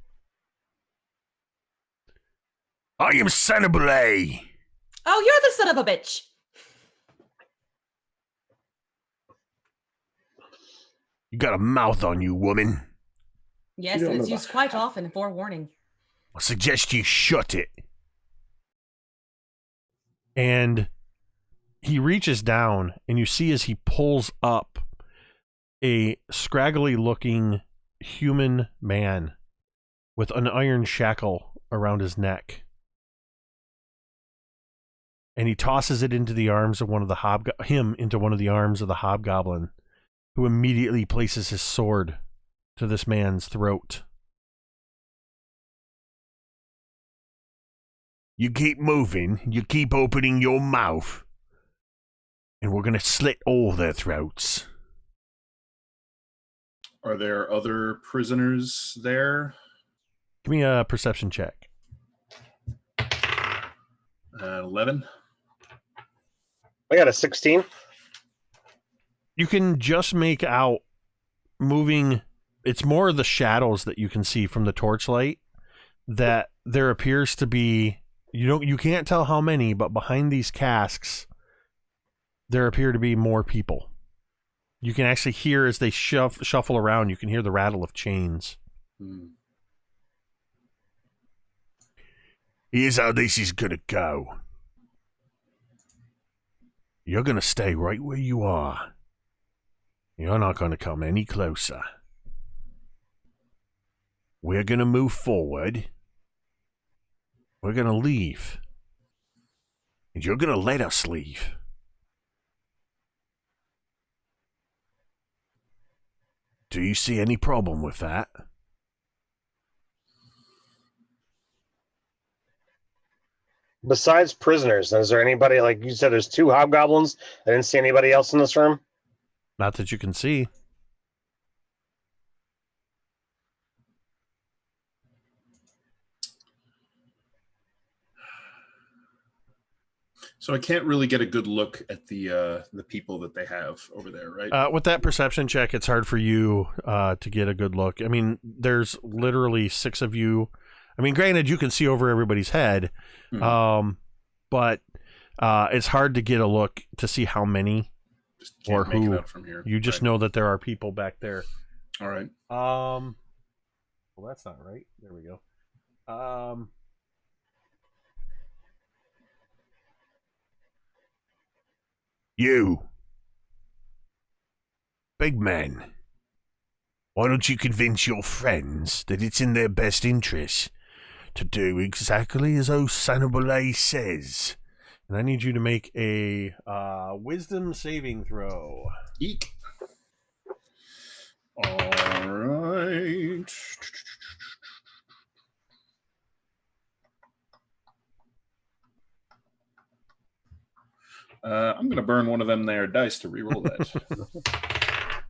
I am Sanabule. Oh, you're the son of a bitch. You got a mouth on you, woman. Yes, and it's used quite often, forewarning. I suggest you shut it. And he reaches down, and you see as he pulls up a scraggly-looking human man with an iron shackle around his neck. And he tosses it into the arms of one of the into one of the arms of the hobgoblin, who immediately places his sword to this man's throat. You keep moving, you keep opening your mouth, and we're gonna slit all their throats. Are there other prisoners there? Give me a perception check. 11. I got a 16. You can just make out moving. It's more the shadows that you can see from the torchlight, that there appears to be, you can't tell how many, but behind these casks there appear to be more people. You can actually hear as they shuffle around, you can hear the rattle of chains. Here's how this is gonna go. You're gonna stay right where you are. You're not gonna come any closer. We're gonna move forward. We're gonna leave. And you're gonna let us leave. Do you see any problem with that? Besides prisoners, is there anybody, like you said, there's 2 hobgoblins? I didn't see anybody else in this room? Not that you can see. So I can't really get a good look at the people that they have over there, right? With that perception check, it's hard for you to get a good look. I mean, there's literally 6 of you. I mean, granted, you can see over everybody's head, but it's hard to get a look to see how many or who. From here. You just know that there are people back there. All right. Well, that's not right. There we go. You, big man, why don't you convince your friends that it's in their best interest to do exactly as Osanabule says? And I need you to make a wisdom saving throw. Eek. All right. I'm going to burn one of them there dice to reroll that.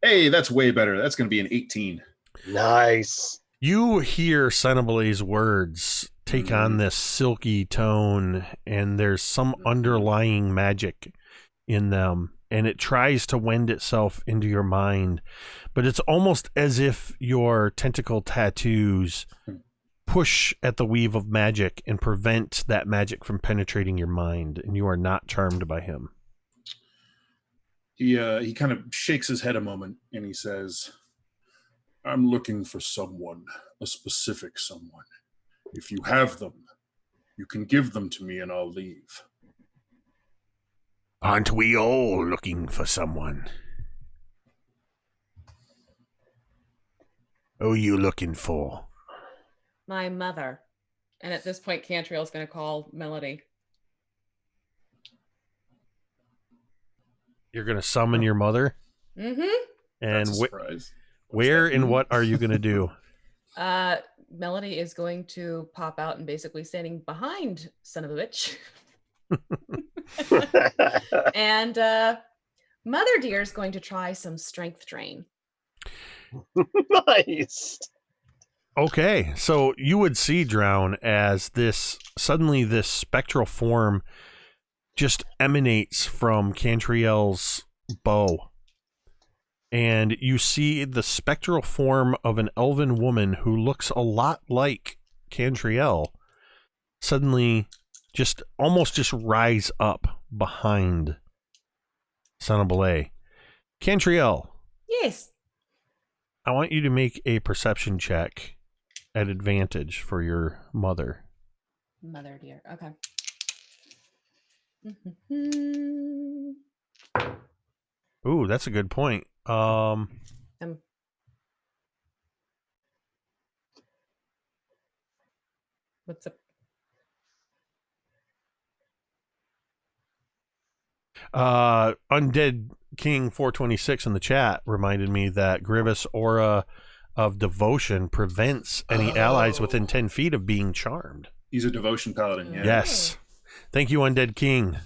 Hey, that's way better. That's going to be an 18. Nice. You hear Sanabule's words take on this silky tone, and there's some underlying magic in them, and it tries to wend itself into your mind, but it's almost as if your tentacle tattoos push at the weave of magic and prevent that magic from penetrating your mind, and you are not charmed by him. He kind of shakes his head a moment, and he says, I'm looking for someone, a specific someone. If you have them, you can give them to me and I'll leave. Aren't we all looking for someone? Who are you looking for? My mother. And at this point, Cantriel is going to call Melody. You're going to summon your mother? Mm-hmm. And where and what are you going to do? Melody is going to pop out and basically standing behind son of a bitch. And Mother Dear is going to try some strength drain. Nice. Okay, so you would see Drown as this spectral form just emanates from Cantriel's bow. And you see the spectral form of an elven woman who looks a lot like Cantriel suddenly just rise up behind Sanabale. Cantriel. Yes. I want you to make a perception check at advantage for your mother. Mother dear. Okay. Ooh, that's a good point. What's up? Undead King 426 in the chat reminded me that Griveth's aura of devotion prevents any allies within 10 feet of being charmed. He's a devotion paladin, yeah. Yes. Thank you, Undead King.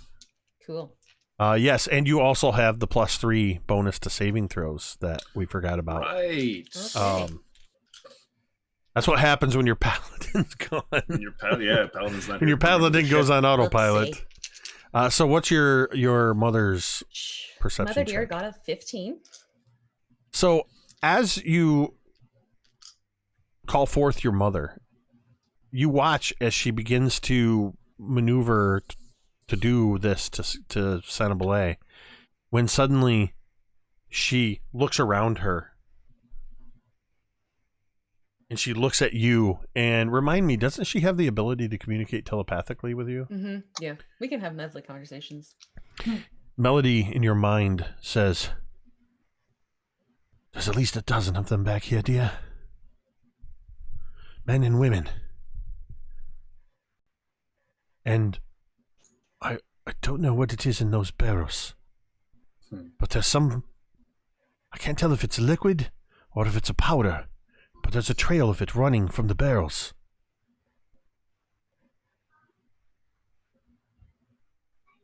Cool. Yes, and you also have the +3 bonus to saving throws that we forgot about. Right. Okay. That's what happens when your paladin's gone. When your paladin's not when your paladin goes on autopilot. Oopsie. So what's your mother's perception Mother dear check? got a 15. So as you call forth your mother, you watch as she begins to maneuver to do this to Sanabale, when suddenly she looks around her and she looks at you. And remind me, doesn't she have the ability to communicate telepathically with you? Mm-hmm. Yeah, we can have medley conversations. Melody in your mind says, "There's at least a dozen of them back here, dear. Men and women. And I don't know what it is in those barrels. But there's some... I can't tell if it's liquid or if it's a powder, but there's a trail of it running from the barrels.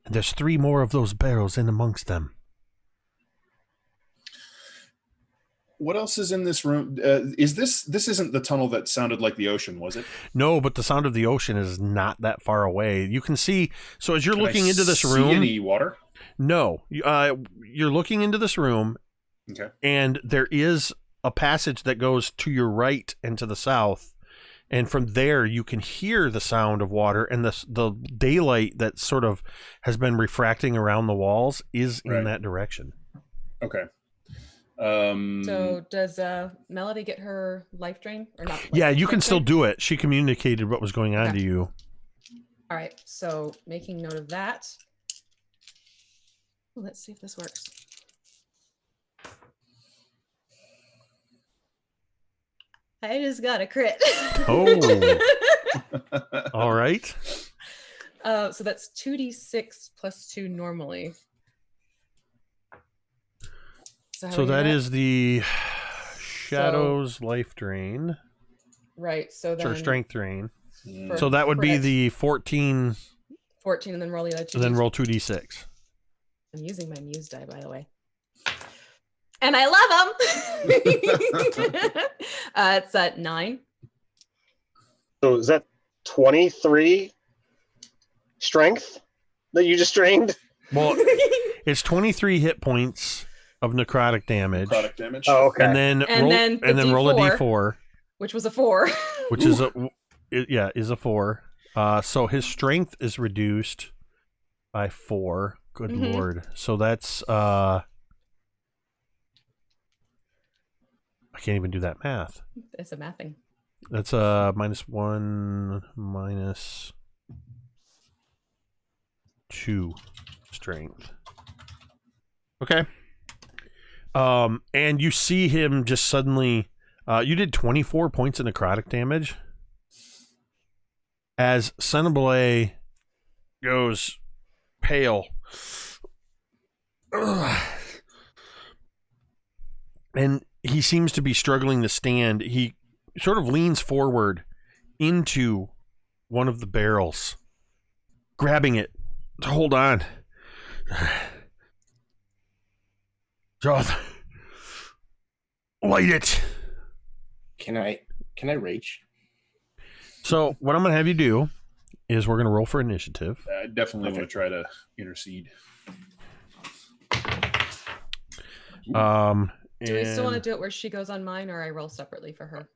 And there's 3 more of those barrels in amongst them." What else is in this room? This isn't the tunnel that sounded like the ocean, was it? No, but the sound of the ocean is not that far away. You can see, so as you're Can looking I into this see room... any water? No. You're looking into this room, Okay. and there is a passage that goes to your right and to the south, and from there you can hear the sound of water, and the daylight that sort of has been refracting around the walls is in that direction. Okay. So does Melody get her life drain or not? Yeah, you can still do it. She communicated what was going on to you. All right, so making note of that. Let's see if this works. I just got a crit. Oh. All right. So that's 2d6 plus 2 normally. So that is the Shadow's life drain. Right, so then... Or strength drain. For So that would be crit, the 14... 14, and then roll the other 2d6. And then roll 2d6. I'm using my Muse die, by the way. And I love them! It's at 9. So is that 23 strength that you just drained? Well, it's 23 hit points of necrotic damage. Necrotic damage. Oh, okay. And then roll a d4, which was a 4. which is a 4. So his strength is reduced by 4. Good lord. So that's I can't even do that math. It's a mathing. That's -1 -2 strength. Okay. And you see him just suddenly you did 24 points of necrotic damage as Sanabale goes pale. And he seems to be struggling to stand. He sort of leans forward into one of the barrels, grabbing it to hold on. Joth, light it. Can I Can I rage? So what I'm going to have you do is we're going to roll for initiative. I definitely want to try to intercede. Do we still want to do it where she goes on mine, or I roll separately for her?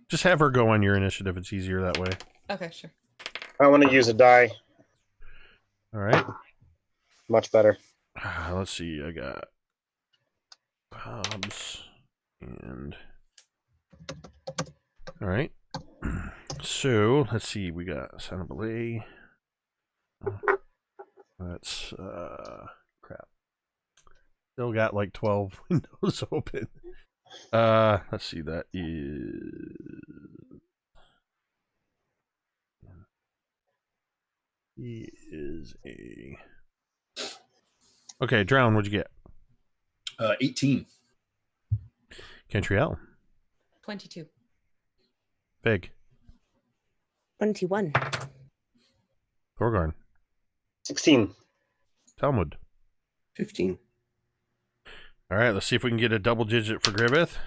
Just have her go on your initiative. It's easier that way. Okay, sure. I want to use a die. All right. Much better. Let's see. I got Hobbs and... All right. So, let's see. We got Son of Belay. That's, crap. Still got like 12 windows open. Let's see. That is... He is a... Okay, Drown, what'd you get? 18. Cantriel. 22. Big. 21. Thorgarn. 16. Talmud. 15. All right, let's see if we can get a double digit for Griveth.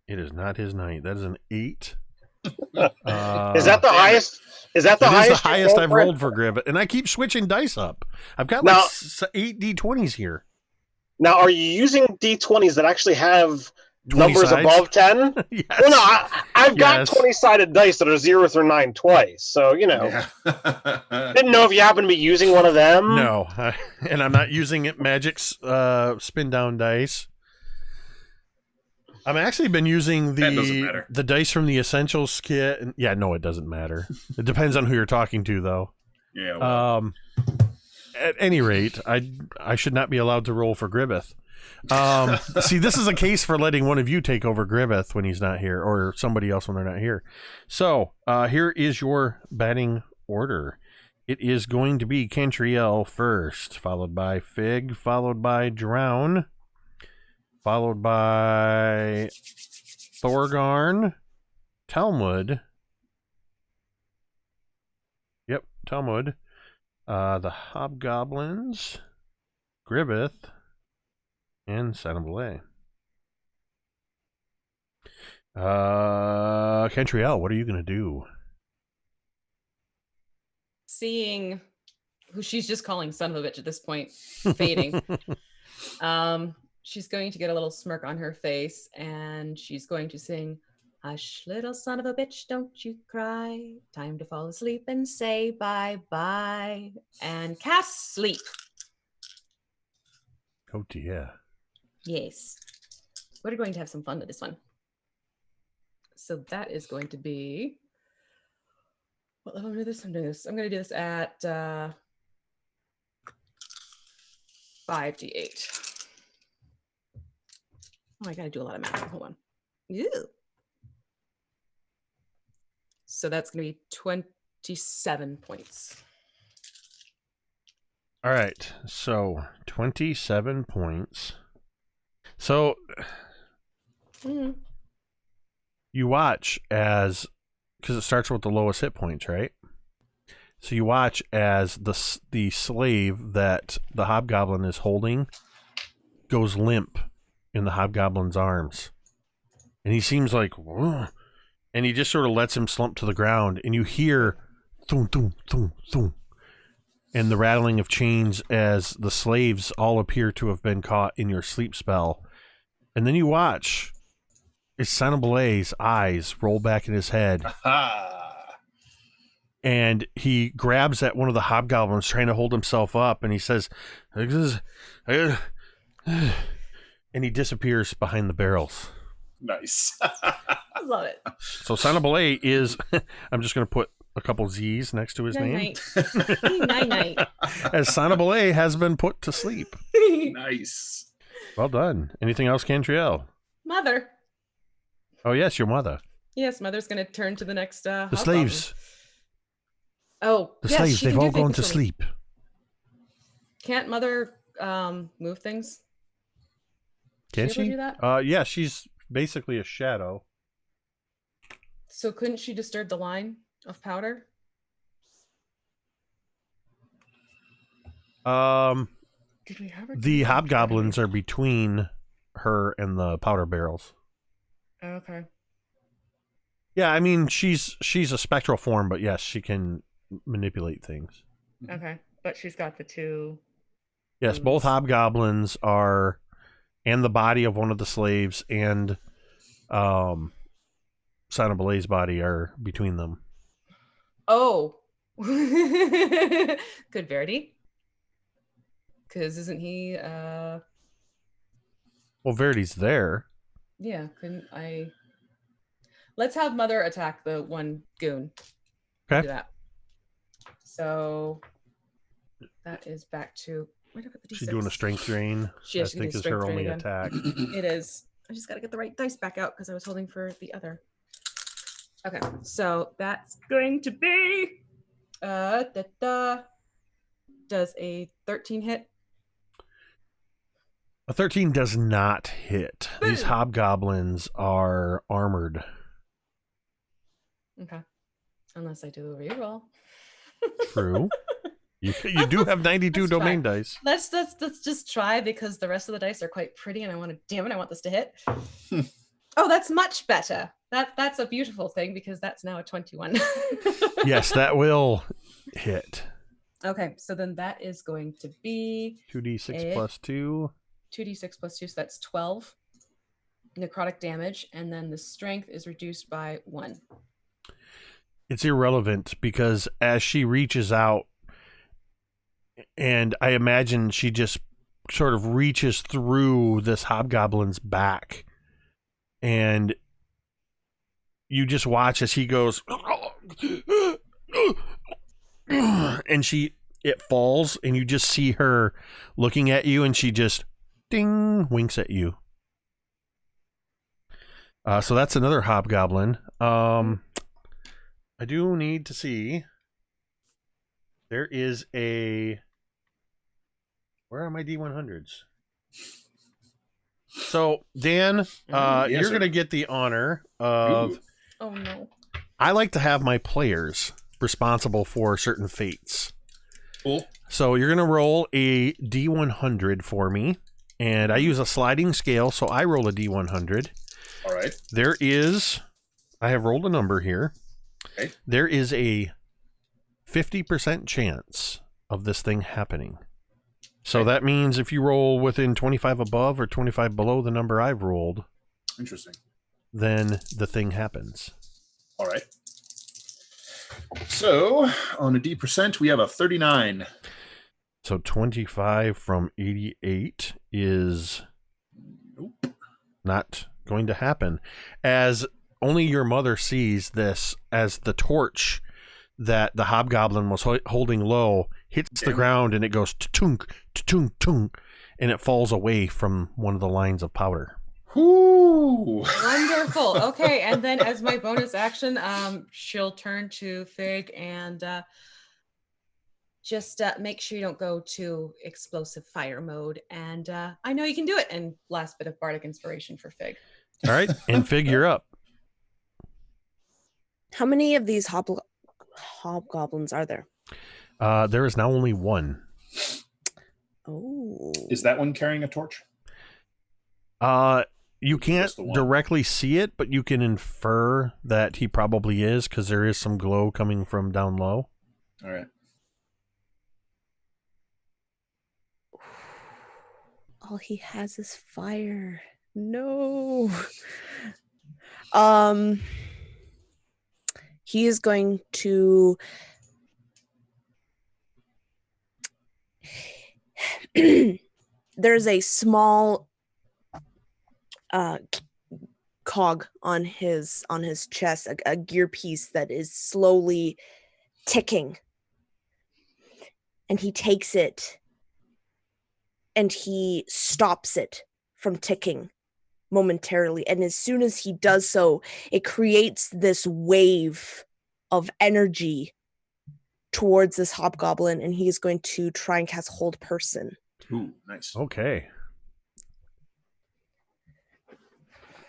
It is not his night. That is an 8. Is that the highest? Is that the highest? It is the highest I've rolled for Griveth, and I keep switching dice up. I've got like 8 d20s here. Now, are you using d20s that actually have numbers sides? above 10? Yes. Well, no, I've got Yes. 20-sided dice that are 0 through 9 twice. So, you know, didn't know if you happen to be using one of them. No, and I'm not using it Magic's spin down dice. I've actually been using That doesn't matter. the dice from the Essentials kit. And, yeah, no, it doesn't matter. It depends on who you're talking to, though. Yeah. Well, At any rate, I should not be allowed to roll for Griveth. See, this is a case for letting one of you take over Griveth when he's not here, or somebody else when they're not here. So, here is your batting order. It is going to be Cantriel first, followed by Fig, followed by Drown, followed by Thorgarn, Talmud. Yep, Talmud. The Hobgoblins, Griveth, and Son of Belay. Cantriel, what are you going to do? Seeing who she's just calling son of a bitch at this point, fading. She's going to get a little smirk on her face, and she's going to sing, "Hush, little son of a bitch, don't you cry. Time to fall asleep and say bye-bye." And cast sleep. Oh, dear. Yes. We're going to have some fun with this one. So that is going to be... What level do this? I'm doing this. I'm going to do this at 5d8. Oh, I got to do a lot of math. Hold on. Ew. So that's going to be 27 points. All right, so 27 points. So you watch as, because it starts with the lowest hit points, right? So you watch as the slave that the hobgoblin is holding goes limp in the hobgoblin's arms. And he seems like, whoa, and he just sort of lets him slump to the ground, and you hear thum, thum, thum, thum, and the rattling of chains as the slaves all appear to have been caught in your sleep spell. And then you watch as Son of Belay's eyes roll back in his head. And he grabs at one of the hobgoblins trying to hold himself up, and he says, and he disappears behind the barrels. Nice. I love it. So Son of Belay is, I'm just going to put a couple Z's next to his name. Night. As Son of Belay has been put to sleep. Nice. Well done. Anything else, Cantriel? Mother. Oh, yes, your mother. Yes, Mother's going to turn to the next The slaves. Oh, The yes, slaves, she they've can do all gone things to for me. sleep. Can't Mother move things? Can She able to she? do that? Yeah, she's basically a shadow. So couldn't she disturb the line of powder? Did we have her do The that? hobgoblins are between her and the powder barrels. Okay. Yeah, I mean she's a spectral form, but yes, she can manipulate things. Okay, but she's got the two. Yes, both hobgoblins are, and the body of one of the slaves and Son of Belay's body are between them. Oh. Good Verity. Because isn't he Well, Verity's there. Yeah, couldn't I let's have Mother attack the one goon. Okay. Do that. So that is back to where did I put the D6? She's doing a strength drain. She I is think gonna is her strength drain only again. attack. It is. I just gotta get the right dice back out because I was holding for the other. Okay, so that's going to be does a 13 hit? A 13 does not hit. These hobgoblins are armored. Okay. Unless I do a reroll. True. You do have 92 let's domain try. dice. Let's just try because the rest of the dice are quite pretty and I want to damn it, I want this to hit. Oh, that's much better. That's a beautiful thing because that's now a 21. Yes, that will hit. Okay, so then that is going to be 2d6 plus 2. 2d6 plus 2, so that's 12 necrotic damage, and then the strength is reduced by 1. It's irrelevant because as she reaches out, and I imagine she just sort of reaches through this hobgoblin's back, and you just watch as he goes, and it falls, and you just see her looking at you, and she just ding winks at you. So that's another hobgoblin. I do need to see. There is a. Where are my D100s? So Dan, Yes, you're sir. gonna get the honor of. Ooh. Oh no. I like to have my players responsible for certain fates. Cool. So you're gonna roll a D100 for me, and I use a sliding scale, so I roll a D100. All right. I have rolled a number here. Okay. There is a 50% chance of this thing happening. So that means if you roll within 25 above or 25 below the number I've rolled, Interesting. then the thing happens. All right. So on a D%, we have a 39. So 25 from 88 is not going to happen, as only your mother sees this, as the torch that the hobgoblin was holding low hits the ground and it goes tunk, tunk, tunk, and it falls away from one of the lines of powder. Ooh. Wonderful. Okay, and then as my bonus action, she'll turn to Fig and just make sure you don't go to explosive fire mode. And I know you can do it. And last bit of bardic inspiration for Fig. All right, and Fig, you're up. How many of these hobgoblins are there? There is now only one. Oh. Is that one carrying a torch? You can't Just the one. directly see it, but you can infer that he probably is, because there is some glow coming from down low. All right. All he has is fire. No. He is going to there's a small cog on his chest, a gear piece that is slowly ticking, and he takes it and he stops it from ticking momentarily, and as soon as he does so, it creates this wave of energy towards this hobgoblin, and he's going to try and cast Hold Person. Ooh, nice. Okay.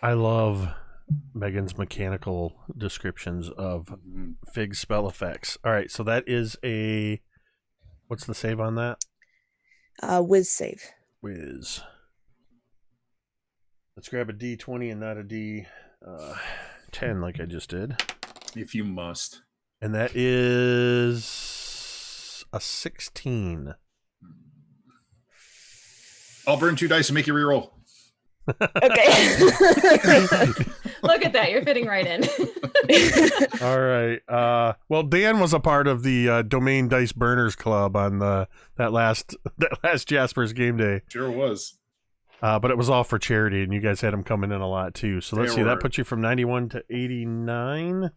I love Megan's mechanical descriptions of Fig's spell effects. All right, so that is a... What's the save on that? Whiz save. Whiz. Let's grab a D20 and not a D... 10 like I just did. If you must. And that is a 16. I'll burn 2 dice and make you reroll. Okay. Look at that. You're fitting right in. All right. Well, Dan was a part of the Domain Dice Burners Club on that last Jasper's game day. Sure was. But it was all for charity, and you guys had him coming in a lot too. So let's see. That puts you from 91 to 89.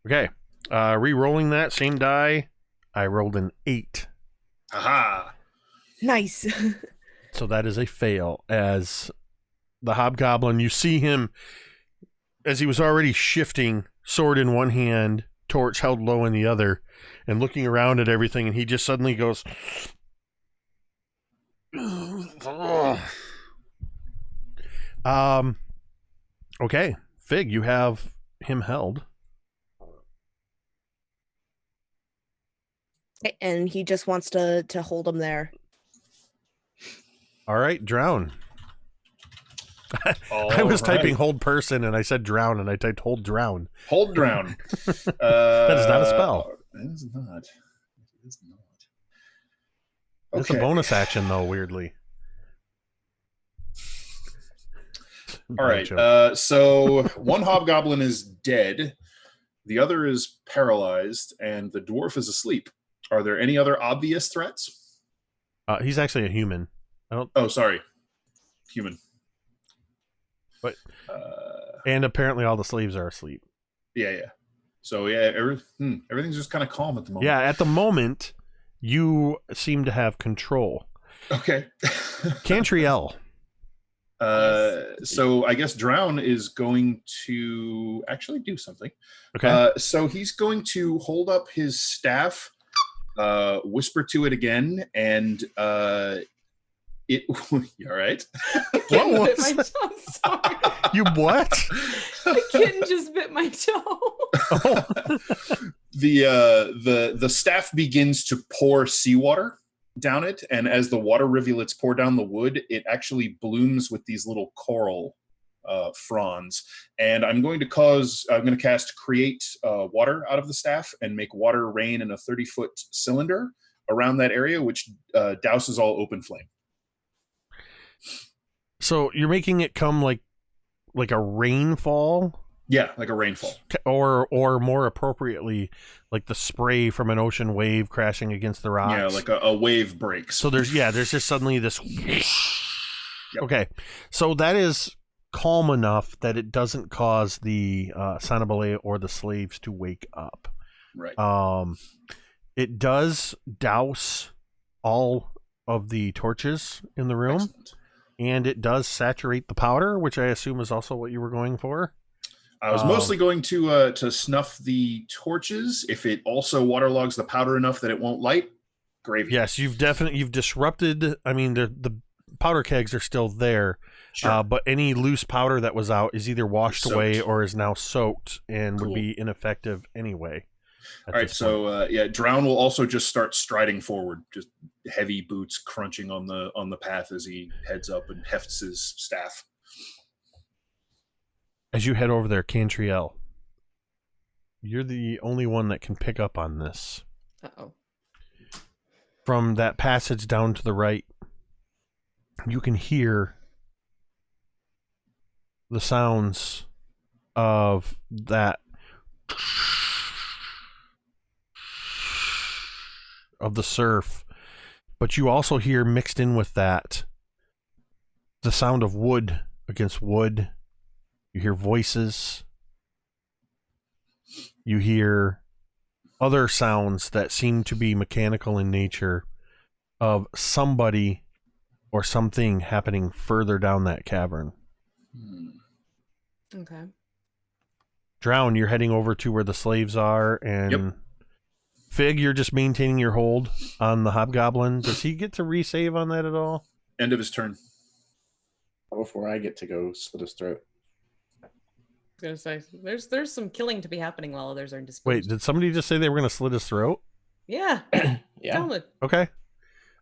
Okay. Re-rolling that same die. I rolled an 8. Aha. Nice. So that is a fail. As the hobgoblin, you see him as he was already shifting, sword in one hand, torch held low in the other, and looking around at everything, and he just suddenly goes, okay, Fig, you have him held. And he just wants to hold him there. All right, drown. I was typing hold person and I said drown and I typed hold drown. Hold drown. That is not a spell. It is not. It is not. Okay. It's a bonus action though, weirdly. All right. So one hobgoblin is dead. The other is paralyzed and the dwarf is asleep. Are there any other obvious threats? He's actually a human. Oh, sorry. Human. But and apparently all the slaves are asleep. Yeah. So yeah, everything's just kind of calm at the moment. Yeah, at the moment, you seem to have control. Okay. Cantriel. So I guess Drown is going to actually do something. Okay. So he's going to hold up his staff, whisper to it again, and it. You all right? What was that? Sorry. You what? The kitten just bit my toe. The staff begins to pour seawater down it, and as the water rivulets pour down the wood, it actually blooms with these little coral fronds. And I'm going to cast create water out of the staff and make water rain in a 30-foot cylinder around that area, which douses all open flame. So you're making it come like a rainfall? Yeah, like a rainfall. Or more appropriately, like the spray from an ocean wave crashing against the rocks. Yeah, like a wave breaks. So there's just suddenly this. Yep. Okay, so that is calm enough that it doesn't cause the Sanabale or the slaves to wake up. Right. It does douse all of the torches in the room. Excellent. And it does saturate the powder, which I assume is also what you were going for. I was mostly going to snuff the torches. If it also waterlogs the powder enough that it won't light, gravy. Yes, you've disrupted. I mean, the powder kegs are still there, Sure. but any loose powder that was out is either washed away Soaked. or is now soaked and Cool. would be ineffective anyway. All right, so Drown will also just start striding forward, just heavy boots crunching on the path as he heads up and hefts his staff. As you head over there, Cantriel, you're the only one that can pick up on this. Uh-oh. From that passage down to the right, you can hear the sounds of that of the surf, but you also hear mixed in with that the sound of wood against wood. You hear voices. You hear other sounds that seem to be mechanical in nature of somebody or something happening further down that cavern. Okay. Drown, you're heading over to where the slaves are, and Yep. Fig, you're just maintaining your hold on the hobgoblin. Does he get to resave on that at all? End of his turn. Before I get to go slit his throat. I was gonna say there's some killing to be happening while others are disposed. Wait, did somebody just say they were going to slit his throat? Yeah. Yeah. Talmud. Okay.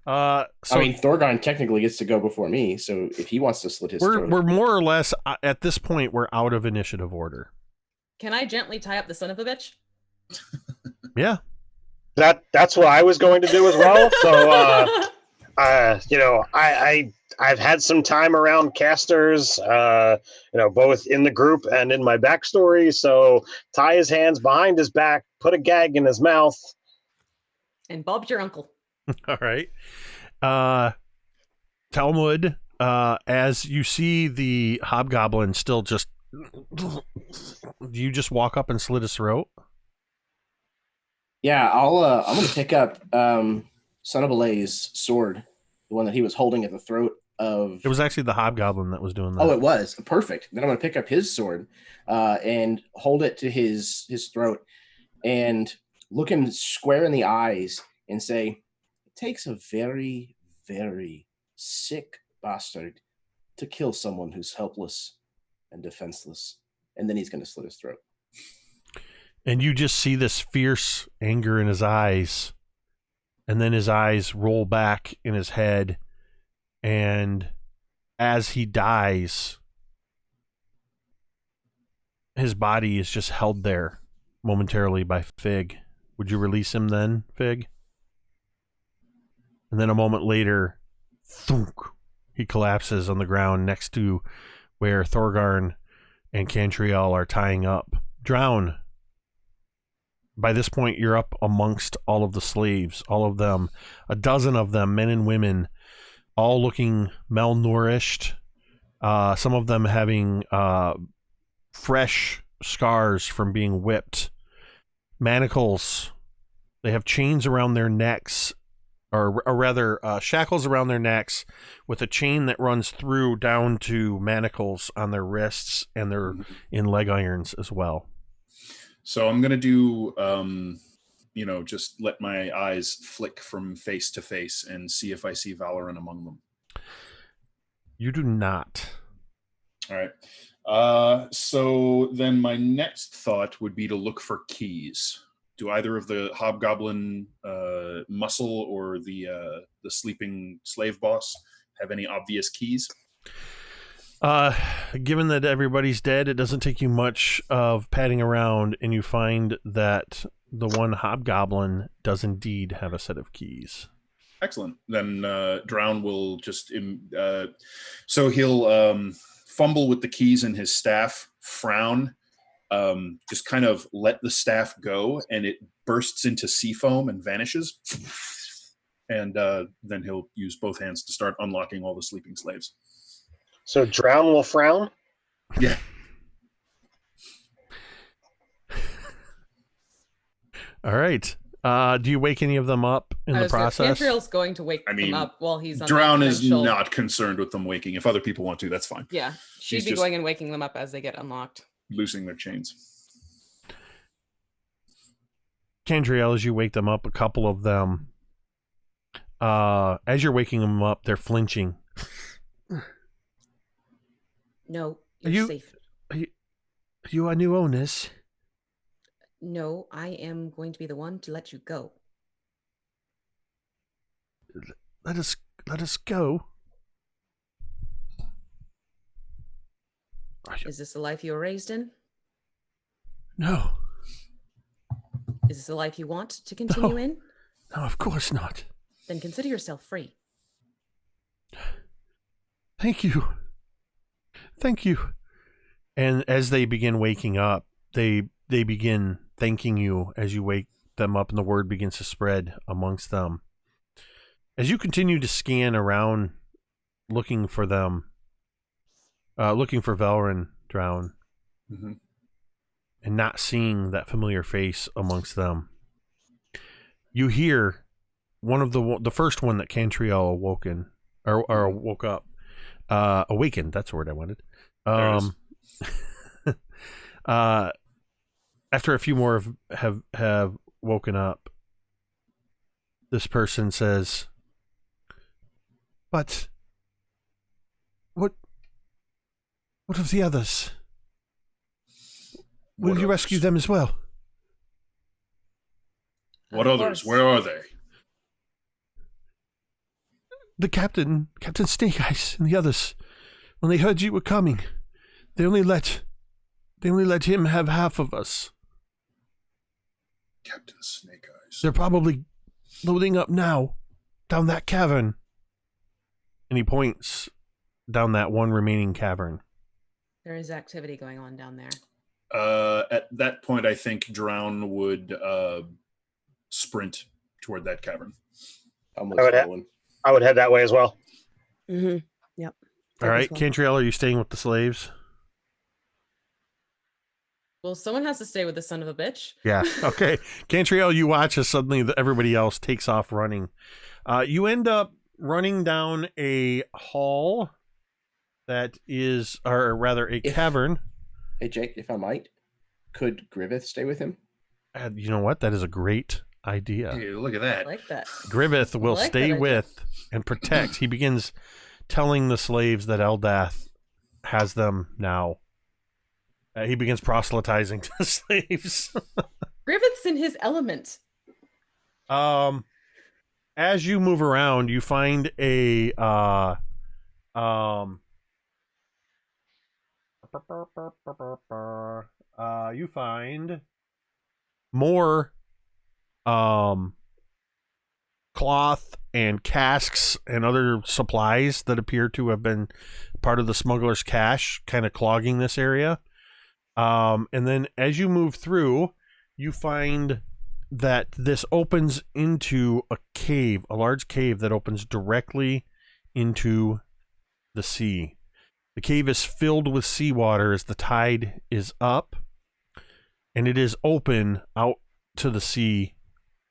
So I mean, Thorgarn technically gets to go before me, so if he wants to slit his throat. we're more or less at this point we're out of initiative order. Can I gently tie up the son of a bitch? Yeah. That's what I was going to do as well. So, you know, I've had some time around casters, you know, both in the group and in my backstory. So tie his hands behind his back, put a gag in his mouth. And Bob's your uncle. All right. Talmud, as you see the hobgoblin still just, do you just walk up and slit his throat? Yeah, I'm gonna pick up Son of Belay's sword, the one that he was holding at the throat of. It was actually the hobgoblin that was doing that. Oh, it was perfect. Then I'm gonna pick up his sword and hold it to his throat and look him square in the eyes and say, "It takes a very, very sick bastard to kill someone who's helpless and defenseless." And then he's gonna slit his throat. And you just see this fierce anger in his eyes. And then his eyes roll back in his head. And as he dies, his body is just held there momentarily by Fig. Would you release him then, Fig? And then a moment later, thunk, he collapses on the ground next to where Thorgarn and Cantriel are tying up. Drown. By this point, you're up amongst all of the slaves, all of them, a dozen of them, men and women, all looking malnourished, some of them having fresh scars from being whipped, manacles. They have chains around their necks, or rather shackles around their necks with a chain that runs through down to manacles on their wrists, and they're in leg irons as well. So I'm going to do, you know, just let my eyes flick from face to face and see if I see Valorant among them. You do not. All right. So then my next thought would be to look for keys. Do either of the hobgoblin muscle or the sleeping slave boss have any obvious keys? Given that everybody's dead, it doesn't take you much of patting around, and you find that the one hobgoblin does indeed have a set of keys. Excellent. Then Drown will just so he'll fumble with the keys in his staff, frown, just kind of let the staff go, and it bursts into sea foam and vanishes. And then he'll use both hands to start unlocking all the sleeping slaves. So Drown will frown? Yeah. All right. Do you wake any of them up in the process? Cantriel's going to wake them up while he's on Drown is not concerned with them waking. If other people want to, that's fine. Yeah, she'd be going and waking them up as they get unlocked. Loosening their chains. Cantriel, as you wake them up, a couple of them, as you're waking them up, they're flinching. No, you're safe. Are you our new owners? No, I am going to be the one to let you go. Let us go. Is this the life you were raised in? No. Is this the life you want to continue in? No, of course not. Then consider yourself free. Thank you. Thank you. And as they begin waking up, they begin thanking you as you wake them up, and the word begins to spread amongst them. As you continue to scan around, looking for them, looking for Valorant, Drown, and not seeing that familiar face amongst them, you hear one of the first one that Cantriel awoken or woke up, awakened. That's the word I wanted. After a few more have woken up, this person says, "But what of the others? Will you rescue them as well?" What others? Where are they? the Captain Snake Eyes and the others, when they heard you were coming, they only let him have half of us. Captain Snake Eyes. They're probably loading up now, down that cavern. And he points down that one remaining cavern. There is activity going on down there. At that point, I think Drown would sprint toward that cavern. I would head that way as well. Mm-hmm. Yep. All right, Cantriel, are you staying with the slaves? Well, someone has to stay with the son of a bitch. Yeah. Okay. Cantriel, you watch as suddenly everybody else takes off running. You end up running down a hall that is, or rather, a cavern. Hey, Jake, if I might, could Griveth stay with him? You know what? That is a great idea. Hey, look at that. I like that. Griveth will like stay that idea. with and protect. He begins telling the slaves that Eldath has them now. He begins proselytizing to the slaves. Griveth's in his element. As you move around, you find a you find more cloth and casks and other supplies that appear to have been part of the smuggler's cache, kind of clogging this area. And then as you move through, you find that this opens into a cave, a large cave that opens directly into the sea. The cave is filled with seawater as the tide is up, and it is open out to the sea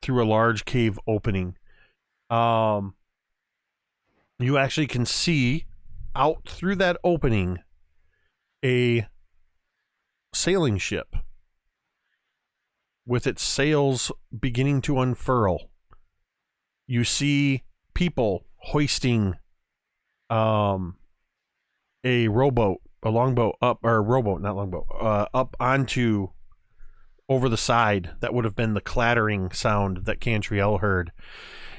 through a large cave opening. You actually can see out through that opening a sailing ship with its sails beginning to unfurl. You see people hoisting a longboat up onto over the side. That would have been the clattering sound that Cantriel heard.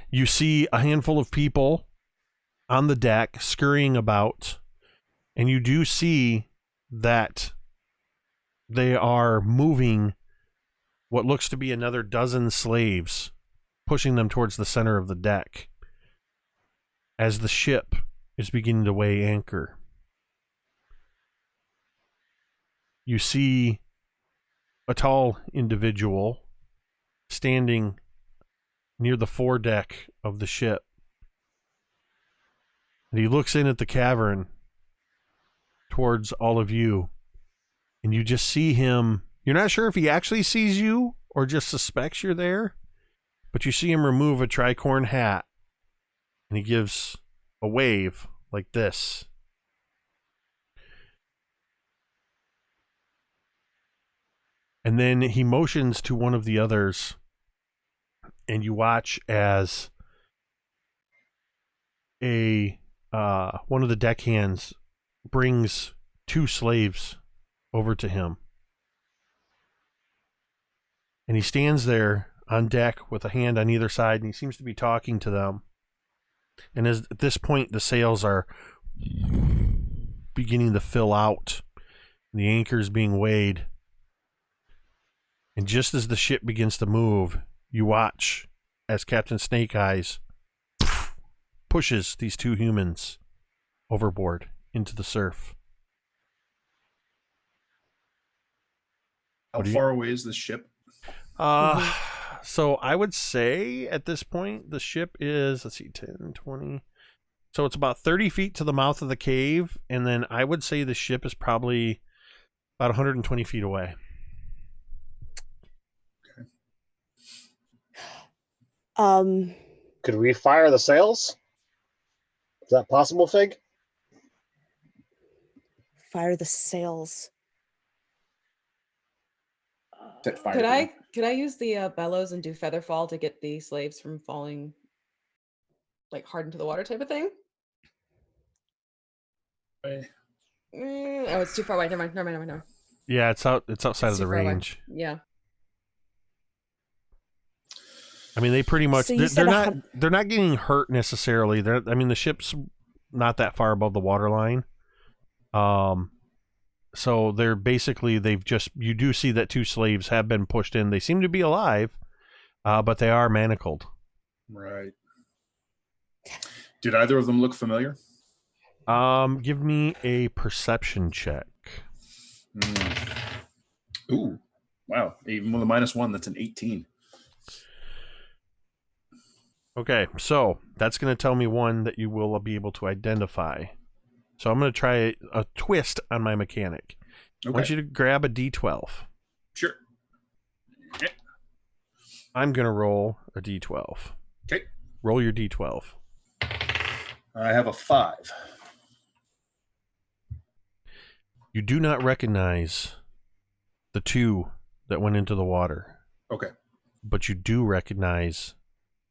You see a handful of people on the deck scurrying about, and you do see that they are moving what looks to be another dozen slaves, pushing them towards the center of the deck as the ship is beginning to weigh anchor. You see a tall individual standing near the foredeck of the ship. And he looks in at the cavern towards all of you. And you just see him. You're not sure if he actually sees you or just suspects you're there. But you see him remove a tricorn hat. And he gives a wave like this. And then he motions to one of the others. And you watch as one of the deckhands brings two slaves over to him. And he stands there on deck with a hand on either side, and he seems to be talking to them. And at this point, the sails are beginning to fill out. The anchor is being weighed. And just as the ship begins to move, you watch as Captain Snake Eyes pushes these two humans overboard into the surf. How far away is this ship? So I would say at this point, the ship is, 10, 20. So it's about 30 feet to the mouth of the cave. And then I would say the ship is probably about 120 feet away. Could we fire the sails? Is that possible, Fig? Fire the sails. Set fire Could to them. I use the bellows and do featherfall to get the slaves from falling like hard into the water type of thing? Oh, it's too far away. Never mind. Yeah, it's outside of It's the too far away. range. Yeah. I mean, they pretty much So you they're said they're not getting hurt necessarily. The ship's not that far above the waterline. So they're basically you do see that 2 slaves have been pushed in. They seem to be alive, but they are manacled. Right. Did either of them look familiar? Give me a perception check. Ooh, wow! Even with a -1, that's an 18. Okay, so that's going to tell me one that you will be able to identify. So I'm going to try a twist on my mechanic. Okay. I want you to grab a D12. Sure. I'm going to roll a D12. Okay. Roll your D12. I have a 5. You do not recognize the 2 that went into the water. Okay. But you do recognize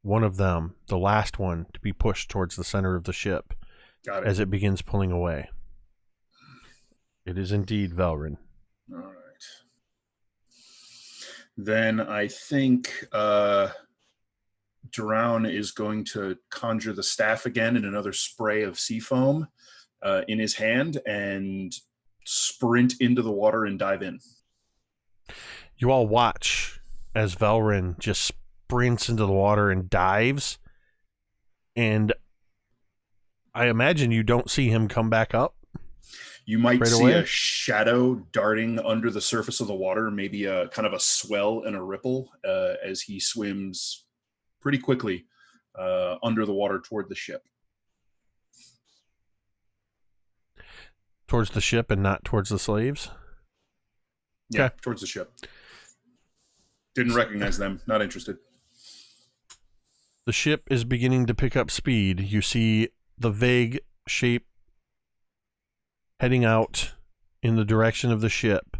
one of them, the last one, to be pushed towards the center of the ship. Got it. As it begins pulling away. It is indeed Velrin. All right. Then I think Drown is going to conjure the staff again in another spray of sea foam in his hand and sprint into the water and dive in. You all watch as Velrin just sprints into the water and dives, and I imagine you don't see him come back up. You might right see away? a shadow darting under the surface of the water, maybe a kind of a swell and a ripple as he swims pretty quickly under the water toward the ship. Towards the ship and not towards the slaves? Yeah, Okay. towards the ship. Didn't recognize them. Not interested. The ship is beginning to pick up speed. You see the vague shape heading out in the direction of the ship.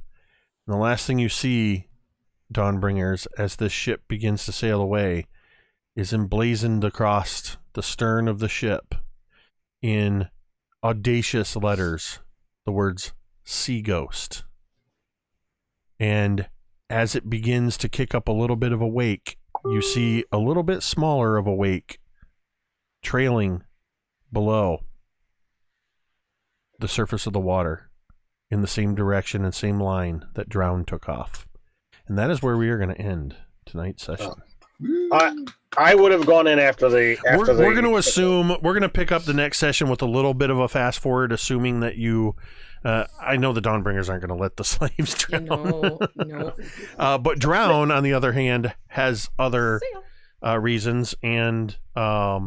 And the last thing you see, Dawnbringers, as this ship begins to sail away, is emblazoned across the stern of the ship in audacious letters the words Sea Ghost. And as it begins to kick up a little bit of a wake, you see a little bit smaller of a wake trailing below the surface of the water in the same direction and same line that Drown took off. And that is where we are going to end tonight's session. I would have gone in after the. We're going to assume we're going to pick up the next session with a little bit of a fast forward, assuming that you. I know the Dawnbringers aren't going to let the slaves drown. No. But Drown, on the other hand, has other reasons, and yeah,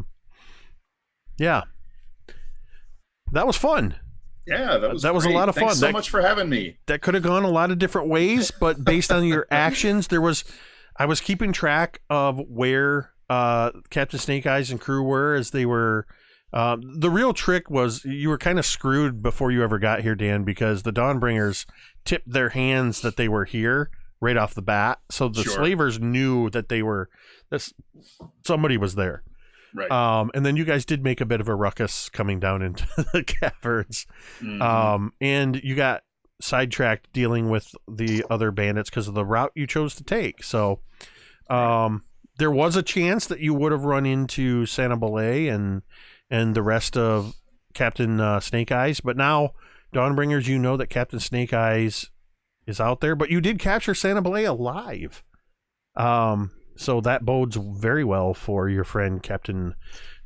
that was fun. Yeah, that was a great. lot of fun. Thanks so much for having me. That could have gone a lot of different ways, but based on your actions, I was keeping track of where Captain Snake Eyes and crew were as they were. The real trick was you were kind of screwed before you ever got here, Dan, because the Dawnbringers tipped their hands that they were here right off the bat, so the slavers knew that somebody was there. Right. And then you guys did make a bit of a ruckus coming down into the caverns. Mm-hmm. And you got sidetracked dealing with the other bandits because of the route you chose to take. So there was a chance that you would have run into Santa Belay and the rest of Captain Snake Eyes. But now, Dawnbringers, you know that Captain Snake Eyes is out there. But you did capture Santa Belay alive. So that bodes very well for your friend Captain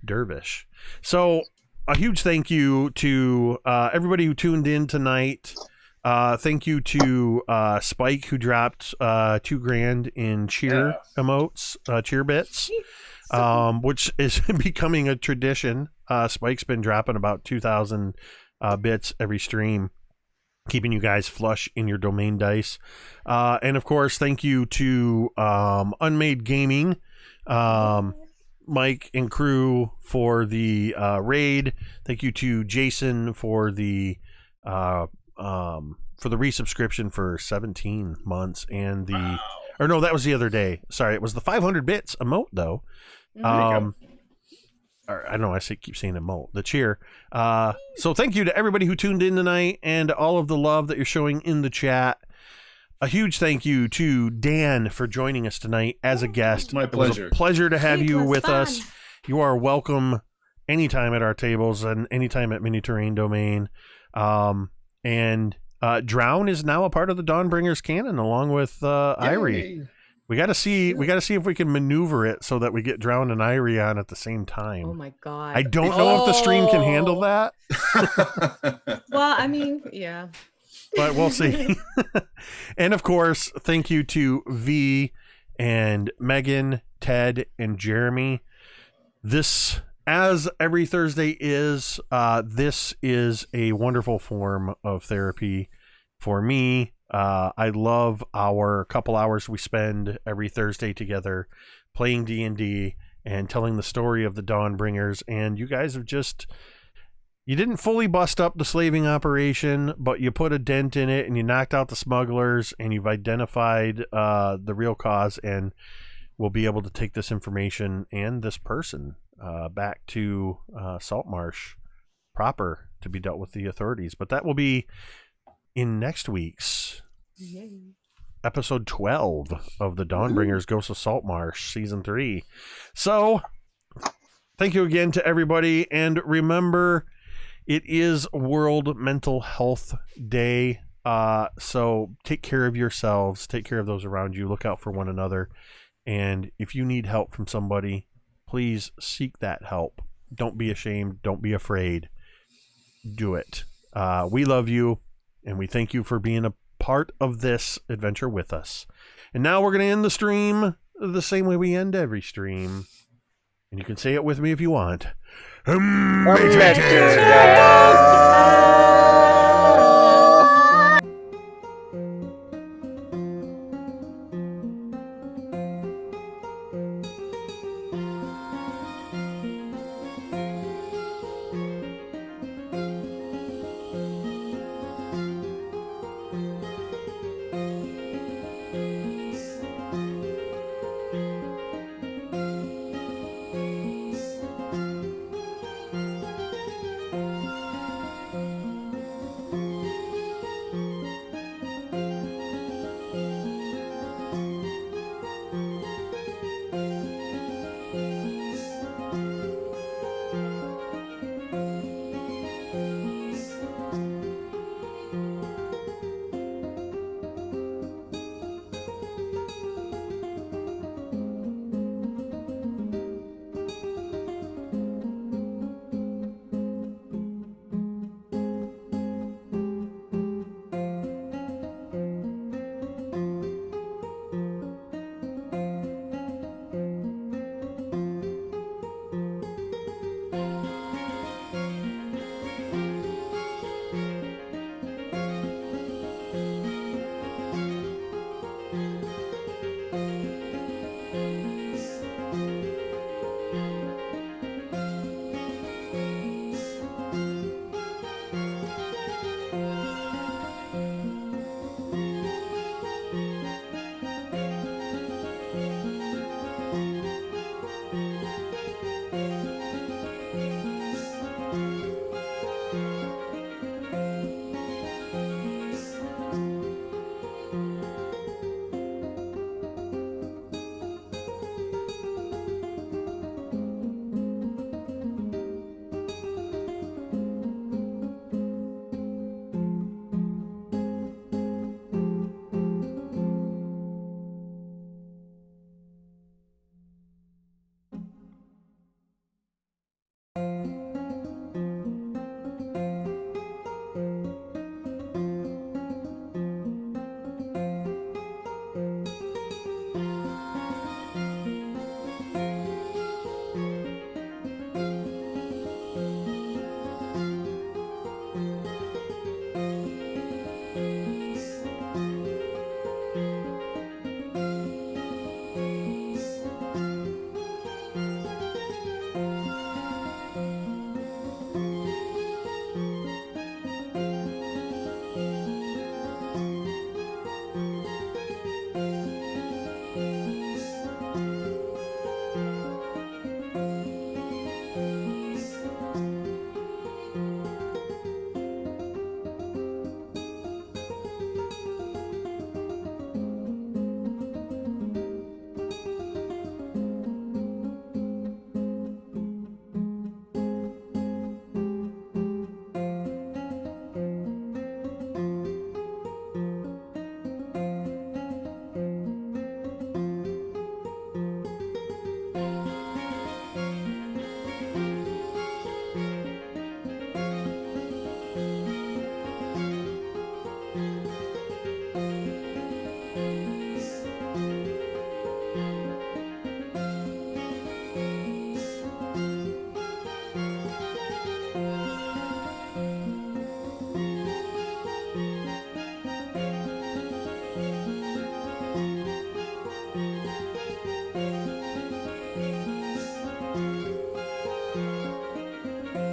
Dervish. So a huge thank you to everybody who tuned in tonight. Thank you to Spike, who dropped $2,000 in cheer emotes, cheer bits, which is becoming a tradition. Spike's been dropping about 2,000 bits every stream, keeping you guys flush in your domain dice. And of course, thank you to Unmade Gaming, Mike and crew for the raid. Thank you to Jason for the resubscription for 17 months and or no, that was the other day. Sorry, it was the 500 bits emote though. Or I don't know, keep saying emote, the cheer. So thank you to everybody who tuned in tonight and all of the love that you're showing in the chat. a huge thank you to Dan for joining us tonight as a guest. My pleasure. It was a pleasure to have It you was with fun. us. You are welcome anytime at our tables and anytime at Mini Terrain Domain. And Drown is now a part of the Dawnbringers canon along with Irie. Yay. We got to see if we can maneuver it so that we get Drown and Irie on at the same time. Oh my god. I don't know if the stream can handle that, Well, I mean, yeah. but we'll see. And of course, thank you to V and Megan, Ted, and Jeremy. This, as every Thursday is, this is a wonderful form of therapy for me. I love our couple hours we spend every Thursday together playing D&D and telling the story of the Dawnbringers. And you guys have you didn't fully bust up the slaving operation, but you put a dent in it and you knocked out the smugglers and you've identified the real cause, and we'll be able to take this information and this person back to Saltmarsh proper to be dealt with the authorities. But that will be in next week's episode 12 of the Dawnbringers Ghosts of Saltmarsh season 3. So thank you again to everybody, and remember, it is World Mental Health Day, so take care of yourselves, take care of those around you, look out for one another, and if you need help from somebody, please seek that help. Don't be ashamed, don't be afraid, do it. We love you, and we thank you for being a part of this adventure with us. And now we're going to end the stream the same way we end every stream. And you can say it with me if you want.